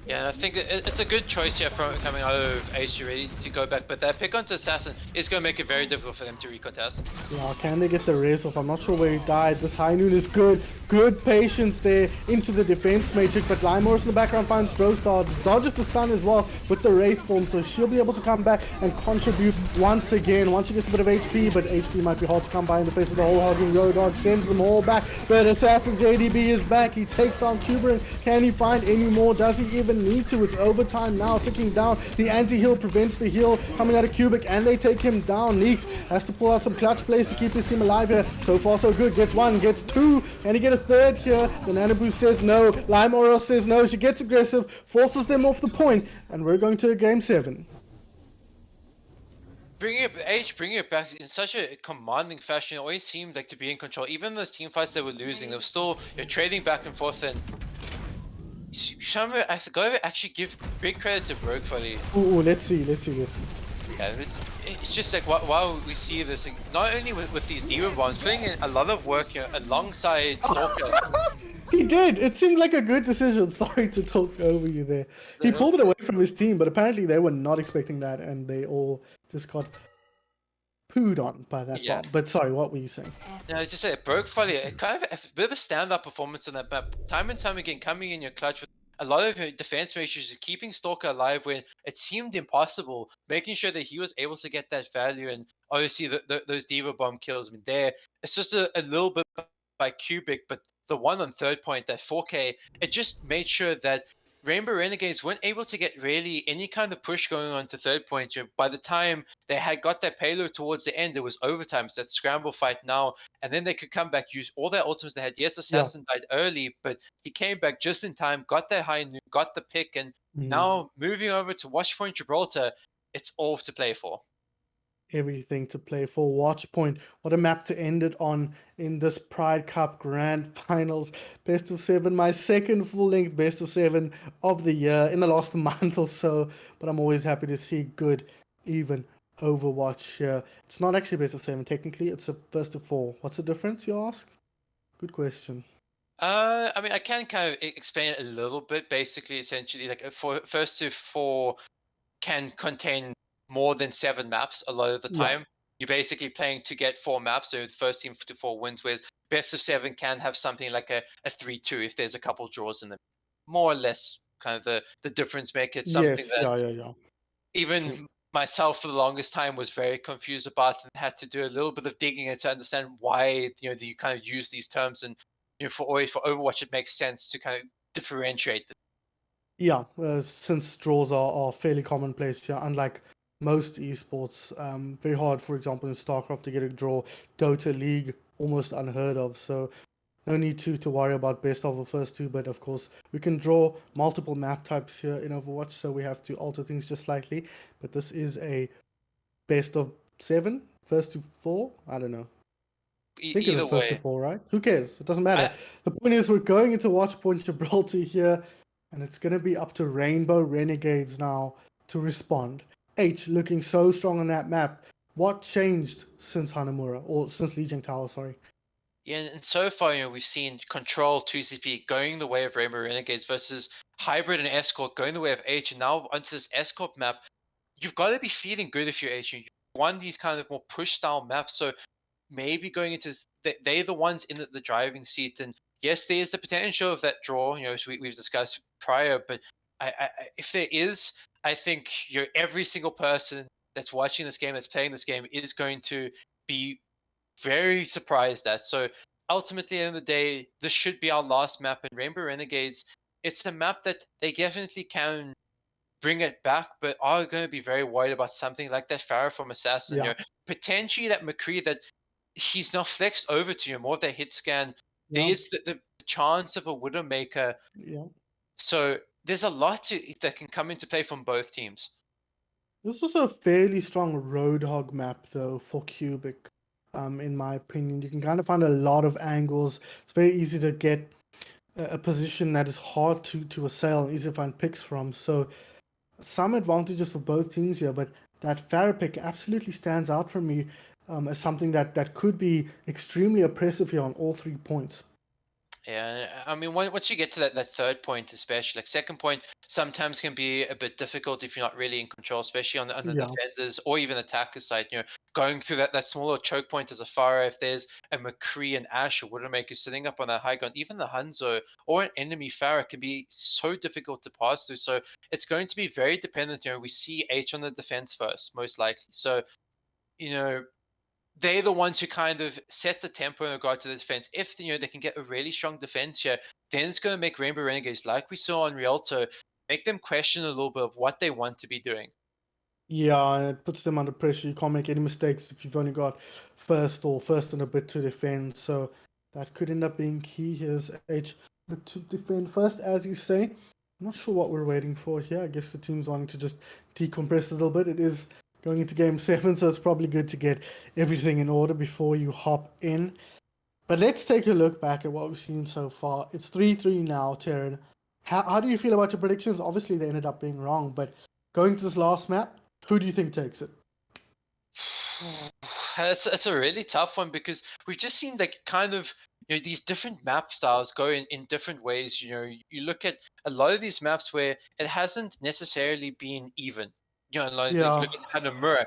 Yeah, and I think it's a good choice here from coming out of Aitch ready to go back, but that pick onto Assassin is going to make it very difficult for them to recontest. Yeah, can they get the res off? I'm not sure where he died. This high noon is good. Good patience there into the defense matrix, but LimeOra in the background finds Drostar, dodges the stun as well with the Wraith form, so she'll be able to come back and contribute once again. Once she gets a bit of HP, but HP might be hard to come by in the face of the whole hogging Road Dog, sends them all back, but Assassin JDB is back. He takes down Cuberin. Can he find any more? Does he even need to? It's overtime now, ticking down. The anti-heal prevents the heal coming out of Cubic, and they take him down. Neeks has to pull out some clutch plays to keep his team alive here. So far so good. Gets one, gets two. Can he get a third here? The Nanabu says no. LimeOra says no. She gets aggressive, forces forces them off the point, and we're going to a game 7. Bringing it back in such a commanding fashion, it always seemed like to be in control. Even those team fights they were losing, they were still trading back and forth. And I gotta actually give big credit to Brokefolly. Ooh, let's see. Yeah, it's just like while we see this, like, not only with these demon bombs, putting in a lot of work here alongside Stalker. He did. It seemed like a good decision. Sorry to talk over you there. He pulled it away from his team, but apparently they were not expecting that, and they all just got pooed on by that Yeah. bomb. But sorry, what were you saying? No, it's just it Brokefolly, kind of a bit of a stand-up performance on that map. Time and time again, coming in your clutch with a lot of defense measures, keeping Stalker alive when it seemed impossible, making sure that he was able to get that value, and obviously those Diva bomb kills. I mean, it's just a little bit by Cubic, but the one on third point, that 4K, it just made sure that Rainbow Renegades weren't able to get really any kind of push going on to third point. By the time they had got that payload towards the end, it was overtime. It's that scramble fight now, and then they could come back, use all their ultimates they had. Yes, Assassin died early, but he came back just in time, got that high noon, got the pick, and now moving over to Watchpoint Gibraltar, it's all to play for. Everything to play for. Watchpoint. What a map to end it on in this Pride Cup Grand Finals. Best of 7. My second full-length best of 7 of the year in the last month or so. But I'm always happy to see good, even Overwatch here. It's not actually best of 7 technically. It's a best of 4. What's the difference, you ask? Good question. I mean, I can kind of explain it a little bit. Basically, essentially, like for first to 4 can contain more than 7 maps a lot of the time. You're basically playing to get 4 maps, so the first team to 4 wins, whereas best of 7 can have something like a 3-2 if there's a couple draws in them. More or less kind of the difference maker. It's something that even myself for the longest time was very confused about, and had to do a little bit of digging to understand why you kind of use these terms. And for Overwatch it makes sense to kind of differentiate them. Yeah, since draws are fairly commonplace here, unlike most esports, very hard, for example, in StarCraft to get a draw. Dota League, almost unheard of, so no need to worry about best of the first 2, but of course, we can draw multiple map types here in Overwatch, so we have to alter things just slightly, but this is a best of 7, first to 4, I don't know. I think it's first to 4, right? Who cares? It doesn't matter. The point is we're going into Watchpoint Gibraltar here, and it's going to be up to Rainbow Renegades now to respond. Aitch looking so strong on that map. What changed since Hanamura, or since Legion Tower, sorry? Yeah, and so far, we've seen Control 2CP going the way of Rainbow Renegades versus Hybrid and Escort going the way of Aitch, and now onto this Escort map. You've got to be feeling good if you're Aitch. You've won these kind of more push-style maps, so maybe going into they're the ones in the driving seat. And yes, there is the potential of that draw, as we've discussed prior, but if there is, I think every single person that's watching this game, that's playing this game, is going to be very surprised at. So ultimately, at the end of the day, this should be our last map in Rainbow Renegades. It's a map that they definitely can bring it back, but are going to be very worried about something like that Farah from Assassin. Potentially that McCree, that he's now flexed over to more of that hit scan. There's the chance of a Widowmaker. So there's a lot that can come into play from both teams. This was a fairly strong Roadhog map, though, for Cubic, in my opinion. You can kind of find a lot of angles. It's very easy to get a position that is hard to assail and easy to find picks from. So some advantages for both teams here, but that Farah pick absolutely stands out for me as something that could be extremely oppressive here on all 3 points. Yeah, I mean, once you get to that third point, especially, like second point, sometimes can be a bit difficult if you're not really in control, especially on the defenders or even attacker side. Going through that smaller choke point as a Farah, if there's a McCree and Ash or Widowmaker sitting up on that high ground, even the Hanzo or an enemy Farah can be so difficult to pass through. So it's going to be very dependent. We see H on the defense first, most likely. So, they're the ones who kind of set the tempo in regard to the defense. If they can get a really strong defense here, then it's going to make Rainbow Renegades, like we saw on Rialto, make them question a little bit of what they want to be doing. Yeah, and it puts them under pressure. You can't make any mistakes if you've only got first and a bit to defend. So that could end up being key. Here's Aitch to defend first, as you say. I'm not sure what we're waiting for here. I guess the team's wanting to just decompress a little bit. It is going into game 7, so it's probably good to get everything in order before you hop in. But let's take a look back at what we've seen so far. It's 3-3 now, Terran. How do you feel about your predictions? Obviously, they ended up being wrong, but going to this last map, who do you think takes it? That's a really tough one because we've just seen like kind of these different map styles go in different ways. You look at a lot of these maps where it hasn't necessarily been even. Like Yeah. look at kind of mirror,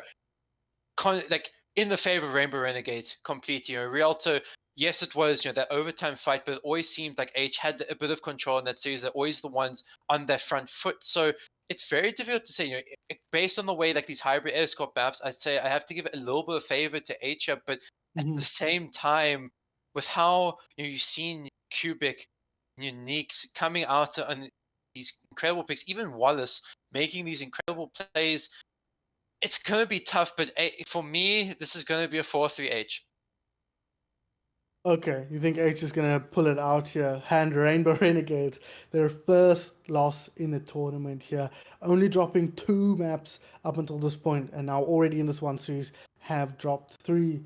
like in the favor of Rainbow Renegades completely. Rialto, yes, it was that overtime fight, but it always seemed like Aitch had a bit of control in that series. They're always the ones on their front foot. So it's very difficult to say. Based on the way like these hybrid airscope maps, I'd say I have to give it a little bit of favor to Aitch, but at the same time, with how you've seen Cubic, Uniques coming out on these incredible picks, even Wallace making these incredible plays, it's gonna be tough. But for me, this is gonna be a 4-3 Aitch. Okay, you think Aitch is going to pull it out here? Hand Rainbow Renegades, their first loss in the tournament here. Only dropping 2 maps up until this point, and now already in this one series have dropped 3.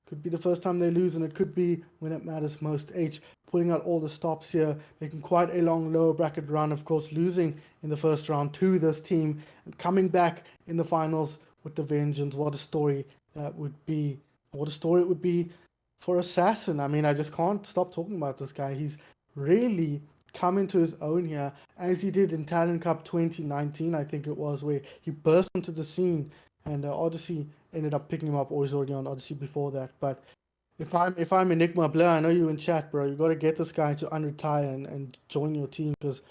Could be the first time they lose, and it could be when it matters most. Aitch pulling out all the stops here, making quite a long lower bracket run, of course, losing in the first round to this team, and coming back in the finals with the vengeance. What a story that would be. What a story it would be for Assassin. I mean, I just can't stop talking about this guy. He's really come into his own here, as he did in Talent Cup 2019, I think it was, where he burst onto the scene, and Odyssey ended up picking him up, or he's already on Odyssey before that. But if I'm Enigma Blur, I know you in chat, bro. You got to get this guy to unretire and join your team, because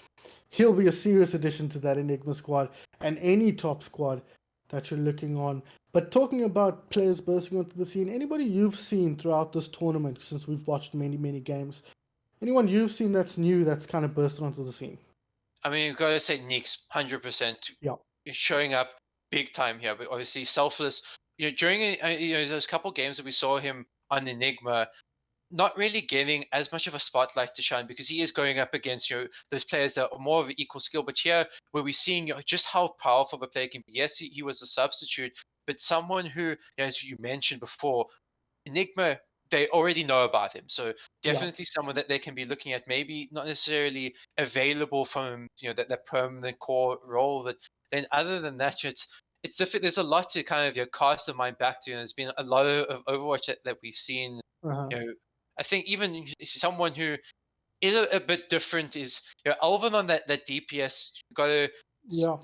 he'll be a serious addition to that Enigma squad and any top squad that you're looking on. But talking about players bursting onto the scene, anybody you've seen throughout this tournament, since we've watched many, many games, anyone you've seen that's new that's kind of bursted onto the scene? I mean, you've got to say Nick's 100% Yeah. showing up big time here. But obviously, Selfless. During those couple games that we saw him on Enigma, not really getting as much of a spotlight to shine because he is going up against those players that are more of an equal skill. But here, where we're seeing just how powerful the player can be. Yes, he was a substitute, but someone who, as you mentioned before, Enigma, they already know about him. So definitely someone that they can be looking at, maybe not necessarily available from that permanent core role. But then other than that, it's different. There's a lot to kind of cast the mind back to. And there's been a lot of Overwatch that we've seen. I think even someone who is a bit different is Alvin on that DPS. Got to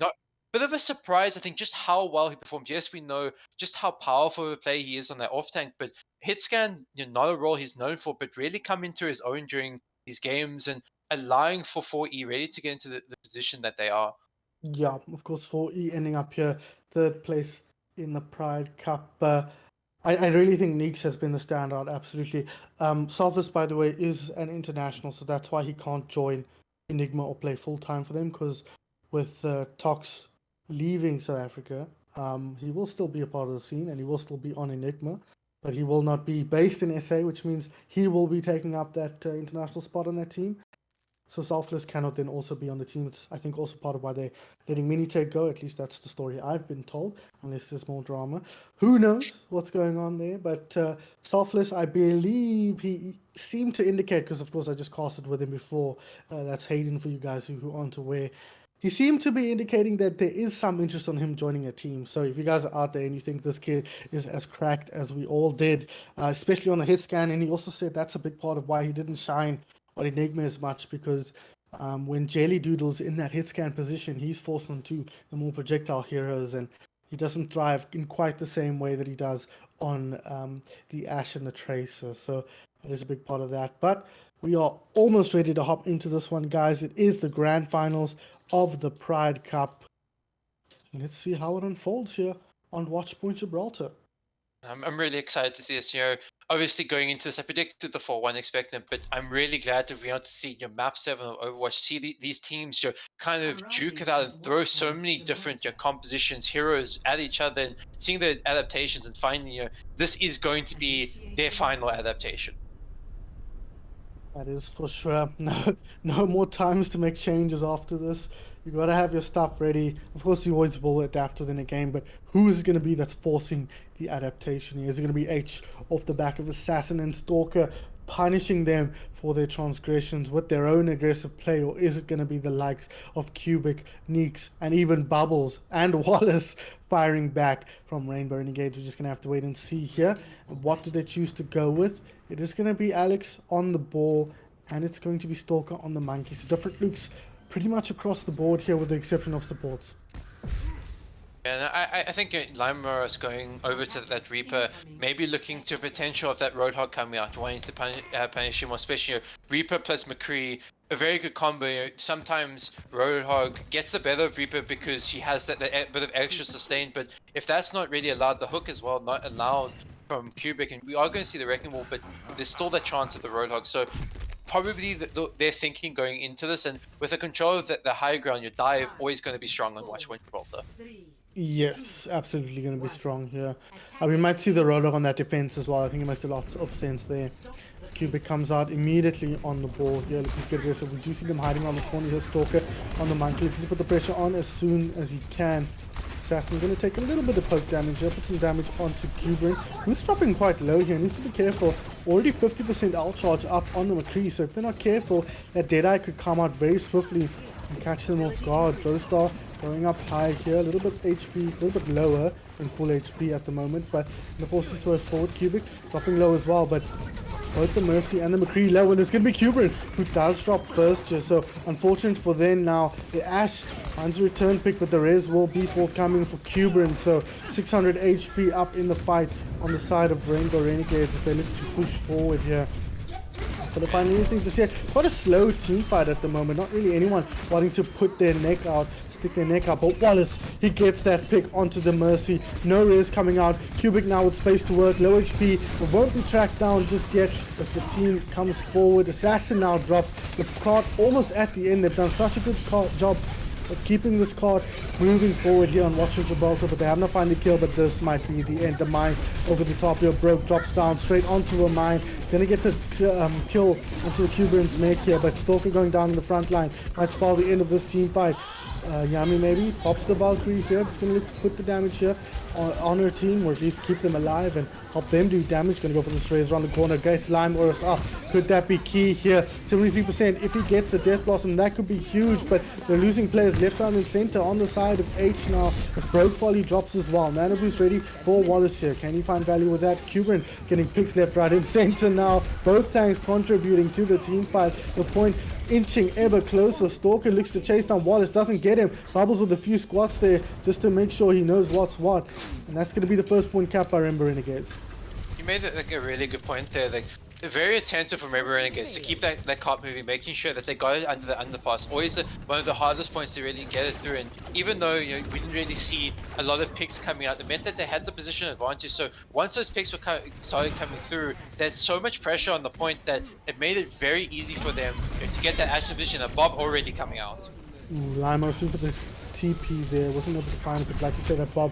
not bit of a surprise, I think, just how well he performed. Yes, we know just how powerful of a player he is on that off tank, but Hitscan, not a role he's known for, but really come into his own during these games and allowing for 4E ready to get into the position that they are. Yeah, of course, 4E ending up here, 3rd place in the Pride Cup. I really think Neeks has been the standout, absolutely. Selfless, by the way, is an international, so that's why he can't join Enigma or play full-time for them, because with Tocs leaving South Africa, he will still be a part of the scene, and he will still be on Enigma, but he will not be based in SA, which means he will be taking up that international spot on that team. So Selfless cannot then also be on the team. It's, I think, also part of why they're letting Minitake go. At least that's the story I've been told, unless there's more drama. Who knows what's going on there? But Selfless, I believe he seemed to indicate, because of course I just casted with him before. That's Hayden for you guys who aren't aware. He seemed to be indicating that there is some interest on him joining a team. So if you guys are out there and you think this kid is as cracked as we all did, especially on the hit scan, and he also said that's a big part of why he didn't shine on Enigma as much, because when JellyDoodle's in that hit scan position, he's forced onto the more projectile heroes, and he doesn't thrive in quite the same way that he does on the Ash and the Tracer. So that is a big part of that. But we are almost ready to hop into this one, guys. It is the grand finals of the Pride Cup. Let's see how it unfolds here on Watchpoint Gibraltar. I'm really excited to see this. Obviously going into this, I predicted the 4-1 expectant, but I'm really glad to be able to see map 7 of Overwatch, see these teams kind of duke it out and throw so many different compositions, heroes at each other, and seeing the adaptations, and finally this is going to be their final adaptation. That is for sure. No more times to make changes after this. You gotta have your stuff ready. Of course, you always will adapt within a game, but who is it gonna be that's forcing the adaptation here? Is it gonna be Aitch off the back of Assassin and Stalker, punishing them for their transgressions with their own aggressive play, or is it gonna be the likes of Cubic, Neeks, and even Bubbles and Wallace firing back from Rainbow Renegades? We're just gonna have to wait and see here. What do they choose to go with? It is going to be Alex on the ball, and it's going to be Stalker on the monkey. So different looks pretty much across the board here, with the exception of supports. And I think Limewire is going over to that Reaper, maybe looking to potential of that Roadhog coming out, wanting to punish him, especially Reaper plus McCree, a very good combo. Sometimes Roadhog gets the better of Reaper because he has that bit of extra sustain, but if that's not really allowed, the hook as well, not allowed from Cubic, and we are going to see the Wrecking Ball, but there's still that chance of the Roadhog. So probably they're thinking going into this, and with the control of the high ground, your dive always going to be strong on Watch Point Revolver. Yes, absolutely going to be strong here. We might see the Roadhog on that defense as well. I think it makes a lot of sense there. As Cubic comes out immediately on the ball here, looking to get aggressive. We do see them hiding on the corner here. Stalker on the monkey, looking to put the pressure on as soon as he can. Assassin's going to take a little bit of poke damage here, put some damage onto Cuban, who's dropping quite low here, needs to be careful. Already 50% ult charge up on the McCree, so if they're not careful, that Deadeye could come out very swiftly and catch them off guard. Joestar going up high here, a little bit HP, a little bit lower than full HP at the moment, but the forces were forward. Cubic dropping low as well, but both the Mercy and the McCree low, and it's going to be Cuban who does drop first here, so unfortunate for them now. The Ash finds a return pick, but the res will be forthcoming for Cuban, so 600 HP up in the fight on the side of Rainbow Renegades as they look to push forward here. So to find anything to see, quite a slow team fight at the moment, not really anyone wanting to put their neck out, stick their neck up, but Wallace, he gets that pick onto the Mercy. No res coming out. Cubic now with space to work, low HP, it won't be tracked down just yet as the team comes forward. Assassin now drops the card almost at the end. They've done such a good job of keeping this card moving forward here on Watch Gibraltar, but they have not found the kill, but this might be the end. The mine over the top here, Broke drops down straight onto a mine, gonna get the kill onto the Cuban's neck here, but Stalker going down in the front line might spell the end of this team fight. Yami maybe pops the Valkyrie here, just gonna look to put the damage here on her team, or at least keep them alive and help them do damage. Gonna go for the strays around the corner, gets Lime or up. Could that be key here? 73%. If he gets the Death Blossom, that could be huge, but they're losing players left, right, and center on the side of Aitch now as Brokefolly drops as well. Mana Boost ready for Wallace here. Can he find value with that? Cuban getting picks left, right, and center now. Both tanks contributing to the team fight. The point inching ever closer. Stalker looks to chase down Wallace, doesn't get him. Bubbles with a few squats there just to make sure he knows what's what. And that's going to be the first point cap by Rainbow Renegades. You made like a really good point there. Like, they're very attentive from Rainbow Renegades to keep that cart moving, making sure that they got it under the underpass. Always one of the hardest points to really get it through. And even though we didn't really see a lot of picks coming out, it meant that they had the position advantage. So once those picks started coming through, there's so much pressure on the point that it made it very easy for them to get that actual position. And Bob already coming out. Limo for the TP there, wasn't able to find it, but like you said, that Bob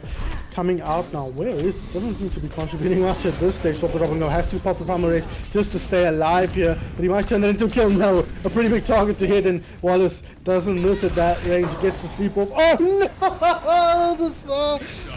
coming out now. Where is? Doesn't seem to be contributing much at this stage. Shopper dropping no, has to pop the primal rage just to stay alive here, but he might turn that into a kill now. A pretty big target to hit, and Wallace doesn't miss at that range. Gets the sleep off. Oh no!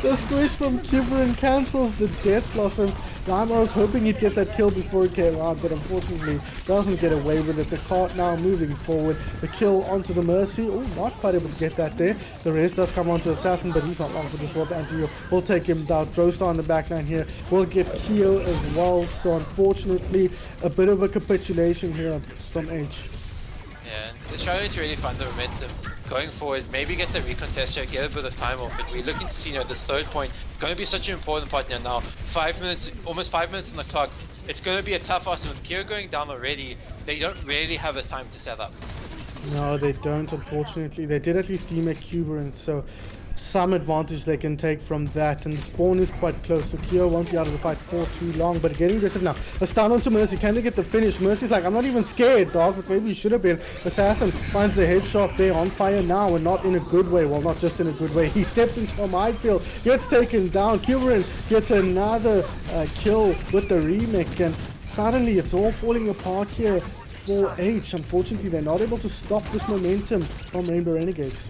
The squish from Kivrin cancels the Death Blossom. I was hoping he'd get that kill before it came out, but unfortunately doesn't get away with it. The cart now moving forward. The kill onto the Mercy. Oh, not quite able to get that there. The rest does come onto Assassin, but he's not long for this world. Anti-hero will take him down. Droestar on the backline here will get Keo as well. So unfortunately, a bit of a capitulation here from Aitch. Yeah, they're trying to really find the momentum going forward, maybe get the recontest here, get a bit of time off, but we're looking to see this third point going to be such an important part now. 5 minutes, almost 5 minutes on the clock. It's going to be a tough ask, and with Keo going down already, they don't really have the time to set up. No, they don't, unfortunately. They did at least demake Cuberin, so some advantage they can take from that, and the spawn is quite close, so Keo won't be out of the fight for too long, but getting aggressive now. A stun onto Mercy, can they get the finish? Mercy's like, I'm not even scared, dog, but maybe he should have been. Assassin finds the headshot there, on fire now, and not in a good way. Well, not just in a good way. He steps into a minefield, gets taken down. Cuberin gets another kill with the remake, and suddenly it's all falling apart here for Aitch. Unfortunately, they're not able to stop this momentum from Rainbow Renegades.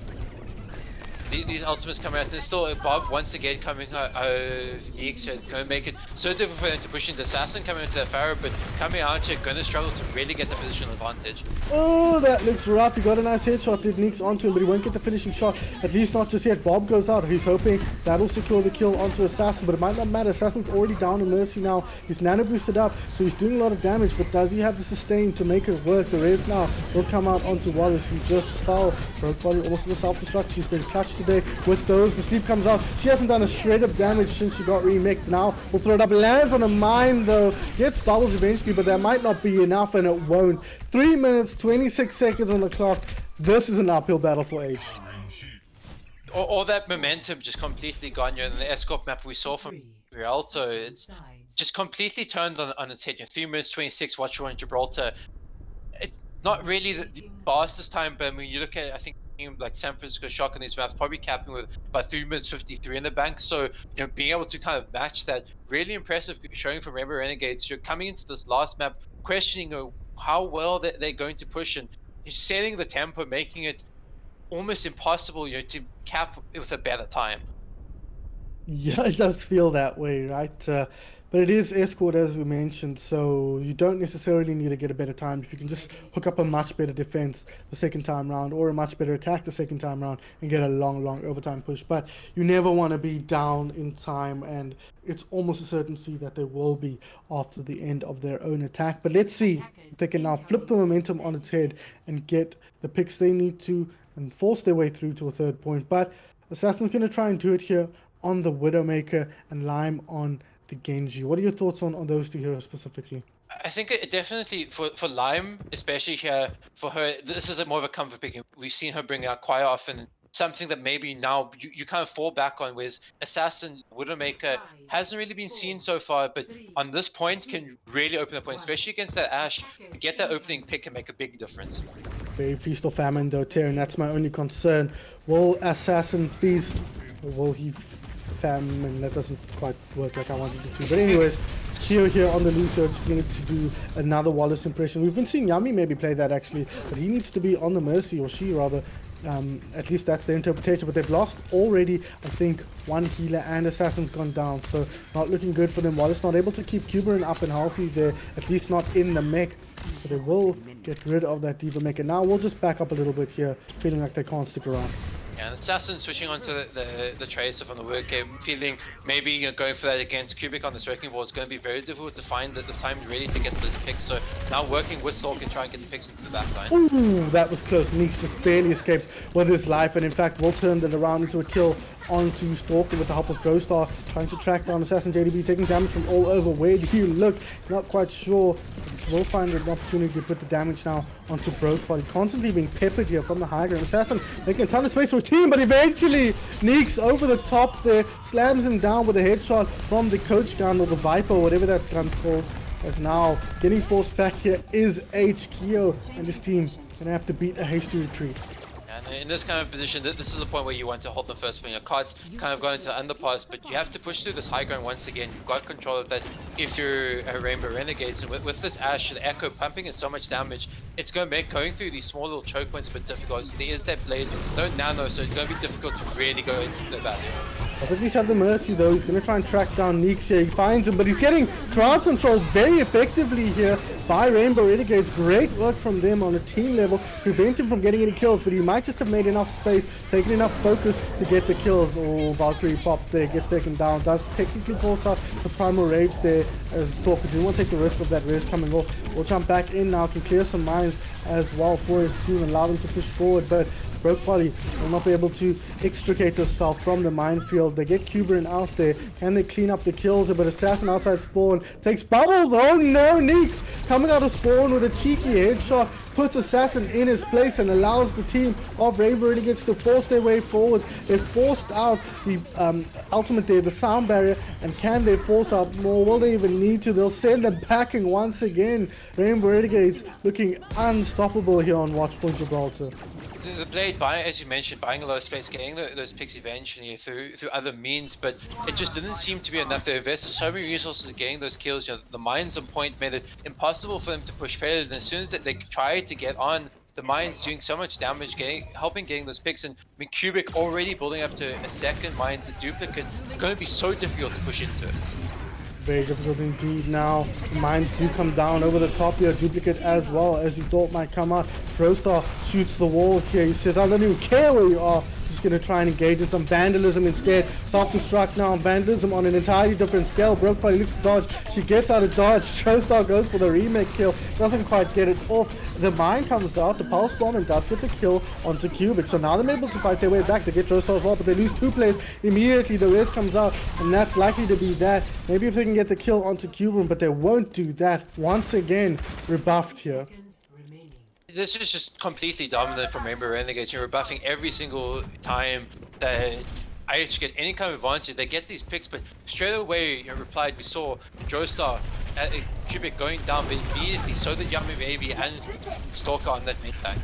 These ultimates coming out, and there's still Bob once again coming out of EX here, going to make it so difficult for them to push into Assassin coming into the Pharaoh, but coming out here, going to struggle to really get the positional advantage. Oh, that looks rough. He got a nice headshot, did Neeks onto him, but he won't get the finishing shot. At least not just yet. Bob goes out. He's hoping that'll secure the kill onto Assassin, but it might not matter. Assassin's already down in Mercy now. He's nano boosted up, so he's doing a lot of damage, but does he have the sustain to make it work? The res now will come out onto Wallace, who just fell. Brokefolly almost with a self-destruct. She's been clutched today with those. The sleep comes out. She hasn't done a shred of damage since she got remixed. Now we'll throw it up. Lands on a mine though. Gets bubbles eventually, but that might not be enough, and it won't. 3 minutes, 26 seconds on the clock. This is an uphill battle for Aitch. All that momentum just completely gone. You know, in the escort map we saw from Rialto, it's just completely turned on its head. You know, 3 minutes 26, watch on Gibraltar. It's not really the fastest time, but when you look at, I think, like San Francisco Shock on these maps, probably capping with about 3 minutes 53 in the bank. So, you know, being able to kind of match that, really impressive showing from Rainbow Renegades. You're coming into this last map, questioning how well they're going to push, and you're setting the tempo, making it almost impossible, you know, to cap with a better time. Yeah, it does feel that way, right? But it is escort, as we mentioned, so you don't necessarily need to get a better time. If you can just hook up a much better defense the second time round, or a much better attack the second time round, and get a long overtime push. But you never want to be down in time, and it's almost a certainty that they will be after the end of their own attack. But let's see if they can now flip the momentum on its head and get the picks they need to and force their way through to a third point. But Assassin's going to try and do it here on the Widowmaker and Lime on the Genji. What are your thoughts on those two heroes specifically? I think it definitely, for Lime, especially here, for her, this is more of a comfort pick. We've seen her bring out quite often, something that maybe now you kind of fall back on, whereas Assassin, Widowmaker hasn't really been seen so far, but on this point can really open the point, especially against that Ashe. Get that opening pick and make a big difference. Very feast or famine though, Terran. That's my only concern. Will Assassin feast, or will he famine? That doesn't quite work like I wanted it to. But anyways, here on the loser, just needed to do another Wallace impression. We've been seeing Yummy maybe play that actually, but he needs to be on the Mercy, or she rather. At least that's the interpretation, but they've lost already, I think, one healer, and Assassin's gone down, so not looking good for them. Wallace not able to keep Cuberin up and healthy there, at least not in the mech, so they will get rid of that Diva mech. And now we'll just back up a little bit here, feeling like they can't stick around. Yeah, and Assassin switching onto the Tracer from the work game, feeling maybe going for that against Cubic on this wrecking ball is going to be very difficult to find the time really to get those picks. So now working with Sork and try and get the picks into the back line. Ooh, that was close. Neeks just barely escaped with his life, and in fact will turn that around into a kill onto Stalker with the help of Joestar, trying to track down Assassin. JDB taking damage from all over. Where do you look? Not quite sure. We'll find an opportunity to put the damage now onto Brokefolly. Constantly being peppered here from the high ground. Assassin making a ton of space for his team, but eventually Neeks over the top there, slams him down with a headshot from the coach gun, or the Viper, or whatever that gun's called. As now getting forced back here is Aitch. Keo and his team gonna have to beat a hasty retreat. And in this kind of position, this is the point where you want to hold the first when your cards kind of go into the underpass, but you have to push through this high ground once again. You've got control of that if you're a Rainbow Renegades, and with this Ashe, the Echo pumping in so much damage, it's going to make going through these small little choke points a bit difficult. So there is that blade, no nano, so it's going to be difficult to really go into the battle. I'll at least have the Mercy though. He's going to try and track down Neeks here. He finds him, but he's getting crowd control very effectively here by Rainbow Renegades. Great work from them on a team level, prevent him from getting any kills, but he might just have made enough space, taken enough focus to get the kills. Oh, Valkyrie pop there, gets taken down, does technically force out the Primal Rage there, as Stalker didn't want to take the risk of that res coming off. We'll jump back in now, can clear some mines as well for his team and allow them to push forward, but Brokefolly will not be able to extricate herself from the minefield. They get Cuberin out there. Can they clean up the kills? But Assassin outside spawn takes bubbles. Oh no, Neeks coming out of spawn with a cheeky headshot, puts Assassin in his place and allows the team of Rainbow Renegades to force their way forward. They forced out the ultimate there, the sound barrier, and can they force out more? Will they even need to? They'll send them packing once again. Rainbow Renegades looking unstoppable here on Watchpoint Gibraltar. The blade buying, as you mentioned, buying a lot of space, getting those picks eventually through other means, but it just didn't seem to be enough. They invested so many resources getting those kills. You know, the mines on point made it impossible for them to push payloads, and as soon as they tried to get on the mines, doing so much damage, helping getting those picks, and I mean, Cubic already building up to a second mines, a duplicate, going to be so difficult to push into it. Very difficult indeed now. The mines do come down over the top here. Duplicate as well, as you thought might come out. Drostar shoots the wall here. He says, I don't even care where you are. Just going to try and engage in some vandalism instead. Self-destruct now. Vandalism on an entirely different scale. Brokefolly looks to dodge. She gets out of dodge. Drostar goes for the remake kill. Doesn't quite get it off. The mine comes out. The pulse bomb and does get the kill onto Cubic. So now they're able to fight their way back. They get Drostar as well, but they lose 2 players. Immediately the res comes out, and that's likely to be that. Maybe if they can get the kill onto Cubic, but they won't do that. Once again, rebuffed here. This is just completely dominant from Rainbow Renegades. You're rebuffing every single time that Aitch get any kind of advantage. They get these picks, but straight away, you replied, we saw Joestar, Cubic going down, but immediately so did Yummy Baby and Stalker on that mid tank.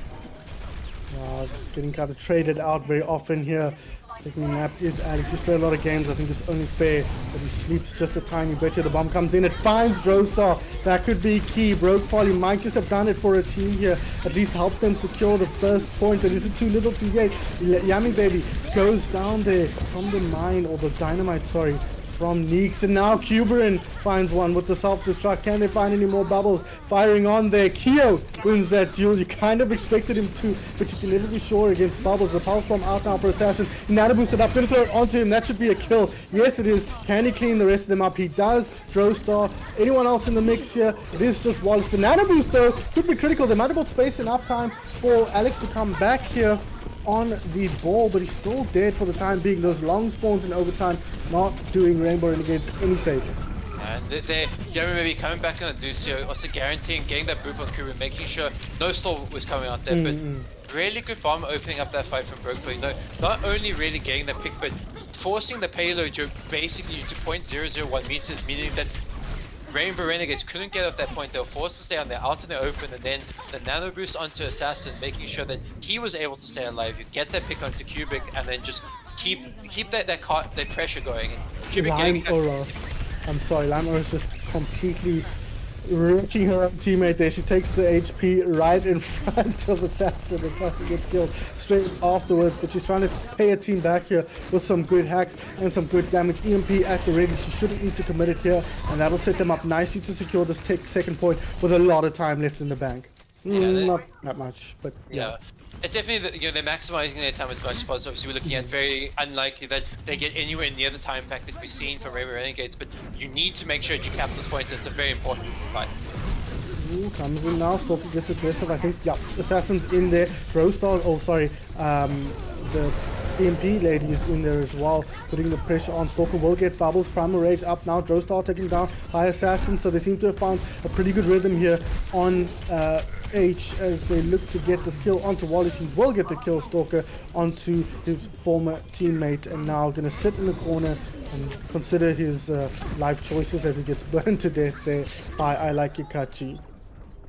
Getting kind of traded out very often here. Taking a nap is Alex. He's played a lot of games. I think it's only fair that he sleeps just a tiny bit here. The bomb comes in. It finds Joestar. That could be key. Brokefolly might just have done it for a team here. At least help them secure the first point. And is it too little too late? Yummy Baby goes down there from the mine, or the dynamite, sorry, from Neeks. And now Cuberin finds one with the self-destruct. Can they find any more bubbles? Firing on there. Keo wins that duel. You kind of expected him to, but you can never be sure against bubbles. The pulse bomb out now for Assassin. Nana boosted up. Gonna throw it onto him. That should be a kill. Yes, it is. Can he clean the rest of them up? He does. Drostar. Anyone else in the mix here? It is just Wallace. The Nana boost, though, could be critical. They might have bought space enough time for Alex to come back here on the ball, but he's still dead for the time being. Those long spawns in overtime not doing Rainbow Renegades any favors. And they maybe coming back on Lucio, also guaranteeing getting that boop on Kurin, making sure no stall was coming out there, but really good bomb opening up that fight from Brokefolly. No, not only really getting that pick, but forcing the payload basically to 0.001 meters, meaning that Rainbow Renegades couldn't get off that point. They were forced to stay on there, out in the open, and then the nano boost onto Assassin, making sure that he was able to stay alive. You get that pick onto Cubic, and then just keep that pressure going. And Cubic Lime Oros. I'm sorry, Lime Oros just completely wrecking her own teammate there. She takes the HP right in front of Assassin. Assassin gets killed straight afterwards, but she's trying to pay her team back here with some good hacks and some good damage. EMP at the ready. She shouldn't need to commit it here, and that'll set them up nicely to secure this second point with a lot of time left in the bank. Not that much, but yeah. It's definitely, they're maximizing their time as much as possible. Obviously, we're looking at very unlikely that they get anywhere near the time pack that we've seen from Rainbow Renegades, but you need to make sure you cap this point. It's a very important fight. Ooh, comes in now. Stalker gets aggressive. I think, yeah, Assassin's in there. Rostar, oh sorry, the EMP lady is in there as well, putting the pressure on. Stalker will get bubbles. Primal Rage up now. Drostar taking down by Assassin, so they seem to have found a pretty good rhythm here on Aitch as they look to get this kill onto Wallace. He will get the kill, Stalker, onto his former teammate, and now going to sit in the corner and consider his life choices as he gets burned to death there by I Like Ikachi.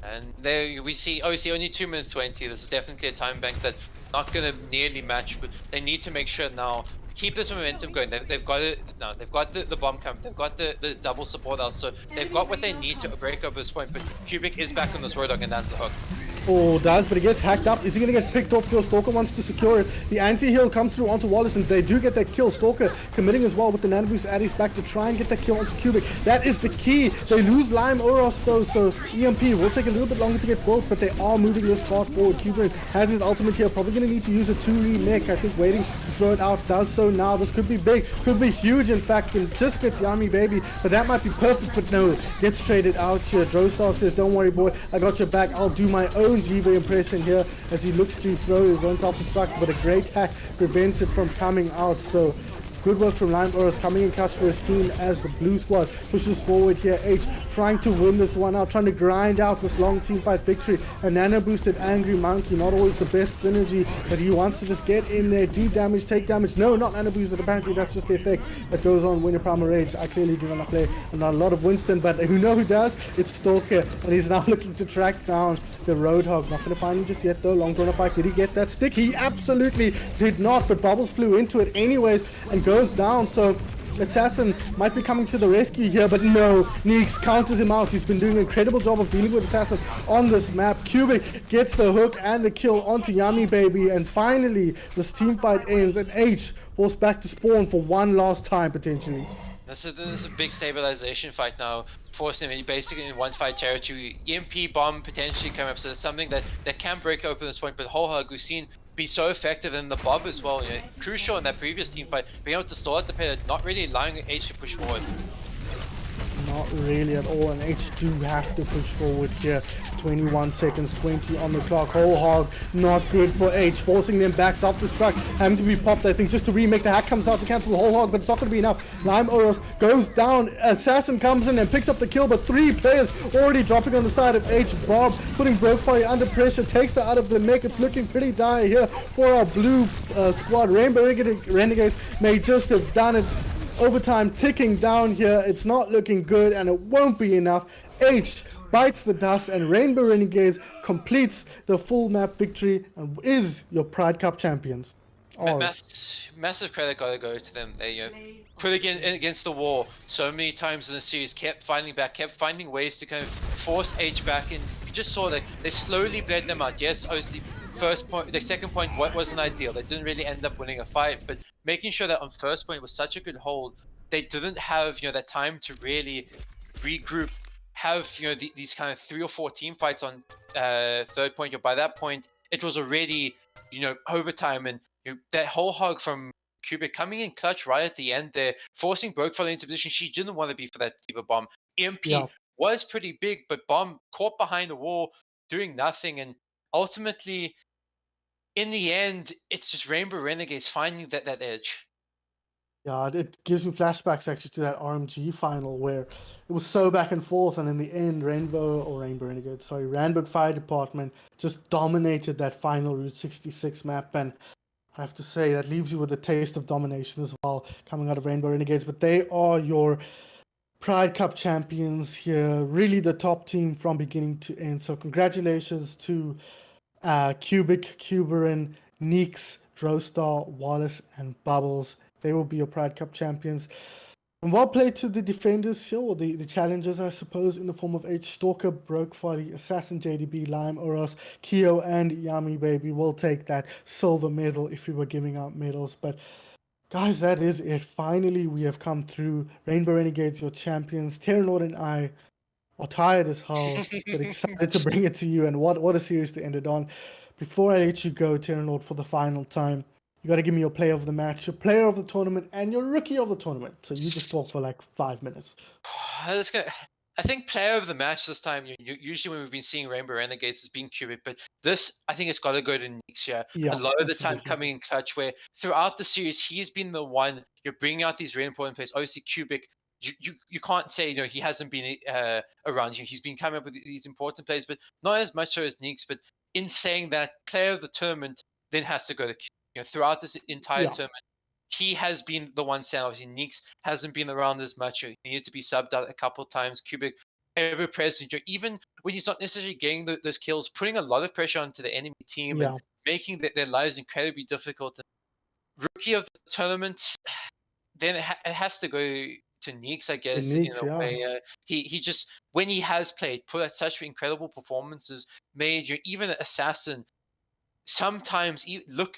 And there we see, obviously, only 2 minutes 20. This is definitely a time bank that's not going to nearly match, but they need to make sure now keep this momentum going. They've got it now. They've got the bomb camp. They've got the double support out. So they've got what they need to break over this point. But Cubic is back on this road dog, and that's the hook. Oh, does, but he gets hacked up. Is he going to get picked off? Stalker wants to secure it. The anti-heal comes through onto Wallace, and they do get that kill. Stalker committing as well with the nano boost at his back to try and get that kill onto Cubic. That is the key. They lose Lime Oros though, so EMP will take a little bit longer to get built, but they are moving this fast forward. Cubic has his ultimate here. Probably going to need to use a 2 mech. I think waiting to throw it out, does so now. This could be big, could be huge in fact, and just gets Yummy Baby, but that might be perfect, but no, gets traded out here. Drostar says, don't worry boy, I got your back. I'll do my own Diva impression here as he looks to throw his own self-destruct, but a great hack prevents it from coming out. So Good work from Lime Oros coming in clutch for his team as the blue squad pushes forward here. Aitch trying to win this one out, trying to grind out this long team fight victory. A nano boosted Angry Monkey, not always the best synergy, but he wants to just get in there, do damage, take damage. No, not nano boosted, apparently that's just the effect that goes on when you're Primal Rage. I clearly do not play a lot of Winston, but who does? It's Stalker, and he's now looking to track down the Roadhog. Not going to find him just yet though. Long drawn fight. Did he get that stick? He absolutely did not, but Bubbles flew into it anyways and goes down. So Assassin might be coming to the rescue here, but no, Neeks counters him out. He's been doing an incredible job of dealing with Assassin on this map. Cubic gets the hook and the kill onto Yummy Baby, and finally this team fight ends and Aitch falls back to spawn for one last time potentially. This is a big stabilization fight now, forcing him basically in one fight territory. EMP bomb potentially coming up, so it's something that can break open this point. But Whole Hug we've seen be so effective in the Bob as well. You know, crucial in that previous team fight, being able to stall at the pit, not really allowing Aitch to push forward. Not really at all, and Aitch do have to push forward here. 21 seconds, 20 on the clock. Whole Hog, not good for Aitch, forcing them back. Self-destruct, having to be popped, I think, just to remake. The hack comes out to cancel the Whole Hog, but it's not going to be enough. Lime Oros goes down. Assassin comes in and picks up the kill, but 3 players already dropping on the side of Aitch. Bob putting Brokefolly under pressure, takes her out of the mech. It's looking pretty dire here for our blue squad. Rainbow Renegades may just have done it. Overtime ticking down here. It's not looking good, and it won't be enough. Aitch bites the dust, and Rainbow Renegades completes the full map victory and is your Pride Cup champions. Massive credit gotta go to them. They put against the wall so many times in the series, kept fighting back, kept finding ways to kind of force Aitch back in. You just saw that they slowly bled them out. Yes, obviously first point, the second point wasn't ideal. They didn't really end up winning a fight, but making sure that on first point was such a good hold, they didn't have that time to really regroup, have these kind of 3 or 4 team fights on third point. By that point, it was already overtime, and that Whole Hog from Cubic coming in clutch right at the end there, forcing Brokefolly into position she didn't want to be for that Diva bomb. EMP was pretty big, but bomb caught behind the wall, doing nothing, and ultimately, in the end, it's just Rainbow Renegades finding that edge. Yeah, it gives me flashbacks actually to that RMG final where it was so back and forth, and in the end, Rainbow Randburg Fire Department just dominated that final Route 66 map, and I have to say that leaves you with a taste of domination as well coming out of Rainbow Renegades. But they are your Pride Cup champions here, really the top team from beginning to end. So congratulations to Cubic, Cuberin, Neeks, Drostar, Wallace, and Bubbles. They will be your Pride Cup champions. And well played to the defenders here, or the challengers, I suppose, in the form of Aitch, Stalker, Brokefolly, Assassin, JDB, Lime, Oros, Keo, and Yummy Baby. We'll take that silver medal if we were giving out medals. But guys, that is it. Finally, we have come through. Rainbow Renegades, your champions. TerranLord and I are tired as hell, but excited to bring it to you. And what a series to end it on. Before I let you go, TerranLord, for the final time, you got to give me your player of the match, your player of the tournament, and your rookie of the tournament. So you just talk for like 5 minutes. I think player of the match this time, usually when we've been seeing Rainbow Renegades as being Cubic, but this, I think it's got to go to Neeks here. Yeah, a lot of the absolutely. time coming in clutch, where throughout the series, he's been the one, you're bringing out these really important plays. Obviously, Cubic, you can't say, he hasn't been around you. He's been coming up with these important plays, but not as much so as Neeks. But in saying that, player of the tournament then has to go to Cubic. Throughout this entire tournament, he has been the one standing. Obviously, Neeks hasn't been around as much. He needed to be subbed out a couple of times. Cubic, ever present. Even when he's not necessarily getting those kills, putting a lot of pressure onto the enemy team and making their lives incredibly difficult. And rookie of the tournament, then it has to go to Neeks, I guess. Neeks, in a way. He just, when he has played, put out such incredible performances, made even Assassin sometimes look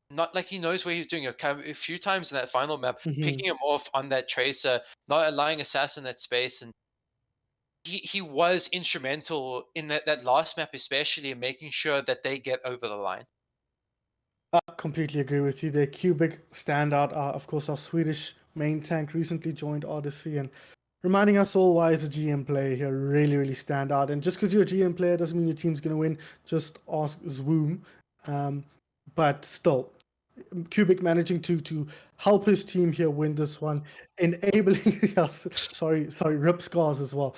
not like he knows what he's doing. A few times in that final map, picking him off on that tracer, not allowing Assassin that space, and he was instrumental in that last map, especially in making sure that they get over the line. I completely agree with you. The Cubic standout, of course, our Swedish main tank recently joined Odyssey, and reminding us all why is a GM player here really, really stand out. And just because you're a GM player doesn't mean your team's going to win. Just ask Zwoom. But still, Cubic managing to help his team here win this one, enabling yes, sorry, rip Skarzz as well.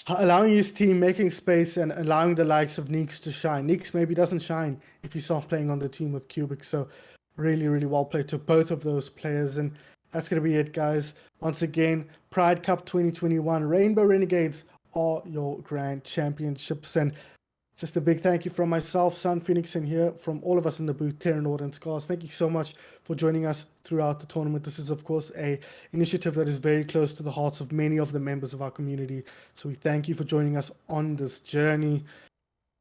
Allowing his team, making space, and allowing the likes of Neeks to shine. Neeks maybe doesn't shine if he's not playing on the team with Cubic, so really, really well played to both of those players. And that's going to be it, guys. Once again, Pride Cup 2021, Rainbow Renegades are your grand championships. And just a big thank you from myself, SunPheonyx, and here from all of us in the booth, TerranLord and Skarzz. Thank you so much for joining us throughout the tournament. This is, of course, a initiative that is very close to the hearts of many of the members of our community. So we thank you for joining us on this journey.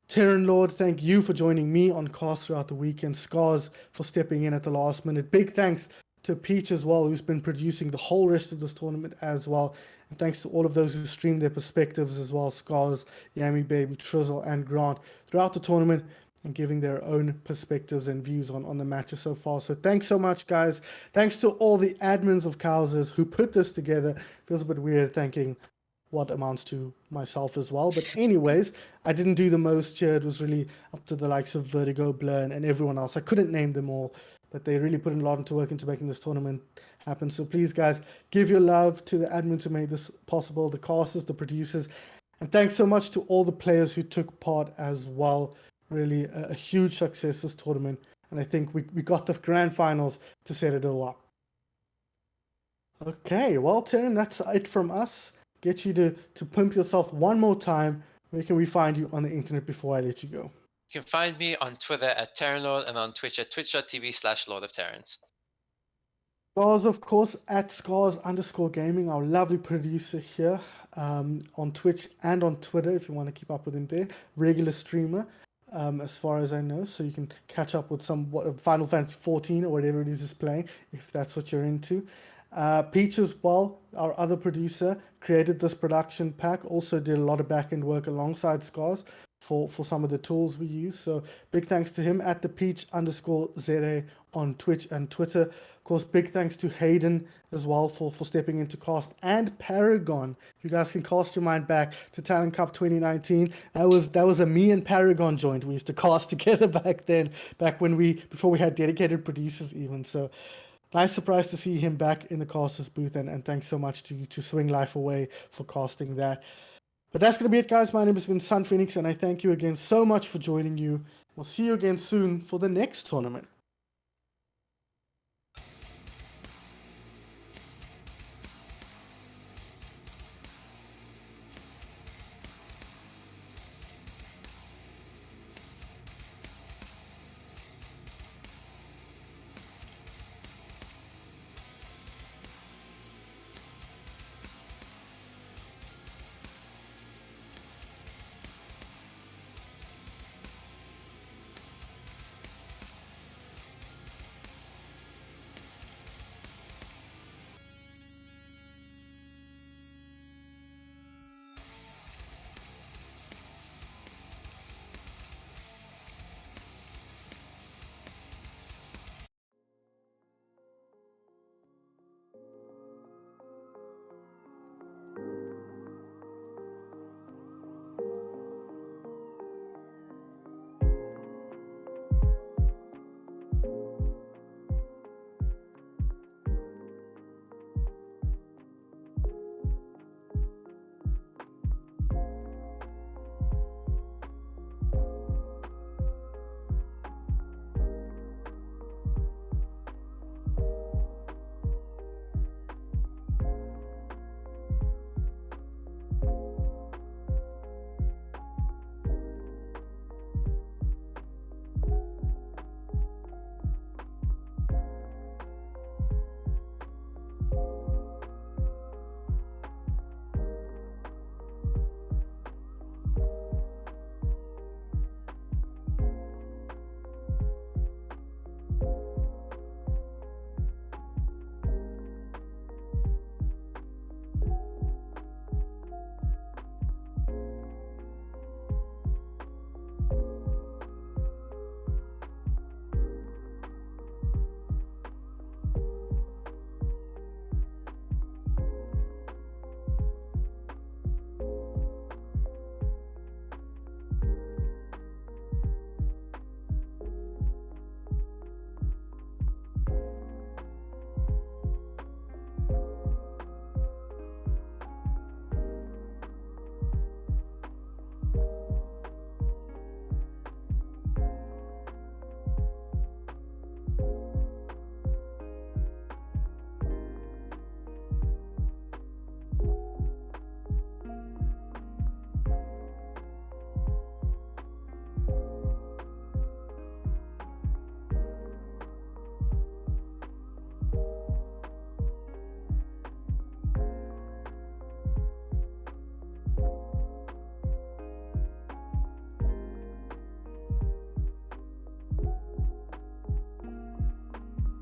TerranLord, thank you for joining me on cast throughout the weekend. Skarzz for stepping in at the last minute. Big thanks to Peach as well, who's been producing the whole rest of this tournament as well. And thanks to all of those who streamed their perspectives as well, Skarzz, Yami Baby, Trizzle, and Grant throughout the tournament and giving their own perspectives and views on the matches so far. So thanks so much, guys. Thanks to all the admins of Cowsers who put this together. Feels a bit weird thanking what amounts to myself as well. But anyways, I didn't do the most here. It was really up to the likes of Vertigo, Blur, and everyone else. I couldn't name them all, but they really put in a lot into work into making this tournament happen. So please, guys, give your love to the admins who made this possible, the casters, the producers, and thanks so much to all the players who took part as well. Really a huge success this tournament, and I think we got the grand finals to set it all up. Okay, well, Terran, that's it from us. Get you to pimp yourself one more time. Where can we find you on the internet before I let you go? You can find me on Twitter at TerranLord and on Twitch at twitch.tv/Lord of Terrans. Skarzz, of course, at Skarzz_gaming, our lovely producer here, on Twitch and on Twitter if you want to keep up with him there. Regular streamer, as far as I know, so you can catch up with some Final Fantasy 14 or whatever it is he's playing, if that's what you're into. Peach as well, our other producer, created this production pack, also did a lot of back-end work alongside Skarzz for some of the tools we use. So big thanks to him at ThePeachZA on Twitch and Twitter. Of course, big thanks to Hayden as well for stepping into cast, and Paragon. You guys can cast your mind back to Talent Cup 2019. That was a me and Paragon joint. We used to cast together back then, before we had dedicated producers even. So nice surprise to see him back in the casters booth, and thanks so much to SwingLifeAway for casting that. But that's going to be it, guys. My name has been SunPheonyx, and I thank you again so much for joining you. We'll see you again soon for the next tournament.